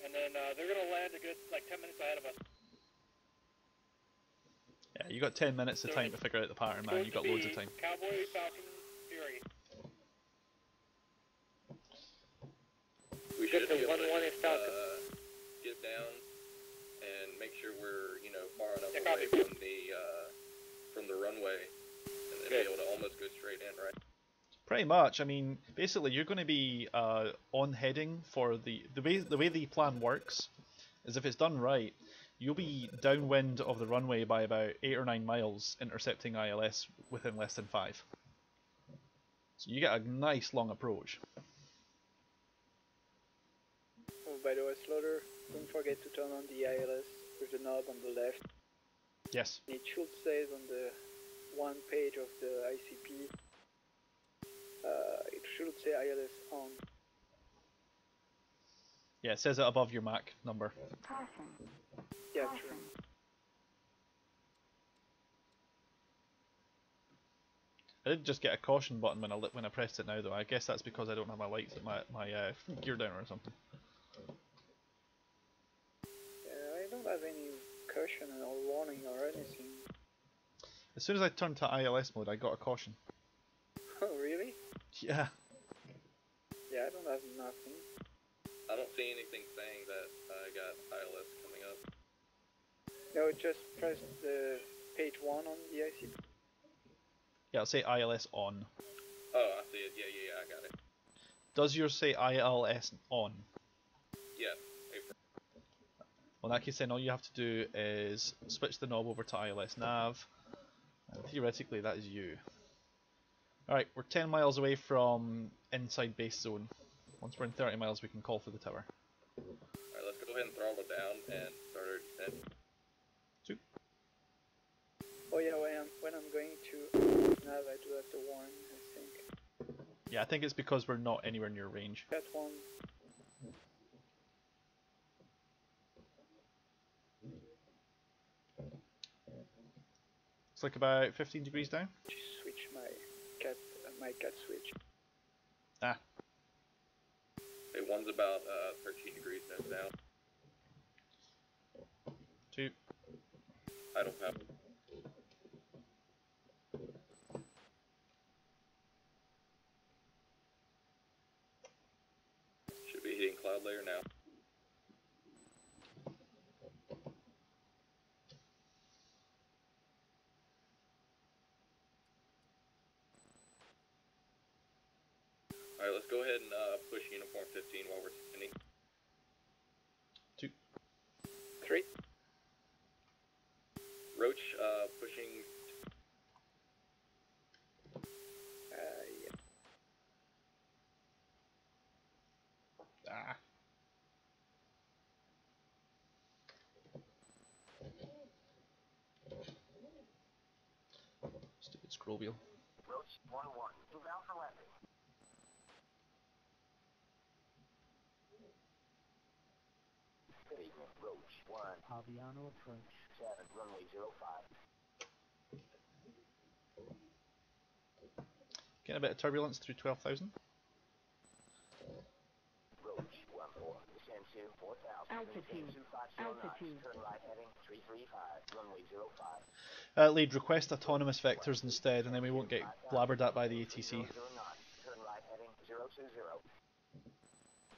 and then they're going to land a good, 10 minutes ahead of us. Yeah, you got 10 minutes of time to figure out the pattern, man. You got loads of time. Cowboy, Falcon, Fury. We should be able to get down and make sure we're, far enough away from the runway, and then be able to almost go straight in, right? Pretty much. I mean, basically, you're going to be on heading for the way the plan works is if it's done right, you'll be downwind of the runway by about 8 or 9 miles, intercepting ILS within less than 5. So you get a nice long approach. Oh, by the way, Slaughter, don't forget to turn on the ILS with the knob on the left. Yes. It should say on the one page of the ICP, it should say ILS on. Yeah, it says it above your MAC number. Yeah, true. I did just get a caution button when I pressed it now, though. I guess that's because I don't have my lights at my gear down or something. I don't have any caution or warning or anything. As soon as I turned to ILS mode, I got a caution. Oh, really? Yeah. Yeah, I don't have nothing. I don't see anything saying that I got ILS coming up. No, just press the page 1 on the ICP. Yeah, I'll say ILS on. Oh, I see it. Yeah, I got it. Does yours say ILS on? Yes. Well, in that case, then all you have to do is switch the knob over to ILS nav, and theoretically that is you. Alright, we're 10 miles away from inside base zone. Once we're in 30 miles, we can call for the tower. Alright, let's go ahead and throttle down and start our descent. 2. Oh yeah, when I'm going to nav, I do have to warn, I think. Yeah, I think it's because we're not anywhere near range. That one. It's like about 15 degrees down. Switch my cat switch. Ah. Okay, one's about 13 degrees down. 2. Idle power. Should be hitting cloud layer now. Alright, let's go ahead and push uniform 15 while we're descending. 2. 3. Roach, pushing scroll wheel. Roach 1-1, inbound for landing. Good evening, Roach 1. Aviano approach. 7, runway 05. Getting a bit of turbulence through 12,000. Roach 1-4, descend to 4,000. Altitude. Turn right heading 335, runway 05. Lead, request autonomous vectors instead, and then we won't get blabbered at by the ATC. Turn right heading 020.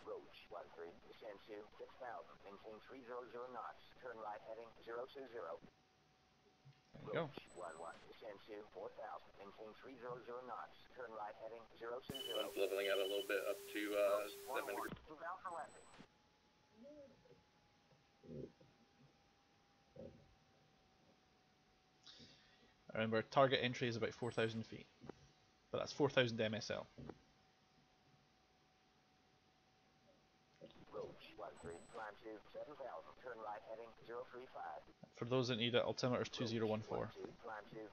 Roach 13, descend to 6,000. Maintain 300 knots. Turn right heading 020. There you go. Roach 11, descend to 4,000. Maintain 300 knots. Turn right heading 020. I'm leveling out a little bit up to 7 degrees. Inbound for landing. Remember, target entry is about 4,000 feet, but that's 4,000 MSL. Roach 13, climb to 7,000. Turn right heading 035. For those that need it, altimeter is 2014. Climb to 6,000.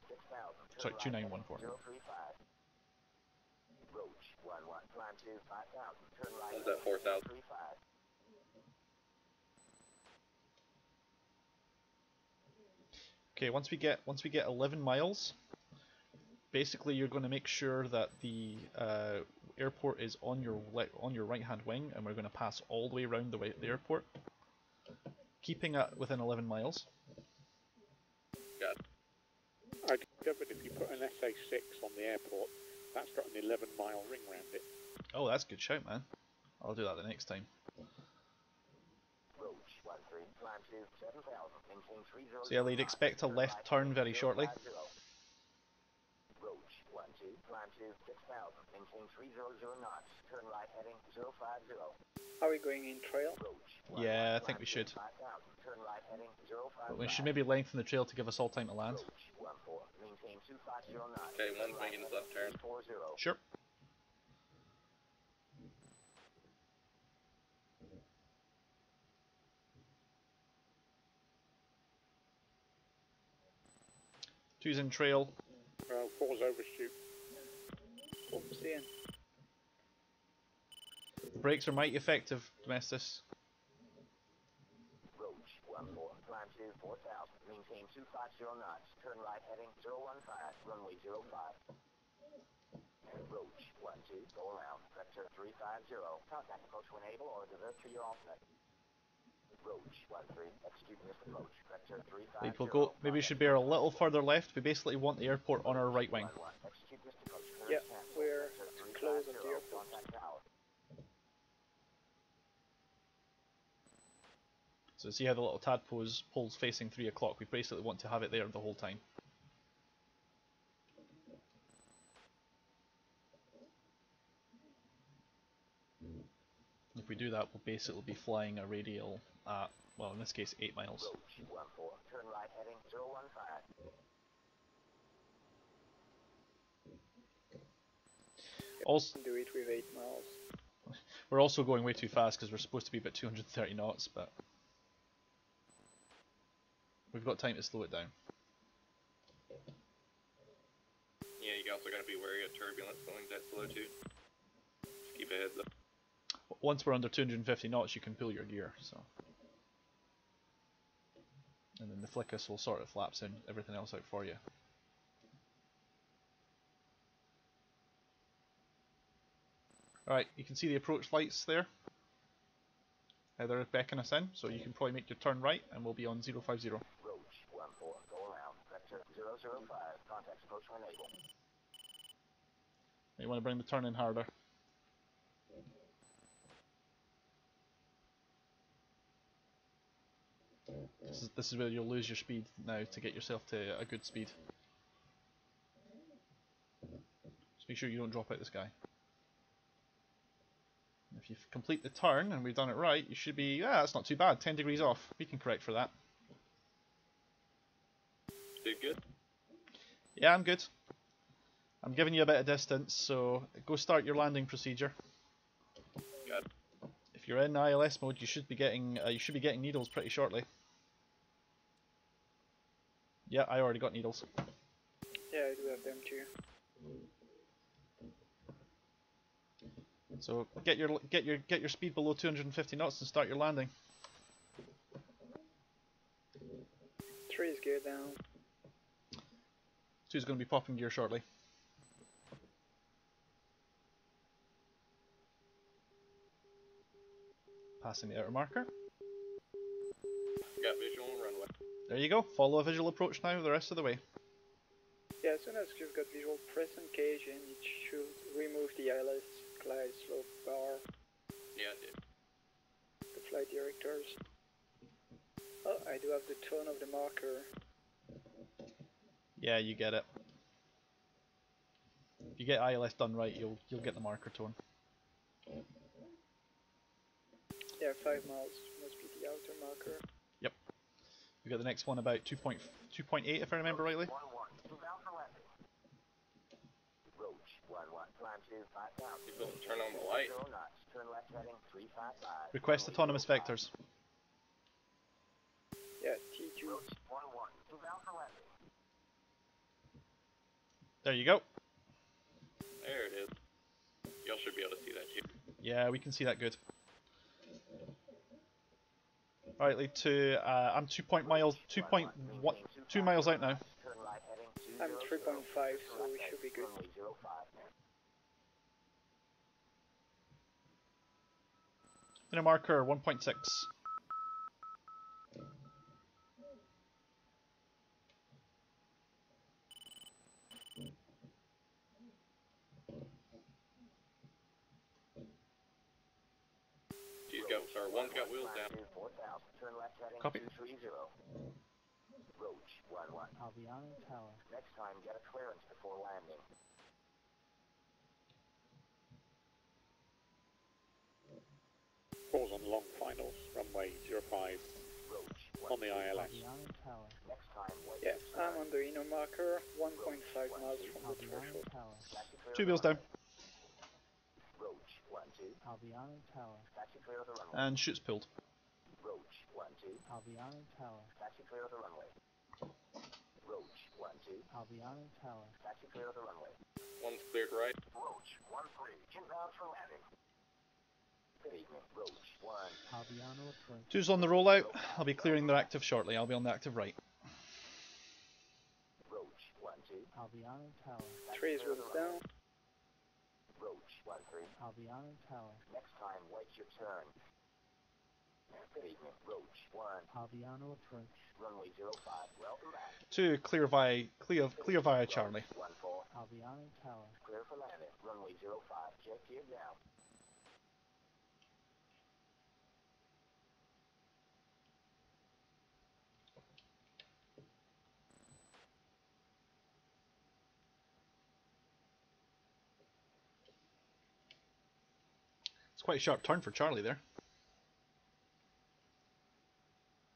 Sorry, 2914. 035. Roach 11, climb to 5,000. Turn right Is that 4,000? 035. Okay, once we get 11 miles, basically you're going to make sure that the airport is on your right hand wing, and we're going to pass all the way around the airport, keeping it within 11 miles. Got it. I discovered if you put an SA6 on the airport, that's got an 11-mile ring round it. Oh, that's a good shout, man. I'll do that the next time. Roach 13, climb to 7,000. Maintain 300. So yeah, lead, expect a left turn very shortly. Roach 12, climb to 6,000. Maintain 300 knots. Turn right heading 050. Are we going in trail? Roach Yeah, I think we should. 5,000. Turn right heading 055. But we should maybe lengthen the trail to give us all time to land. Roach 14, maintain 250 knots. Okay, one's making his left turn. 40. Sure. Two's in trail. Four's overshoot. Oops, in. The brakes are mighty effective, Domestis. Roach 14, climb to 4,000. Maintain 250 knots. Turn right heading 015. Runway 05. Roach 12, go around. Vector 350. Contact approach when able or divert to your alternate. Roach 13, execute this approach. Vector 350. Lead, we'll go. Maybe we should bear a little further left. We basically want the airport on our right wing. Execute this approach. Yeah, we're close at the airport. So see how the little tadpole's pole's facing 3 o'clock. We basically want to have it there the whole time. If we do that, we'll basically be flying a radial at, well, in this case, 8 miles. Roach 14, turn right heading 015. Also, Do it with 8 miles. we're also going way too fast because we're supposed to be about 230 knots, but we've got time to slow it down. Yeah, you also got to be wary of turbulence going that slow too. Just keep a heads up. Once we're under 250 knots, you can pull your gear, so. And then the Flickus will sort of flaps in everything else out for you. Alright, you can see the approach lights there. They're beckoning us in, so you can probably make your turn right and we'll be on 050. Roach 14, go around. Vector 005, contact approach when able. You want to bring the turn in harder. This is where you'll lose your speed now to get yourself to a good speed. Just make sure you don't drop out the sky. If you complete the turn and we've done it right, you should be, that's not too bad, 10 degrees off. We can correct for that. Did good? Yeah, I'm good. I'm giving you a bit of distance, so go start your landing procedure. Got it. If you're in ILS mode, you should be getting needles pretty shortly. Yeah, I already got needles. Yeah, I do have of them too. So get your speed below 250 knots and start your landing. 3 is gear down. 2 is going to be popping gear shortly. Passing the outer marker. Got visual on runway. There you go. Follow a visual approach now the rest of the way. Yeah, as soon as you've got visual, press engage and it should remove the ILS glide slope bar. Yeah, I did. The flight directors. Oh, I do have the tone of the marker. Yeah, you get it. If you get ILS done right, you'll get the marker tone. Yeah, 5 miles must be the outer marker. Yep. We got the next one about 2.8 if I remember rightly. You supposed to turn on the light. Request autonomous vectors. Yeah, T2. There you go. There it is. Y'all should be able to see that too. Yeah, we can see that good. Alright, lead to I'm 2 miles out now. I'm 3.5, so we should be good. Inner marker 1.6. One's got wheels down. Copy. Roach 1-1. Albiano Tower. Next time, get a clearance before landing. Pause on long finals, runway 05. On the ILS. Yeah, I'm on the inner marker, 1.5 miles from the threshold. 2 wheels down. Albiano Tower. And chutes pulled. Roach 1-2. Albiano Tower. Taxi clear of the runway. Roach 1-2. Albiano Tower. Taxi clear of the runway. One's cleared right. Roach 1-3. Inbound for landing. Good evening. Roach 1. Albiano approach. 2's on the rollout. I'll be clearing their active shortly. I'll be on the active right. Roach 1-2. Albiano Tower. 3 is wheels down. Roach 1-3. Albiano Tower. Next time, wait your turn. Good evening. Roach 1. Albiano approach. Runway 05. Welcome back. 2 clear via Charlie. 1-4. Albiano Tower. Clear for landing. Runway 05. Jet gear down. It's quite a sharp turn for Charlie there.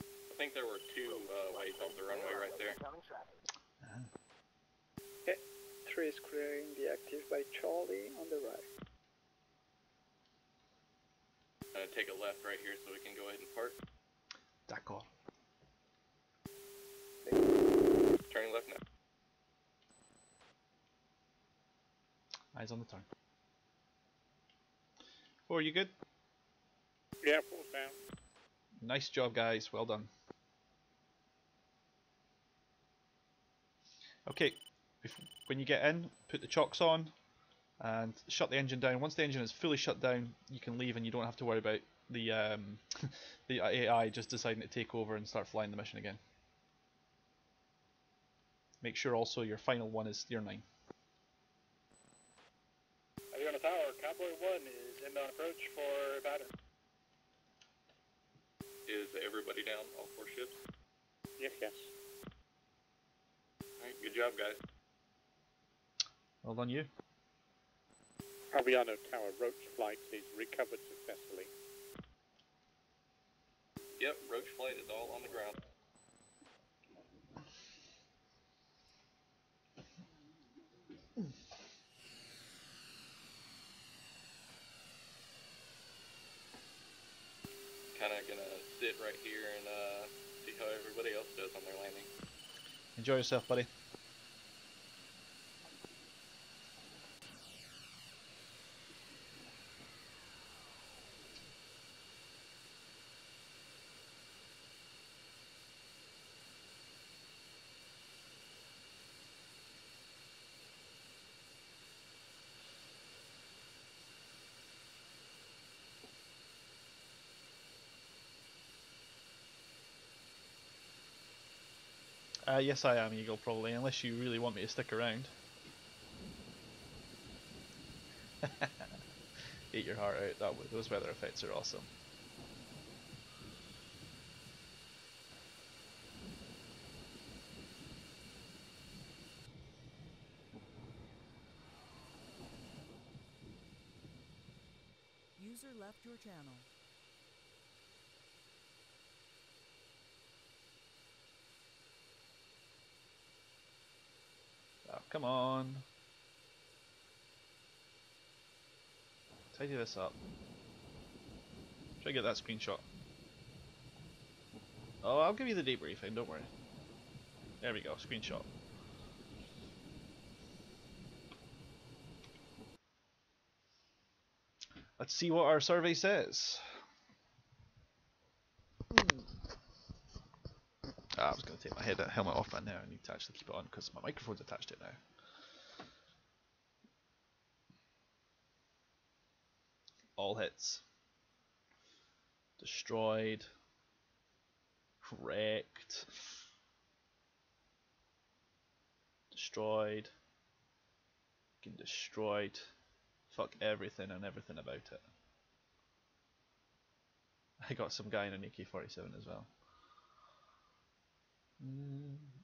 I think there were 2 ways off the runway right there. Okay, 3 is clearing the active by Charlie on the right. Take a left right here so we can go ahead and park. D'accord. Turning left now. Eyes on the turn. 4, you good? Yeah, pause down. Nice job, guys. Well done. Okay, when you get in, put the chocks on and shut the engine down. Once the engine is fully shut down, you can leave and you don't have to worry about the the AI just deciding to take over and start flying the mission again. Make sure also your final one is steer 9. Are on the tower? Cowboy 1 is inbound approach for batter. Is everybody down? All 4 ships? Yes. Alright, good job, guys. Well done, you. Albiano Tower Roach flight is recovered successfully. Yep, Roach flight is all on the ground. Kinda gonna sit right here and see how everybody else does on their landing. Enjoy yourself, buddy. Yes, I am, Eagle, probably, unless you really want me to stick around. Eat your heart out. Those weather effects are awesome. User left your channel. Oh, come on. Tidy this up. Try to get that screenshot. Oh, I'll give you the debriefing, don't worry. There we go, screenshot. Let's see what our survey says. I was going to take my helmet off by now. I need to actually keep it on because my microphone's attached to it now. All hits. Destroyed. Wrecked. Destroyed. Fucking destroyed. Fuck everything and everything about it. I got some guy in an AK-47 as well.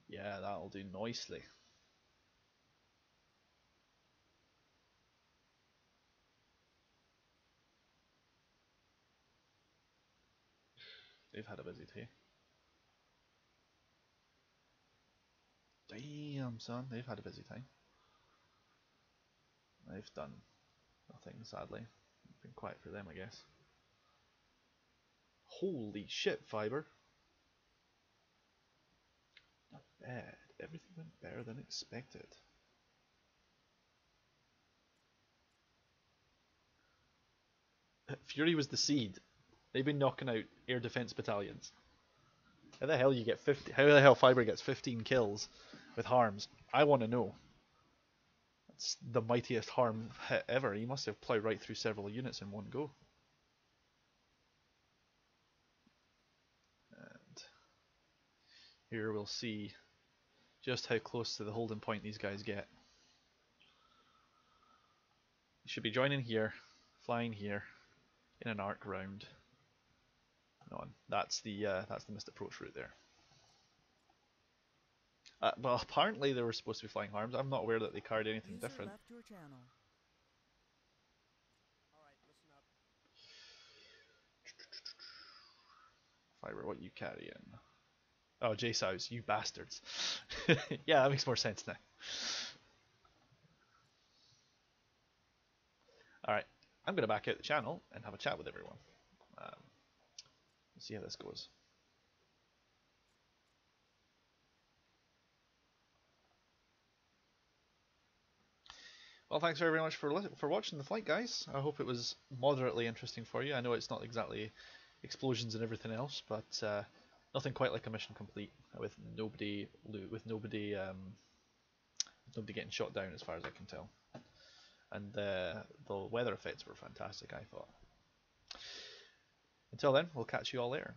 Yeah, that'll do nicely. They've had a busy day. Damn, son, they've had a busy time. They've done nothing, sadly. It's been quiet for them, I guess. Holy shit, Fiber. Not bad. Everything went better than expected. Fury was the seed. They've been knocking out air defense battalions. How the hell you get 50? How the hell Fiber gets 15 kills with harms? I want to know. That's the mightiest harm hit ever. He must have plowed right through several units in one go. And here we'll see just how close to the holding point these guys get. You should be joining here, flying here, in an arc round. On. That's the missed approach route there. Well, apparently they were supposed to be flying harms. I'm not aware that they carried anything User different. left your channel. Alright, listen up. Fiber, what you carrying? Oh, J-Sows, you bastards. Yeah, that makes more sense now. Alright, I'm going to back out the channel and have a chat with everyone. Let's see how this goes. Well, thanks very much for watching the flight, guys. I hope it was moderately interesting for you. I know it's not exactly explosions and everything else, but nothing quite like a mission complete with nobody getting shot down, as far as I can tell. And the weather effects were fantastic, I thought. Until then, we'll catch you all later.